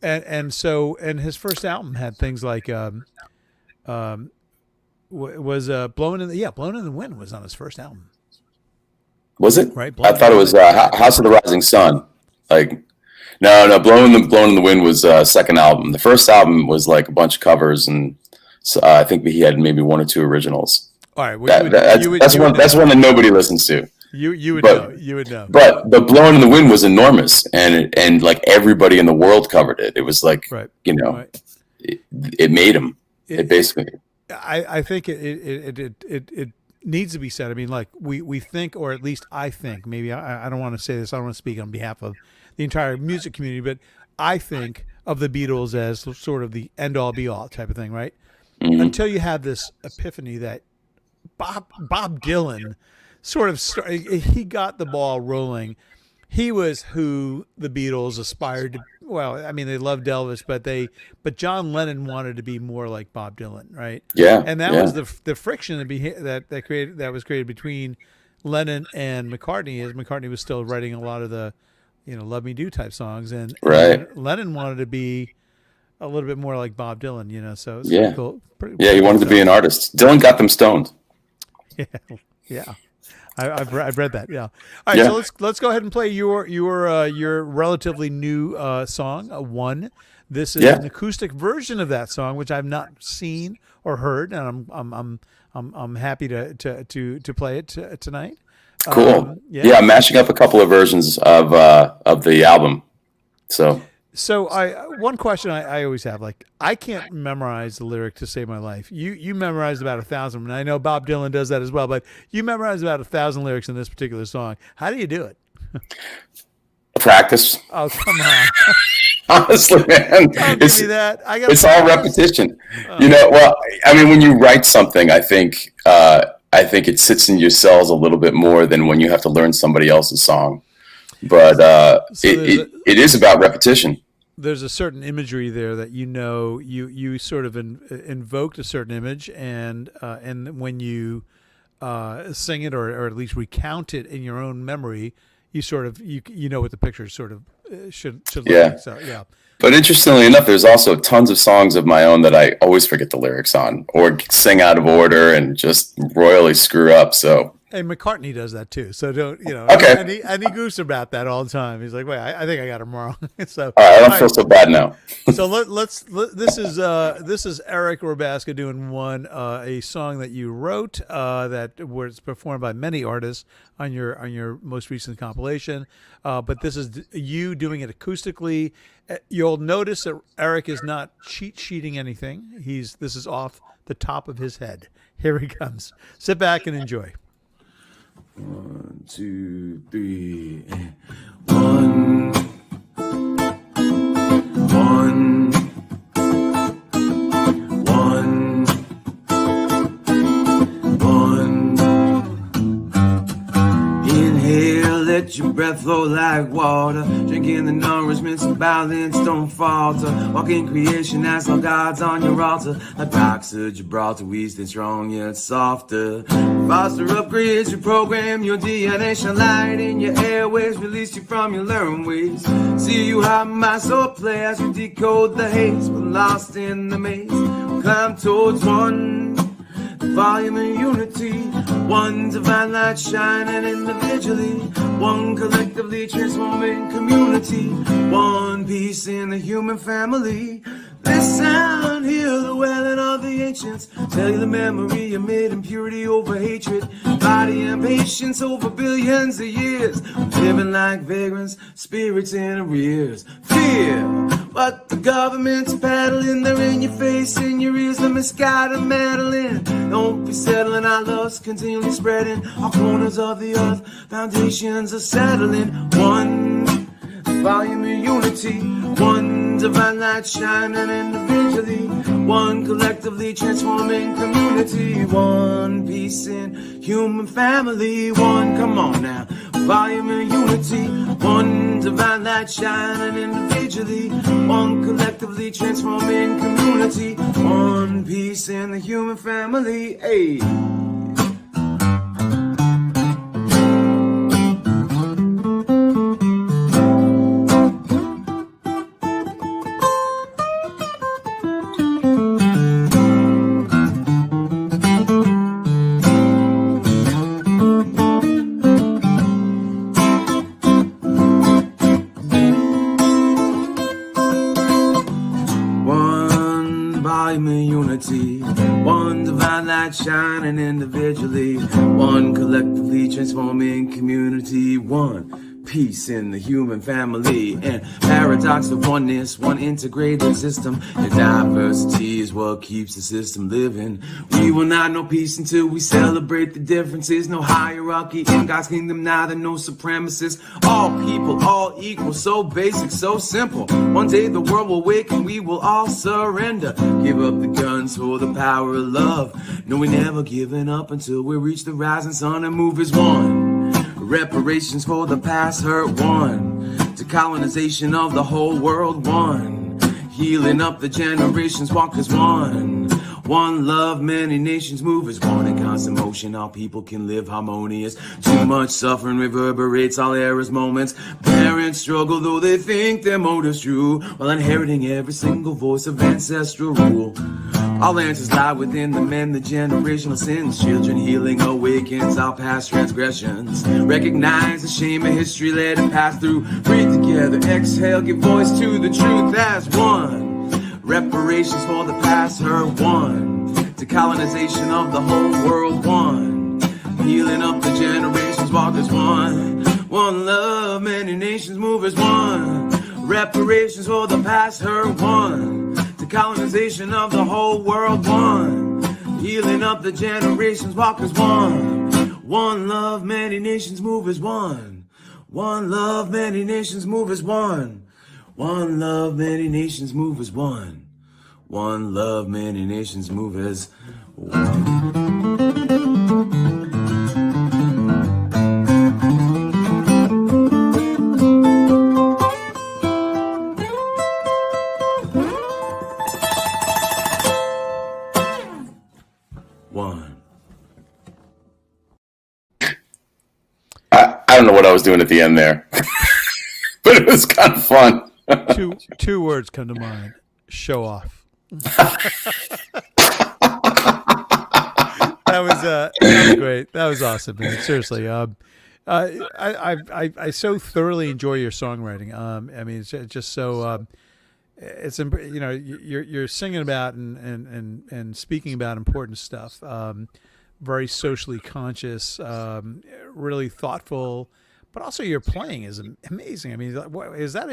And his first album had things like was Blowing in the Wind was on his first album. Was it? Right. I thought it was House of the Rising Sun. Like, no, Blowing in the Wind was second album. The first album was like a bunch of covers, and I think he had maybe one or two originals. All right, that's one that nobody listens to. You would know. But Blowing in the Wind was enormous, and like everybody in the world covered it. It was like it made him. It basically. I think it needs to be said. I mean, like we think, or at least I think, maybe I don't want to say this. I don't want to speak on behalf of the entire music community, but I think of the Beatles as sort of the end all be all type of thing, right? Mm-hmm. Until you have this epiphany that Bob Dylan sort of he got the ball rolling. He was who the Beatles aspired to. Well, I mean, they loved Elvis, but John Lennon wanted to be more like Bob Dylan, right? Yeah, and that was the friction that was created between Lennon and McCartney, as McCartney was still writing a lot of the, Love Me Do type songs, and Lennon wanted to be a little bit more like Bob Dylan, So it's pretty cool. He wanted to be an artist. Dylan got them stoned. Yeah. I've read that. Yeah. All right. So let's go ahead and play your relatively new song, One. This is an acoustic version of that song, which I've not seen or heard, and I'm happy to play it tonight. Cool. I'm mashing up a couple of versions of the album. So one question I always have, like, I can't memorize the lyric to Save My Life. You memorized about 1,000, and I know Bob Dylan does that as well, but you memorized about 1,000 lyrics in this particular song. How do you do it? Practice. Oh, come on. Honestly, man. It's all repetition. Well, I mean, when you write something, I think it sits in your cells a little bit more than when you have to learn somebody else's song. But it is about repetition. There's a certain imagery there that you sort of invoked a certain image, and when you sing it or at least recount it in your own memory, you sort of you know what the picture sort of should look like. So yeah. But interestingly enough, there's also tons of songs of my own that I always forget the lyrics on, or sing out of order and just royally screw up. So Hey, McCartney does that too. So don't, Okay. and he goofs about that all the time. He's like, wait, I think I got him wrong. So All right, I don't feel so bad now. So this is Eric Robaska doing a song that you wrote that was performed by many artists on your most recent compilation. But this is you doing it acoustically. You'll notice that Eric is not cheat sheeting anything. This is off the top of his head. Here he comes. Sit back and enjoy. 1, 2, 3, and 1, 1, 1, 1. Inhale, let your breath flow like water. Drinking the nourishments of balance, don't falter. Walk in creation, ask all gods on your altar. Like rocks of Gibraltar, we stay strong yet softer. Foster upgrades your program, your DNA shine light in your airways, release you from your learned ways. See you how my soul play as we decode the haze. We're lost in the maze, we climb towards one, the volume of unity. One divine light shining individually, one collectively transforming community, one piece in the human family. This sound, hear the wailing of the ancients, tell you the memory amid impurity over hatred, body and patience over billions of years, living like vagrants, spirits in arrears. Fear, but the government's paddling, they're in your face, in your ears, the misguided meddling. Don't be settling, our love's continually spreading, all corners of the earth, foundations are settling. One volume of unity, one divine light shining individually, one collectively transforming community, one piece in human family. One, come on now, volume of unity, one divine light shining individually, one collectively transforming community, one piece in the human family. Hey. One divine light shining individually, one collectively transforming community, one peace in the human family, and paradox of oneness, one integrated system, and diversity is what keeps the system living. We will not know peace until we celebrate the differences. No hierarchy in God's kingdom, neither no supremacists. All people, all equal, so basic, so simple. One day the world will wake and we will all surrender. Give up the guns for the power of love. No, we never giving up until we reach the rising sun and move as one. Reparations for the past hurt, one. To colonization of the whole world, one. Healing up the generations, walk as one. One love, many nations move as one. In constant motion, all people can live harmonious. Too much suffering reverberates all eras, moments. Parents struggle though they think their motives true, while inheriting every single voice of ancestral rule. All answers lie within the men, the generational sins. Children healing awakens our past transgressions. Recognize the shame of history, let it pass through. Breathe together, exhale, give voice to the truth as one. Reparations for the past hurt, one. To colonization of the whole world, one. Healing up the generations, walk as one. One love, many nations move as one. Reparations for the past hurt, one. To colonization of the whole world, one. Healing up the generations, walk as one. One love, many nations move as one. One love, many nations move as one. One love, many nations move as one. One love, many nations move as one. I don't know what I was doing at the end there, but it was kind of fun. Two words come to mind: show off. was great. That was awesome, man. Seriously. I so thoroughly enjoy your songwriting. I mean, it's just so. It's you're singing about and speaking about important stuff. Very socially conscious, really thoughtful, but also your playing is amazing. I mean, is that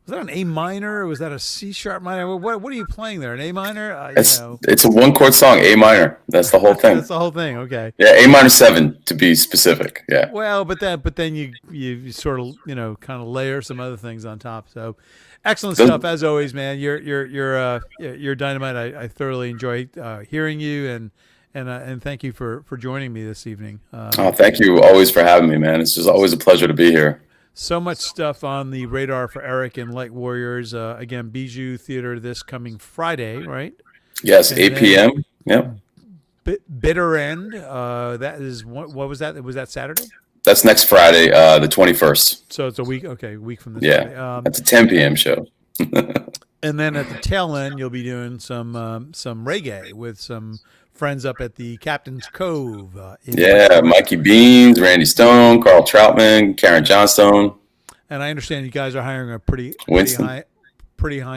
was that an A minor or was that a C sharp minor? What are you playing there? An A minor? It's a 1-chord song, A minor. That's the whole thing. That's the whole thing. Okay. Yeah, A minor 7 to be specific. Yeah. Well, but then you sort of kind of layer some other things on top. So excellent stuff as always, man. You're dynamite. I thoroughly enjoy hearing you and thank you for joining me this evening. Thank you always for having me, man. It's just always a pleasure to be here. So much stuff on the radar for Eric and Light Warriors. Again, Bijou Theater this coming Friday, right? Yes, 8 p.m. Yep. Bitter End. That is what was that? Was that Saturday? That's next Friday, the 21st. So it's a week. Okay, a week from this. Yeah, Friday. it's a 10 p.m. show. And then at the tail end, you'll be doing some reggae with some friends up at the Captain's Cove. Mikey Beans, Randy Stone, Carl Troutman, Karen Johnstone. And I understand you guys are hiring a pretty high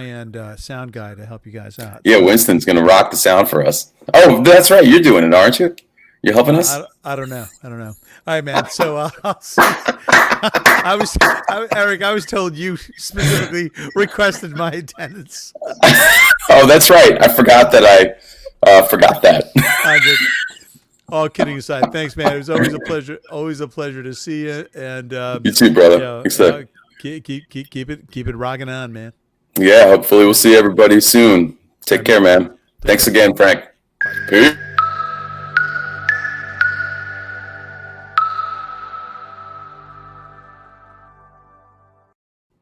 end sound guy to help you guys out. Yeah, Winston's gonna rock the sound for us. Oh, that's right, you're doing it, aren't you? You're helping us. I don't know. All right, man. So Eric, I was told you specifically requested my attendance. Oh, that's right. I forgot that. Forgot that. All kidding aside, thanks, man. It was always a pleasure. Always a pleasure to see you. And you too, brother. Keep it rocking on, man. Yeah, hopefully we'll see everybody soon. Take care, man. Thanks again, Frank. Peace.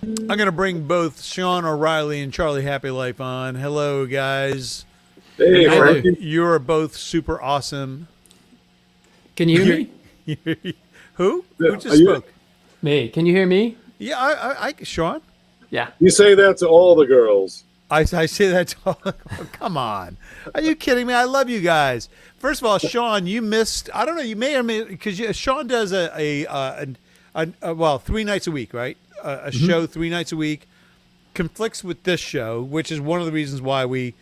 I'm going to bring both Sean O'Reilly and Charlie Happy Life on. Hello, guys. Hey, Frankie. You're both super awesome. Can you hear me? Who? Yeah, Who just spoke? Me. Can you hear me? Yeah, I Sean. Yeah. You say that to all the girls. I say that to all. Come on. Are you kidding me? I love you guys. First of all, Sean, you missed. I don't know. You may or may because Sean does well 3 nights a week, right? A show 3 nights a week. Conflicts with this show, which is one of the reasons why we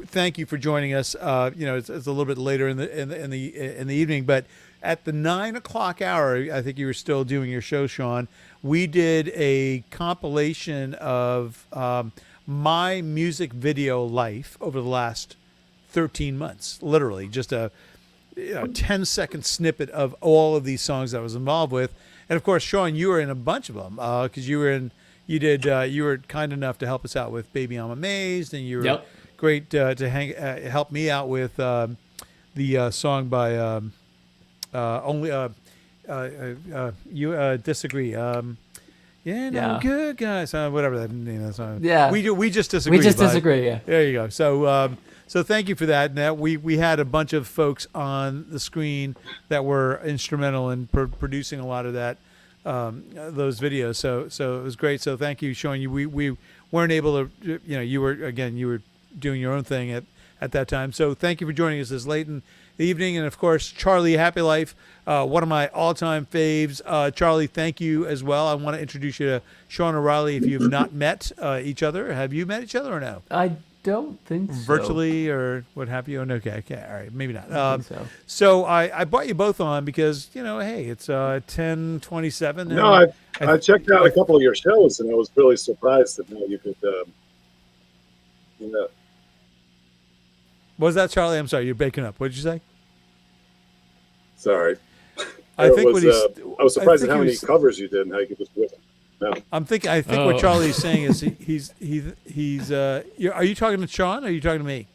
thank you for joining us. It's a little bit later in the evening, but at the 9 o'clock hour, I think you were still doing your show, Sean. We did a compilation of my music video life over the last 13 months, literally just a 10-second snippet of all of these songs I was involved with. And of course, Sean, you were in a bunch of them because you were kind enough to help us out with "Baby I'm Amazed," and you were great to help me out with the song by You Disagree. Good guys, whatever that song. Yeah, we just disagree. We just disagree. Yeah, there you go. So thank you for that. Now we had a bunch of folks on the screen that were instrumental in producing a lot of that those videos. So it was great. So thank you, Sean. We weren't able to. You were doing your own thing at that time. So thank you for joining us this late in the evening. And of course, Charlie Happy Life, one of my all-time faves. Charlie, thank you as well. I want to introduce you to Sean O'Reilly. If you've not met each other, have you met each other or no? I don't think so. Virtually or what have you? Oh, okay, all right, maybe not. I think so. So I brought you both on because hey, it's 10:27. No, I checked out a couple of your shows and I was really surprised that you could. What was that, Charlie? I'm sorry, you're breaking up. What did you say? Sorry. I think I was surprised at how many covers you did and how you could just whip it. No. I think what Charlie's saying is he's. Are you talking to Sean or are you talking to me?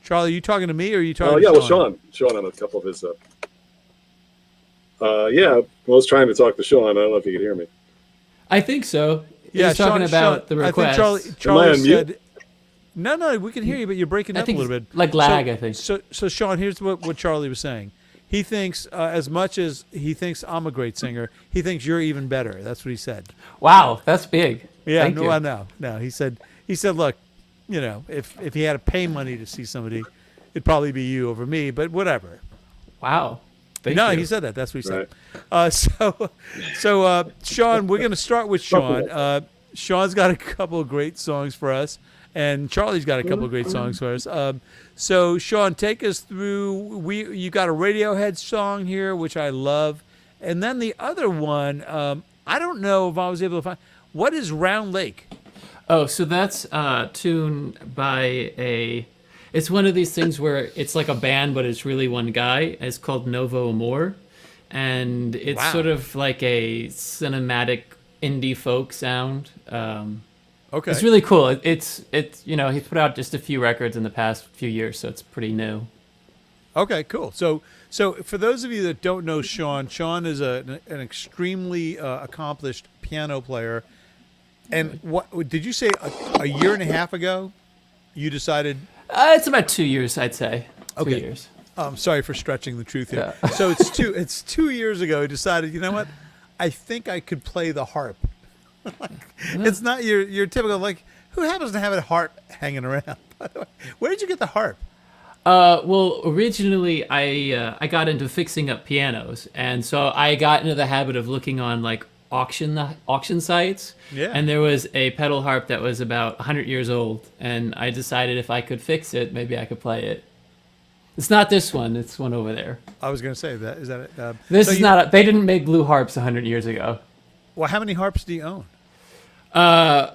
Charlie, are you talking to me or are you talking to Sean? Sean on a couple of his. I was trying to talk to Sean. I don't know if you could hear me. I think so. Yeah, He's talking about the request. I think Charlie said. No, we can hear you, but you're breaking up a little bit. Like lag, I think. So Sean, here's what Charlie was saying. He thinks, as much as he thinks I'm a great singer, he thinks you're even better. That's what he said. Wow, that's big. Yeah, Thank you. No. He said, look, you know, if he had to pay money to see somebody, it'd probably be you over me. But whatever. Wow. Thank no, you. he said that. That's what he said. So Sean, we're going to start with Sean. Sean's got a couple of great songs for us, and Charlie's got a couple of great songs for us. So Sean, take us through. You got a Radiohead song here, which I love, and then the other one. I don't know if I was able to find. What is Round Lake? Oh, so that's a tune by a. It's one of these things where it's like a band, but it's really one guy. It's called Novo Amor, and it's sort of like a cinematic indie folk sound. Okay, it's really cool. It's you know, he's put out just a few records in the past few years, so it's pretty new. Okay, cool. So for those of you that don't know Sean is an extremely accomplished piano player. And what did you say a year and a half ago? You decided. It's about 2 years, I'd say. 2 years. Sorry for stretching the truth here. Yeah. So it's 2 years ago. He decided, you know what? I think I could play the harp. It's not your typical, like, who happens to have a harp hanging around? By the way, where did you get the harp? Well, originally I got into fixing up pianos, and so I got into the habit of looking on like auction sites. Yeah. And there was a pedal harp that was about 100 years old, and I decided if I could fix it, maybe I could play it. It's not this one; it's one over there. I was going to say that. Is that it? This is not. They didn't make blue harps 100 years ago. Well, how many harps do you own? I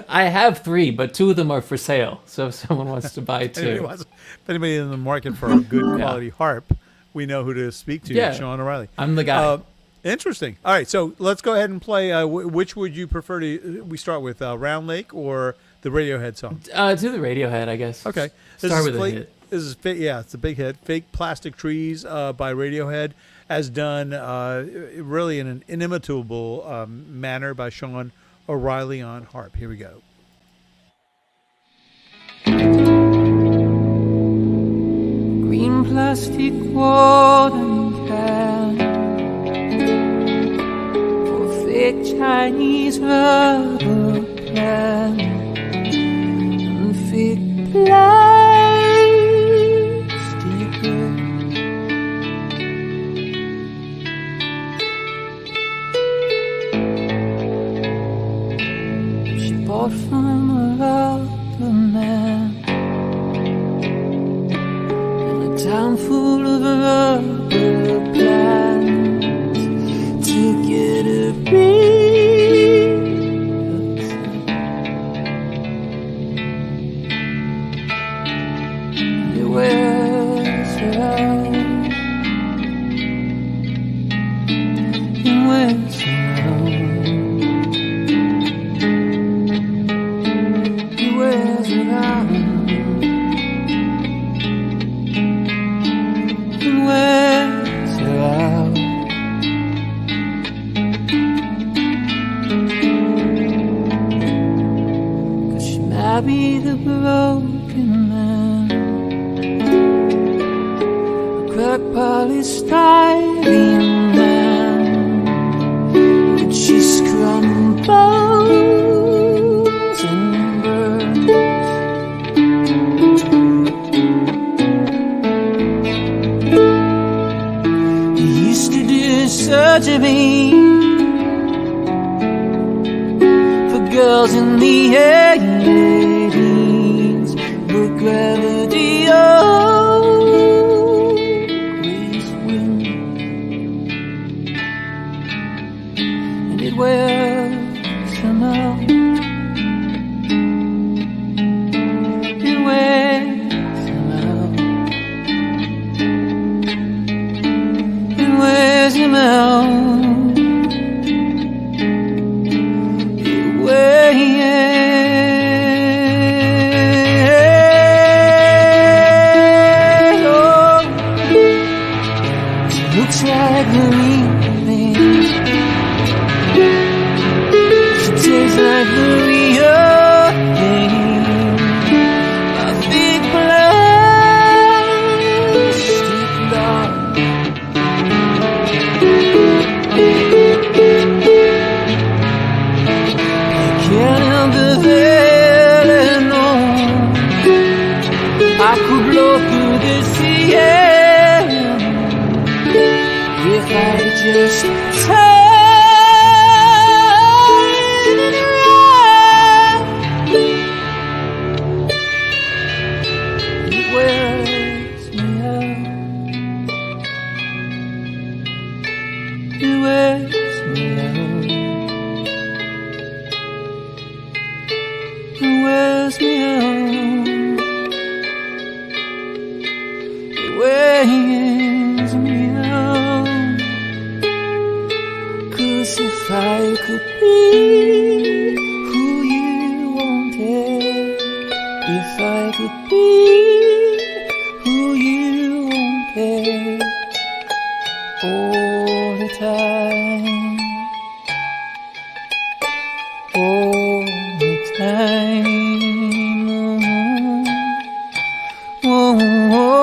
have 3, but 2 of them are for sale. So if someone wants to buy 2. If anybody in the market for a good quality harp, we know who to speak to. Yeah. Sean O'Reilly. I'm the guy. Interesting. All right, so let's go ahead and play. Which would you prefer to? We start with Round Lake or the Radiohead song? Do the Radiohead, I guess. Okay. Start with a hit. This is it's a big hit. Fake Plastic Trees by Radiohead, as done really in an inimitable manner by Sean O'Reilly on harp. Here we go. Green plastic watering can for fake Chinese rubber plant and fake plastic girl. She bought from a rubber man in a town full of rubber plants to get a big. It wears her out. It wears her out. It wears her out. It wears her out. Cause she married a broken man, a crack polystyrene man, and she scrumbles and burns. He used to do surgery for girls in the 80s, but gravity always wins, and it wears him out. It wears him out. It wears him out. Looks like Marie. She tastes like the real thing. A big plastic doll. I can't help the feeling, no. flow through the sea. Yeah. If I could just turn around, it wears me out. It wears me out. It wears me out. It wears me out. 'Cause if I could be who you wanted, if I could be who you wanted all the time, all the time. Oh, oh, oh.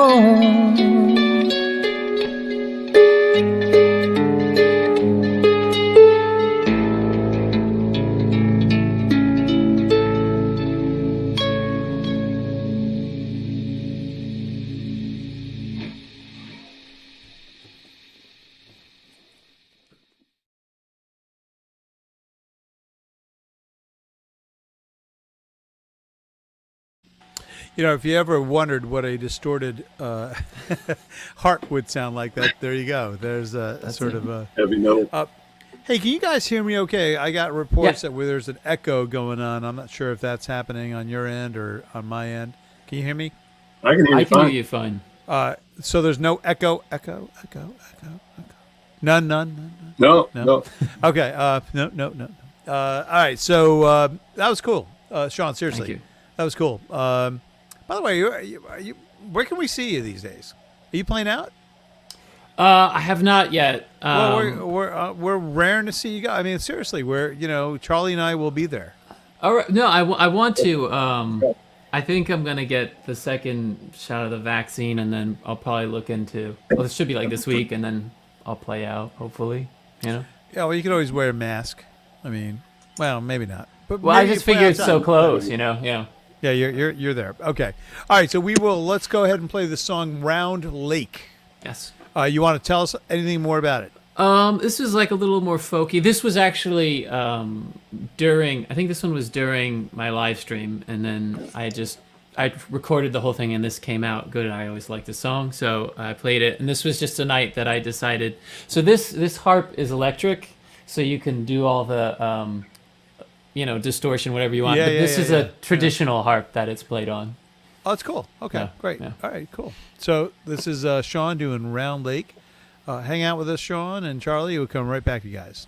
You know, if you ever wondered what a distorted harp would sound like, there you go. There's a sort of a heavy note. Hey, can you guys hear me okay? I got reports that where there's an echo going on. I'm not sure if that's happening on your end or on my end. Can you hear me? I can hear you fine. Hear you fine. So there's no echo. None. No. Okay. No. All right. So that was cool, Sean. Seriously, Thank you. That was cool. By the way, are you, where can we see you these days? Are you playing out? I have not yet. Well, we're raring to see you guys. I mean, seriously, Charlie and I will be there. All right. No, I want to. I think I'm gonna get the second shot of the vaccine, and then I'll probably look into. Well, it should be like this week, and then I'll play out. Hopefully, Yeah. Well, you could always wear a mask. I mean, well, maybe not. But well, I just figured it's so close. Yeah. Yeah, you're there. Okay. All right. So let's go ahead and play the song "Round Lake." Yes. You want to tell us anything more about it? This was like a little more folky. This was actually I think this one was during my live stream, and then I recorded the whole thing, and this came out good. I always liked the song, so I played it. And this was just a night that I decided. So this harp is electric, so you can do all the distortion, whatever you want. But this is a traditional harp that it's played on. Oh, that's cool. Okay, great. Yeah. All right, cool. So this is Sean doing Round Lake. Hang out with us, Sean, and Charlie. We'll come right back to you guys.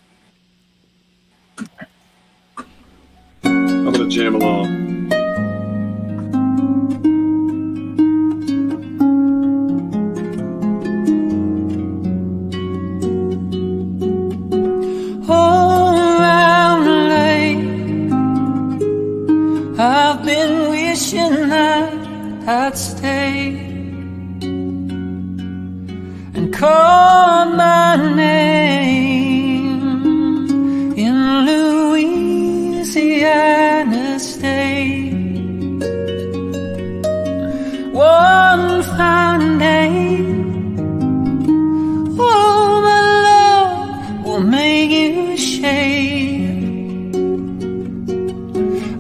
I'm going to jam along. I've been wishing that I'd stay and call my name in Louisiana State. One fine day, oh my love will make you shade.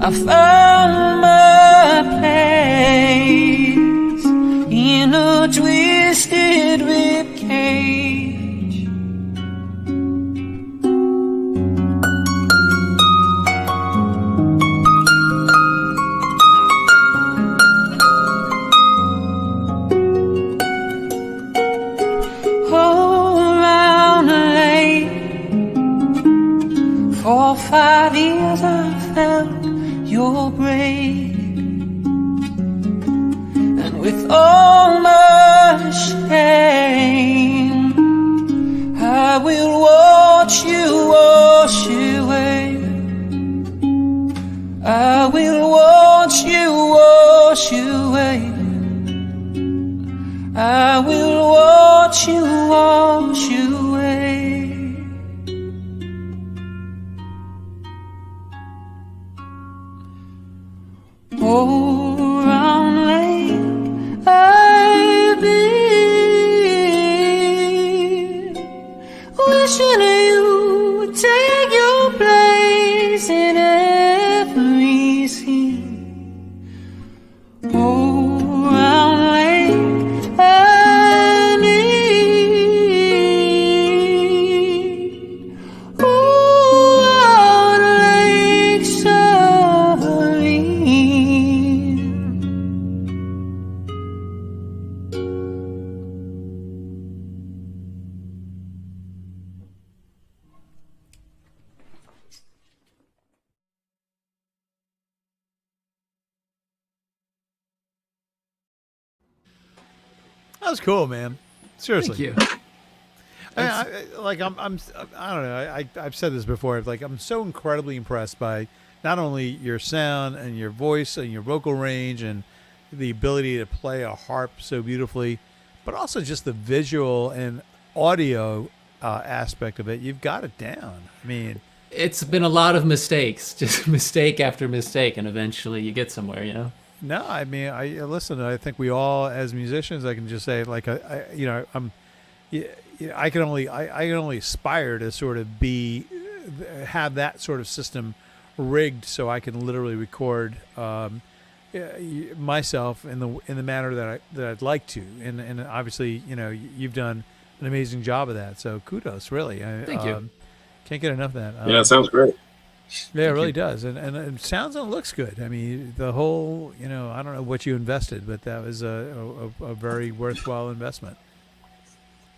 I found my place in a twisted rib cage. Around the lake, for 5 years I felt your break, and with all my shame I will watch you wash away. I will watch you wash away. I will watch you wash away. Oh, round lake, trees in every scene. Oh, round Lake Annie. Oh, out Lake Sabine. That was cool, man. Seriously. Thank you. I don't know. I've said this before. Like, I'm so incredibly impressed by not only your sound and your voice and your vocal range and the ability to play a harp so beautifully, but also just the visual and audio aspect of it. You've got it down. I mean, It's been a lot of mistakes, just mistake after mistake, and eventually you get somewhere, you know? no, I mean, listen. I think we all, as musicians, I can just say, like, I can only aspire to sort of have that sort of system rigged so I can literally record myself in the manner that I'd like to, and obviously, you've done an amazing job of that. So kudos, really. Thank you. Can't get enough of that. Yeah, it sounds great. Yeah, it really does, and it sounds and looks good. I mean, the whole, I don't know what you invested, but that was a very worthwhile investment.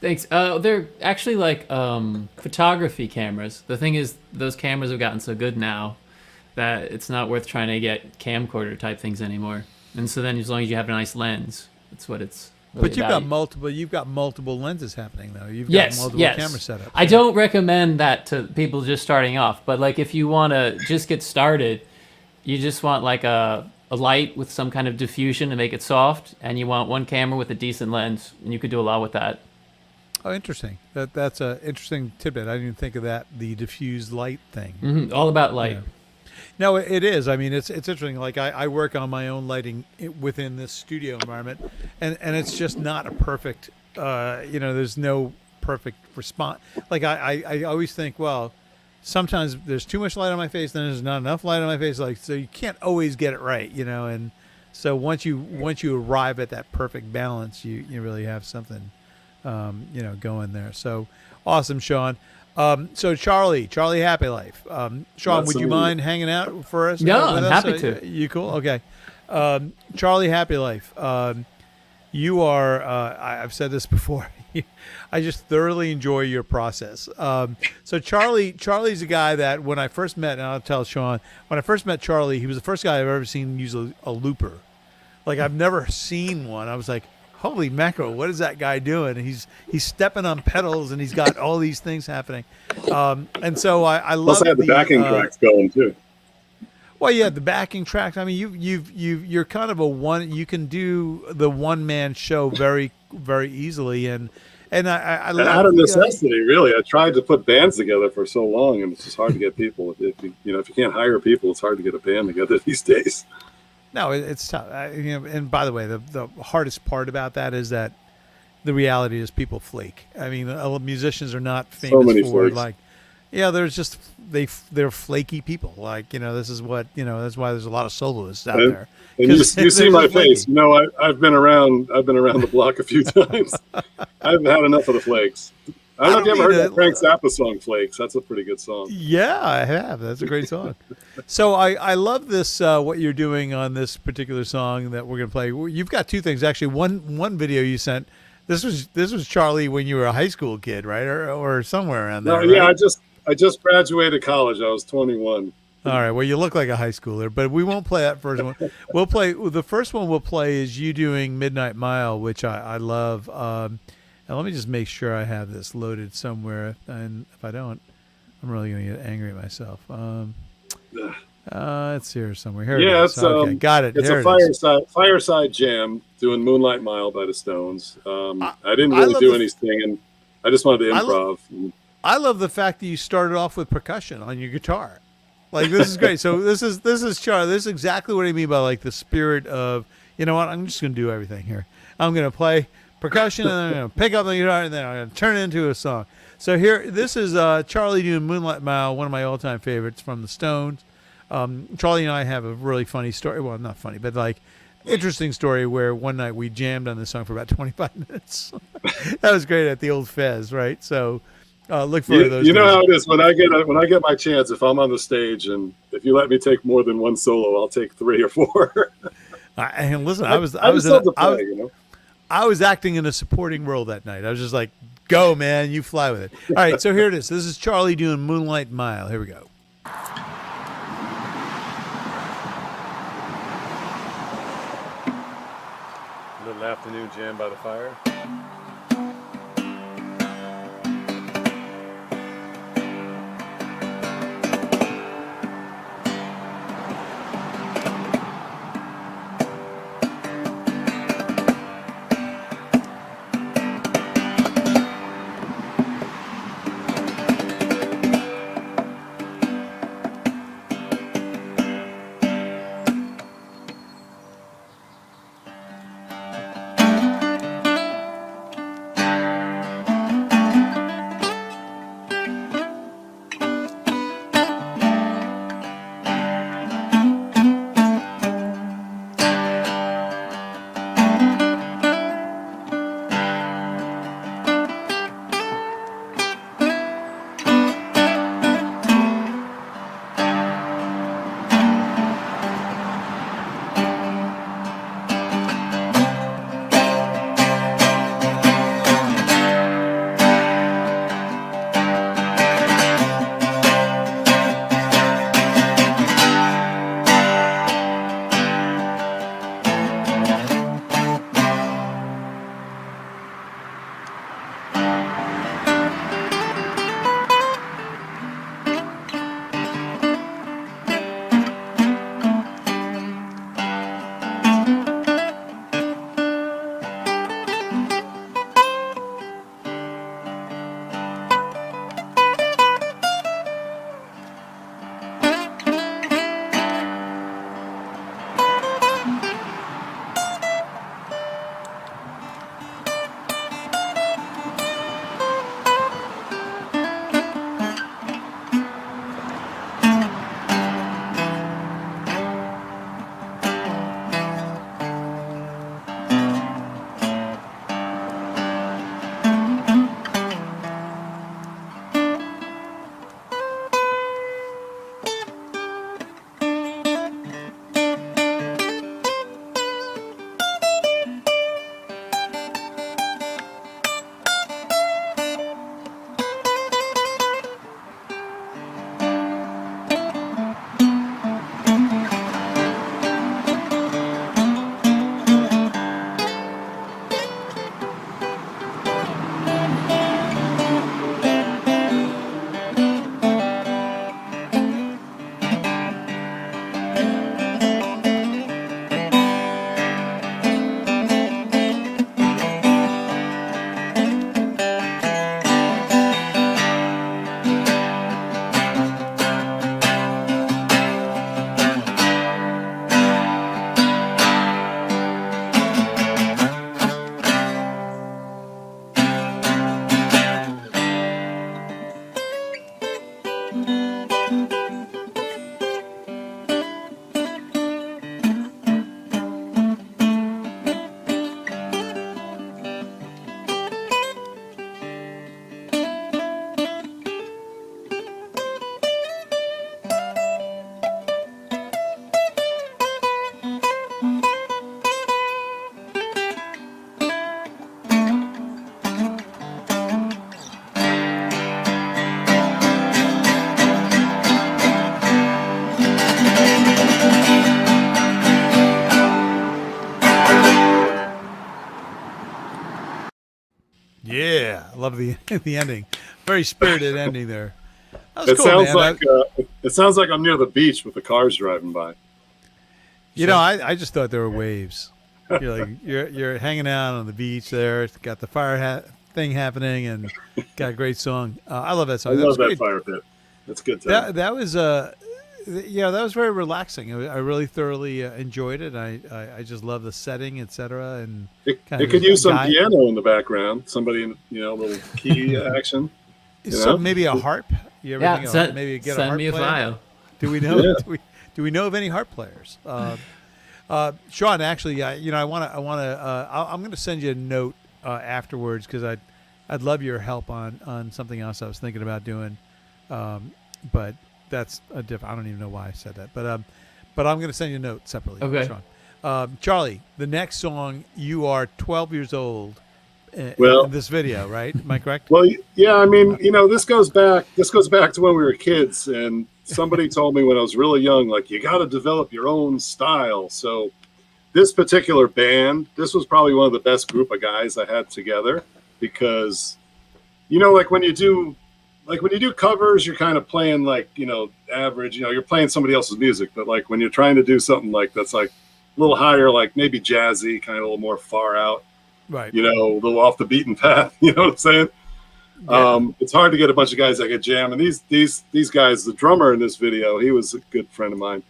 Thanks. They're actually like photography cameras. The thing is, those cameras have gotten so good now that it's not worth trying to get camcorder type things anymore. And so then, as long as you have a nice lens, that's what it's. Really But you've got multiple lenses happening though. You've got multiple camera setups. I don't recommend that to people just starting off. But like, if you want to just get started, you just want like a light with some kind of diffusion to make it soft, and you want one camera with a decent lens, and you could do a lot with that. Oh, interesting. That's an interesting tidbit. I didn't even think of that. The diffused light thing. Mm-hmm. All about light. Yeah. No, it is. I mean, it's interesting. Like I work on my own lighting within this studio environment, and it's just not a perfect. There's no perfect response. Like I always think, well, sometimes there's too much light on my face, then there's not enough light on my face. Like, so you can't always get it right, And so once you arrive at that perfect balance, you really have something. Going there. So awesome, Sean. So Charlie Happy Life. Sean, would you mind hanging out for us? No, I'm happy to. You cool? Okay. Charlie Happy Life. You are, I've said this before. I just thoroughly enjoy your process. So Charlie's a guy that when I first met, and I'll tell Sean, when I first met Charlie, he was the first guy I've ever seen use a looper. Like, I've never seen one. I was like, holy mackerel, what is that guy doing? And he's stepping on pedals, and he's got all these things happening. And so I love. Plus, I had the backing tracks going too. Well, yeah, the backing tracks. I mean, you're kind of you can do the one man show very, very easily, and I love. Out of necessity, really. I tried to put bands together for so long, and it's just hard to get people. If you can't hire people, it's hard to get a band together these days. No, it's tough. And by the way, the hardest part about that is that the reality is people flake. I mean, musicians are not famous for flakes. like, there's just they're flaky people. Like, this is what that's why there's a lot of soloists out there. And you see my face. I've been around the block a few times. I've had enough of the flakes. I don't know if you ever heard that Frank Zappa song, Flakes. That's a pretty good song. Yeah, I have. That's a great song. So I love this, what you're doing on this particular song that we're going to play. You've got two things, actually. One video you sent, this was Charlie when you were a high school kid, right? Or somewhere around there, No, yeah, right? I just graduated college. I was 21. All right. Well, you look like a high schooler, but we won't play that first one. We'll play the first one. We'll play is you doing Midnight Mile, which I love. And let me just make sure I have this loaded somewhere. And if I don't, I'm really going to get angry at myself. It's here somewhere. Here it is. Okay, got it. It's here a fireside jam doing Moonlight Mile by the Stones. I didn't really do anything, and I just wanted to improv. I love the fact that you started off with percussion on your guitar. Like, this is great. So this is Charlie. This is exactly what I mean by like the spirit of, you know what, I'm just going to do everything here. I'm going to play percussion, and then I'm going to pick up the guitar, and then I'm going to turn it into a song. So here, this is Charlie doing Moonlight Mile, one of my all-time favorites from the Stones. Charlie and I have a really funny story. Well, not funny, but like interesting story where one night we jammed on this song for about 25 minutes. That was great at the old Fez, right? So look for those. You know how it is when I get my chance. If I'm on the stage and if you let me take more than one solo, I'll take 3 or 4. And listen, I was acting in a supporting role that night. I was just like, go, man, you fly with it. All right, so here it is. This is Charlie doing Moonlight Mile. Here we go. Little afternoon jam by the fire. Yeah, I love the the ending. Very spirited ending there. That was It cool, sounds man. like it sounds like I'm near the beach with the cars driving by. You know, I just thought there were waves. You're like you're hanging out on the beach there. It's got the fire thing happening and got a great song. I love that song. I That love was that great. fire pit. That's good time. That was that was very relaxing. I really thoroughly enjoyed it. I just love the setting, etc. And It could use some piano in the background. Somebody, a little key action. So maybe a harp. You ever think of maybe get a harp me a player? file. Do we know? Yeah. Do we know of any harp players? Sean, actually, I'm going to send you a note afterwards because I'd love your help on something else I was thinking about doing, but that's a different. I don't even know why I said that, but I'm going to send you a note separately. Okay. Sean. Charlie, the next song, you are 12 years old. In this video, right? Am I correct? Well, yeah. I mean, this goes back to when we were kids, and somebody told me when I was really young, like, you got to develop your own style. So this particular band, this was probably one of the best group of guys I had together, because, like when you do covers, you're kind of playing like, average, you're playing somebody else's music. But like when you're trying to do something like that's like a little higher, like maybe jazzy, kind of a little more far out, right? A little off the beaten path. You know what I'm saying? Yeah. It's hard to get a bunch of guys that could jam. And these guys, the drummer in this video, he was a good friend of mine.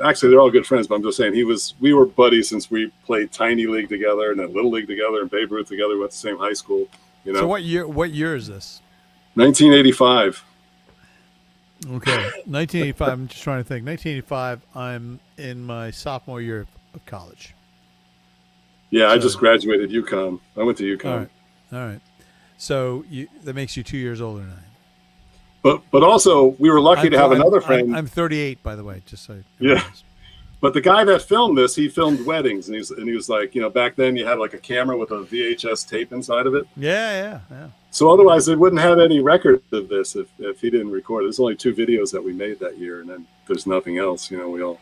Actually, they're all good friends, but I'm just saying we were buddies since we played Tiny League together and then Little League together and Babe Ruth together. We went to the same high school. So what year is this? 1985. Okay, 1985. I'm just trying to think. 1985. I'm in my sophomore year of college. Yeah, I just graduated UConn. I went to UConn. All right. So that makes you 2 years older than I am. But also we were lucky to have another friend. I'm 38, by the way. Just so. Yeah. But the guy that filmed this, he filmed weddings, and he was like, back then you had like a camera with a VHS tape inside of it. Yeah. So otherwise, they wouldn't have any record of this if he didn't record it. There's only 2 videos that we made that year, and then there's nothing else. We all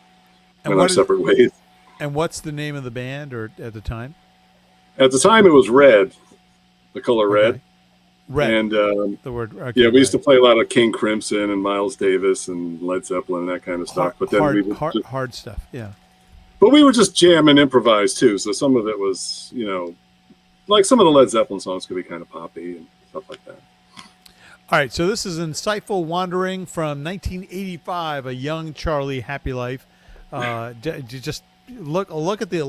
went our separate ways. And what's the name of the band, or at the time? At the time, it was Red, the color red. Red. And the word. Okay, yeah, we used to play a lot of King Crimson and Miles Davis and Led Zeppelin and that kind of stuff. But then hard stuff. Yeah. But we would just jam and improvise too. So some of it was, like some of the Led Zeppelin songs could be kind of poppy and stuff like that. All right. So this is Insightful Wandering from 1985. A young Charlie, happy life. Just look at the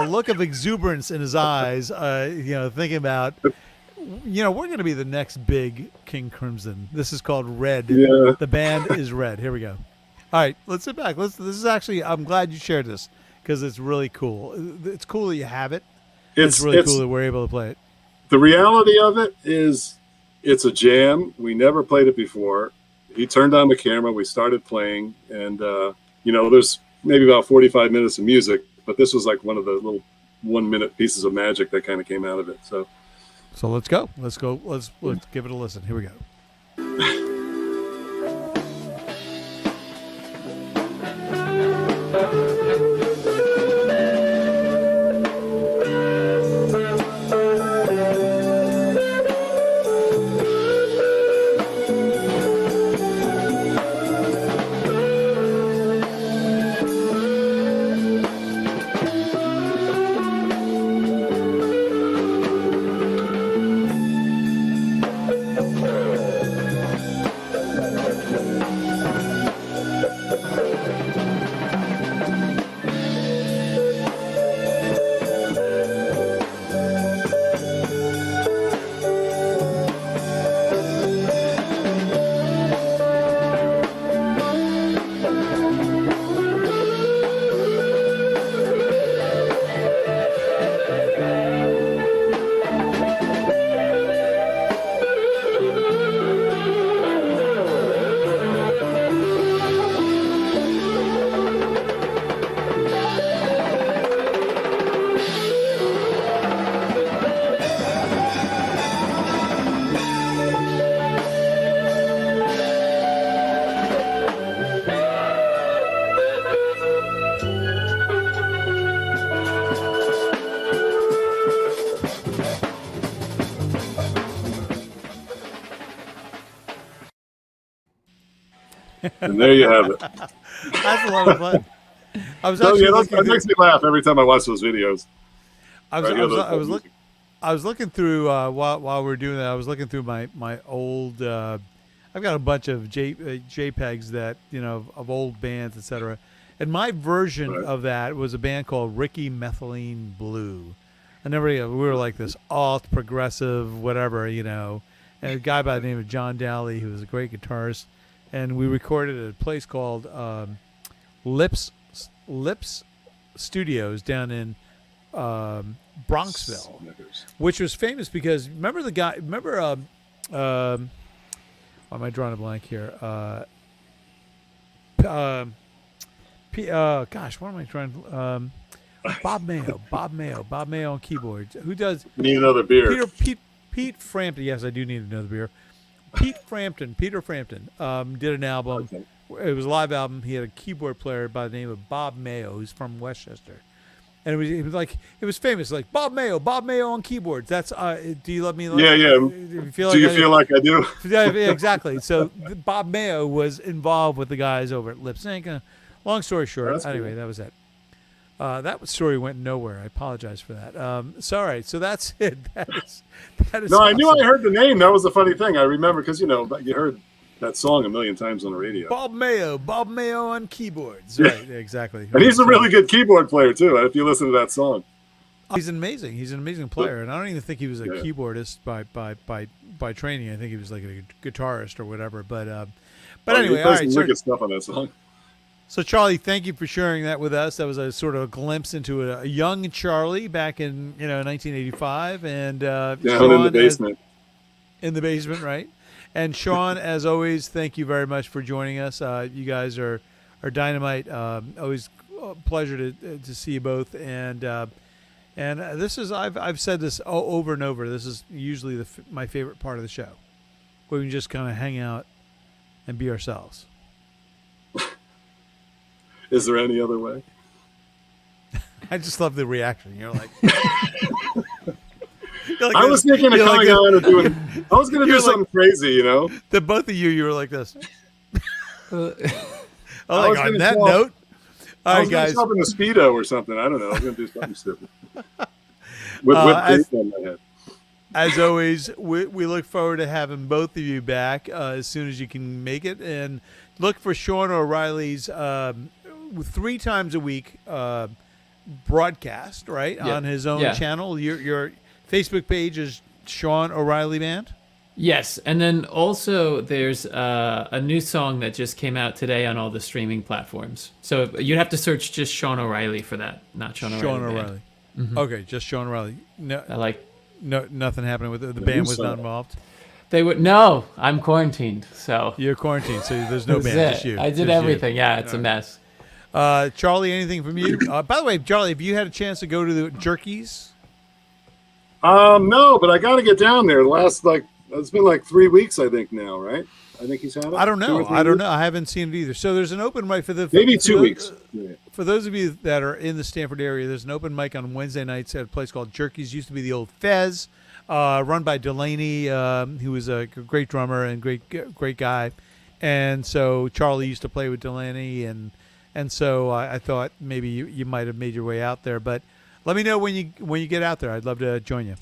look of exuberance in his eyes. Thinking about. We're going to be the next big King Crimson. This is called Red. Yeah. The band is Red. Here we go. All right, let's sit back. This is actually, I'm glad you shared this because it's really cool. It's cool that you have it. It's really cool that we're able to play it. The reality of it is it's a jam. We never played it before. He turned on the camera. We started playing. And, there's maybe about 45 minutes of music, but this was like one of the little 1-minute pieces of magic that kind of came out of it. So let's go. Let's give it a listen. Here we go. And there you have it. That's a lot of fun. I was that makes me laugh every time I watch those videos. I was looking through while we were doing that. I was looking through my old. I've got a bunch of JPEGs that of old bands, etc. And my version of that was a band called Ricky Methylene Blue. We were like this alt progressive whatever, and a guy by the name of John Dowley, who was a great guitarist. And we recorded at a place called Lips Studios down in Bronxville, which was famous because remember the guy. Remember, why am I drawing a blank here? Gosh, what am I trying? Bob Mayo on keyboards. Who does? Need another beer. Pete Frampton. Yes, I do need another beer. Peter Frampton did an album. Okay. It was a live album. He had a keyboard player by the name of Bob Mayo, who's from Westchester, and it was famous, like Bob Mayo on keyboards. That's do you let me? Yeah. Do you feel like I do? Yeah, exactly. So Bob Mayo was involved with the guys over at Lip Sync. Long story short, anyway, that was it. That story went nowhere. I apologize for that. Sorry. So that's it. That is no, awesome. I knew I heard the name. That was the funny thing. I remember because you heard that song a million times on the radio. Bob Mayo on keyboards. Right, exactly. And he's a really good keyboard player too. If you listen to that song, he's amazing. He's an amazing player, and I don't even think he was a keyboardist by training. I think he was like a guitarist or whatever. But anyway, all right. Wicked stuff on that song. So Charlie, thank you for sharing that with us. That was a sort of a glimpse into a young Charlie back in 1985, and down Sean in the basement. In the basement, right? And Sean, as always, thank you very much for joining us. You guys are dynamite. Always a pleasure to see you both. And this is I've said this over and over. This is usually my favorite part of the show, where we can just kind of hang out and be ourselves. Is there any other way? I just love the reaction. You're like, I was thinking of coming out and doing. I was going to do something crazy, The both of you were like this. On that show, note, all right, guys. I was going to in the Speedo or something. I don't know. I was going to do something stupid. With whipped cream on my head. As always, we look forward to having both of you back as soon as you can make it, and look for Sean O'Reilly's 3 times a week broadcast, right, on his own channel. Your Facebook page is Sean O'Reilly Band. Yes, and then also there's a new song that just came out today on all the streaming platforms. So you'd have to search just Sean O'Reilly for that, not Sean O'Reilly. Sean O'Reilly. Mm-hmm. Okay, just Sean O'Reilly. No, nothing happening with it. The Yeah, band was not involved. They would no. I'm quarantined, so you're quarantined, so there's no band. Just you. I did Just everything. you. Yeah, it's a mess. Charlie, anything from you? By the way, Charlie, have you had a chance to go to the Jerkies? No, but I got to get down there. It's been like 3 weeks, I think now, right? I think he's had it. I don't know. I haven't seen it either. So there's an open mic for maybe 2 weeks. For those of you that are in the Stamford area, there's an open mic on Wednesday nights at a place called Jerkies. Used to be the old Fez, run by Delaney, who was a great drummer and great guy. And so Charlie used to play with Delaney, and so I thought maybe you might have made your way out there. But let me know when you get out there. I'd love to join you.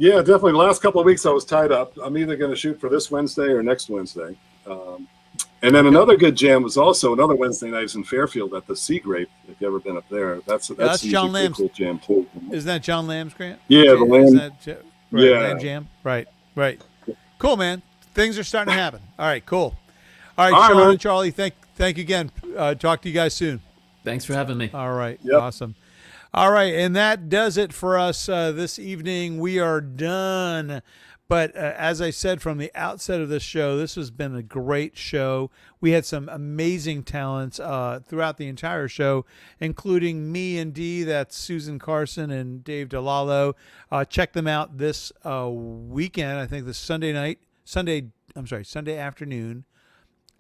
Yeah, definitely. The last couple of weeks I was tied up. I'm either going to shoot for this Wednesday or next Wednesday. And then another good jam was also another Wednesday night in Fairfield at the Sea Grape. If you've ever been up there, that's John Lamb's cool jam too. Isn't that John Lamb's Grant? Yeah, the Lamb. Lamb Jam. Right. Cool, man. Things are starting to happen. All right, cool. All right, Sean man. and Charlie, thank you again. Talk to you guys soon. Thanks for having me. All right. Yep. Awesome. All right, and that does it for us this evening. We are done. But as I said from the outset of this show, this has been a great show. We had some amazing talents throughout the entire show, including me and Dee. That's Susan Carson and Dave DeLallo. Check them out this weekend. I think this Sunday afternoon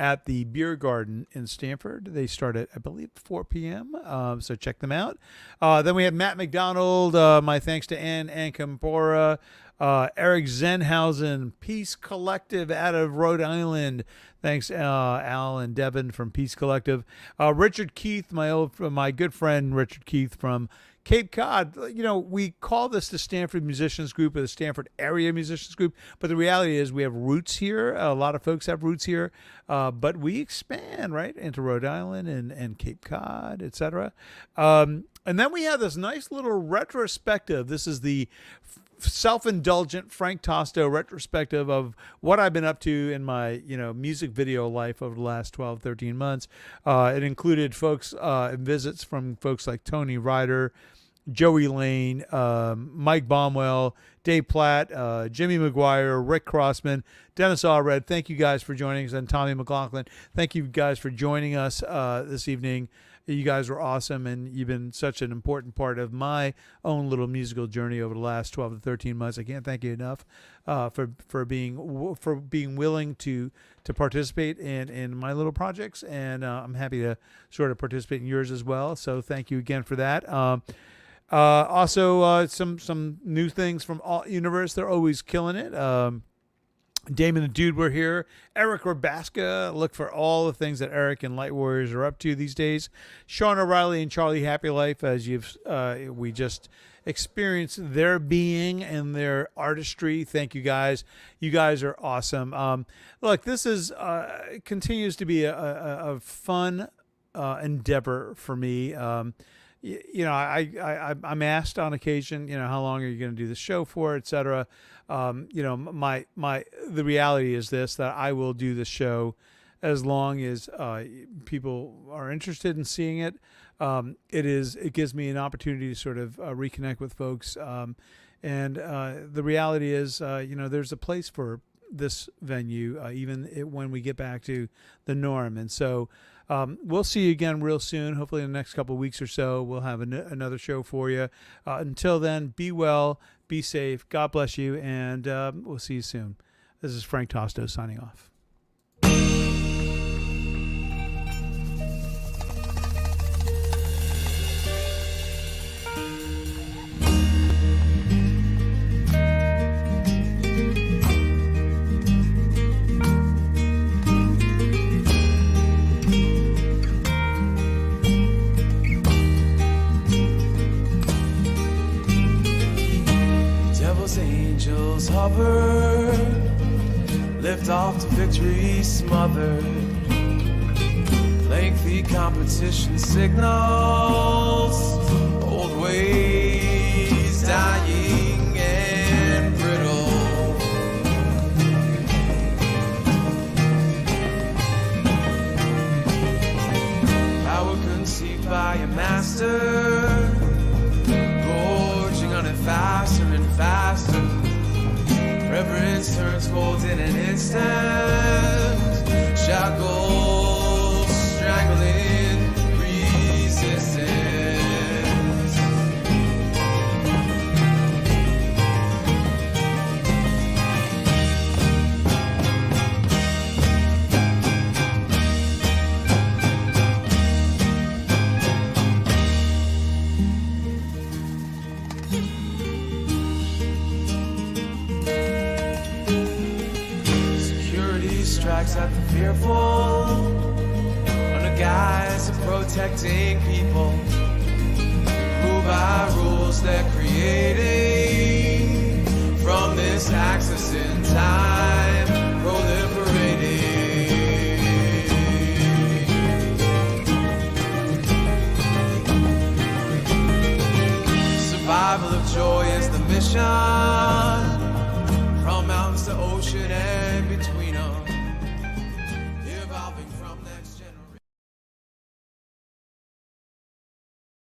at the Beer Garden in Stamford. They start at, I believe, 4 p.m., so check them out. Then we have Matt McDonald. My thanks to Ann Campora, Eric Zenhausen, Peace Collective out of Rhode Island. Thanks, Al and Devin from Peace Collective. Richard Keith, my good friend Richard Keith from Cape Cod. We call this the Stamford Musicians Group or the Stamford Area Musicians Group, but the reality is we have roots here. A lot of folks have roots here, but we expand, right, into Rhode Island and Cape Cod, etc. And then we have this nice little retrospective. This is the self-indulgent Frank Tosto retrospective of what I've been up to in my, music video life over the last 12, 13 months. It included visits from folks like Tony Ryder, Joey Lane, Mike Baumwell, Dave Platt, Jimmy McGuire, Rick Crossman, Dennis Allred. Thank you guys for joining us, and Tommy McLaughlin. Thank you guys for joining us this evening. You guys were awesome, and you've been such an important part of my own little musical journey over the last 12 to 13 months. I can't thank you enough for being willing to participate in my little projects, and I'm happy to sort of participate in yours as well. So thank you again for that. Also, some new things from Alt Universe. They're always killing it. Damon the Dude were here. Eric Rabaska. Look for all the things that Eric and Light Warriors are up to these days. Sean O'Reilly and Charlie Happy Life, as we just experienced their being and their artistry. Thank you guys. You guys are awesome. Look, this is continues to be a fun endeavor for me. I'm asked on occasion, how long are you going to do the show for, etc. The reality is this, that I will do the show as long as people are interested in seeing it. It gives me an opportunity to sort of reconnect with folks. And the reality is, there's a place for this venue, even when we get back to the norm. And so we'll see you again real soon. Hopefully in the next couple of weeks or so, we'll have another show for you. Until then, be well, be safe. God bless you, and we'll see you soon. This is Frank Tosto signing off. Angels hover, lift off to victory smothered. Lengthy competition signals, old ways dying and brittle. Power conceived by a master, gorging on it faster and faster. Reverence turns cold in an instant. Shackles strangling resistance. Strikes at the fearful under guise of protecting people who by rules they're creating from this axis in time proliferating. Survival of joy is the mission, from mountains to ocean and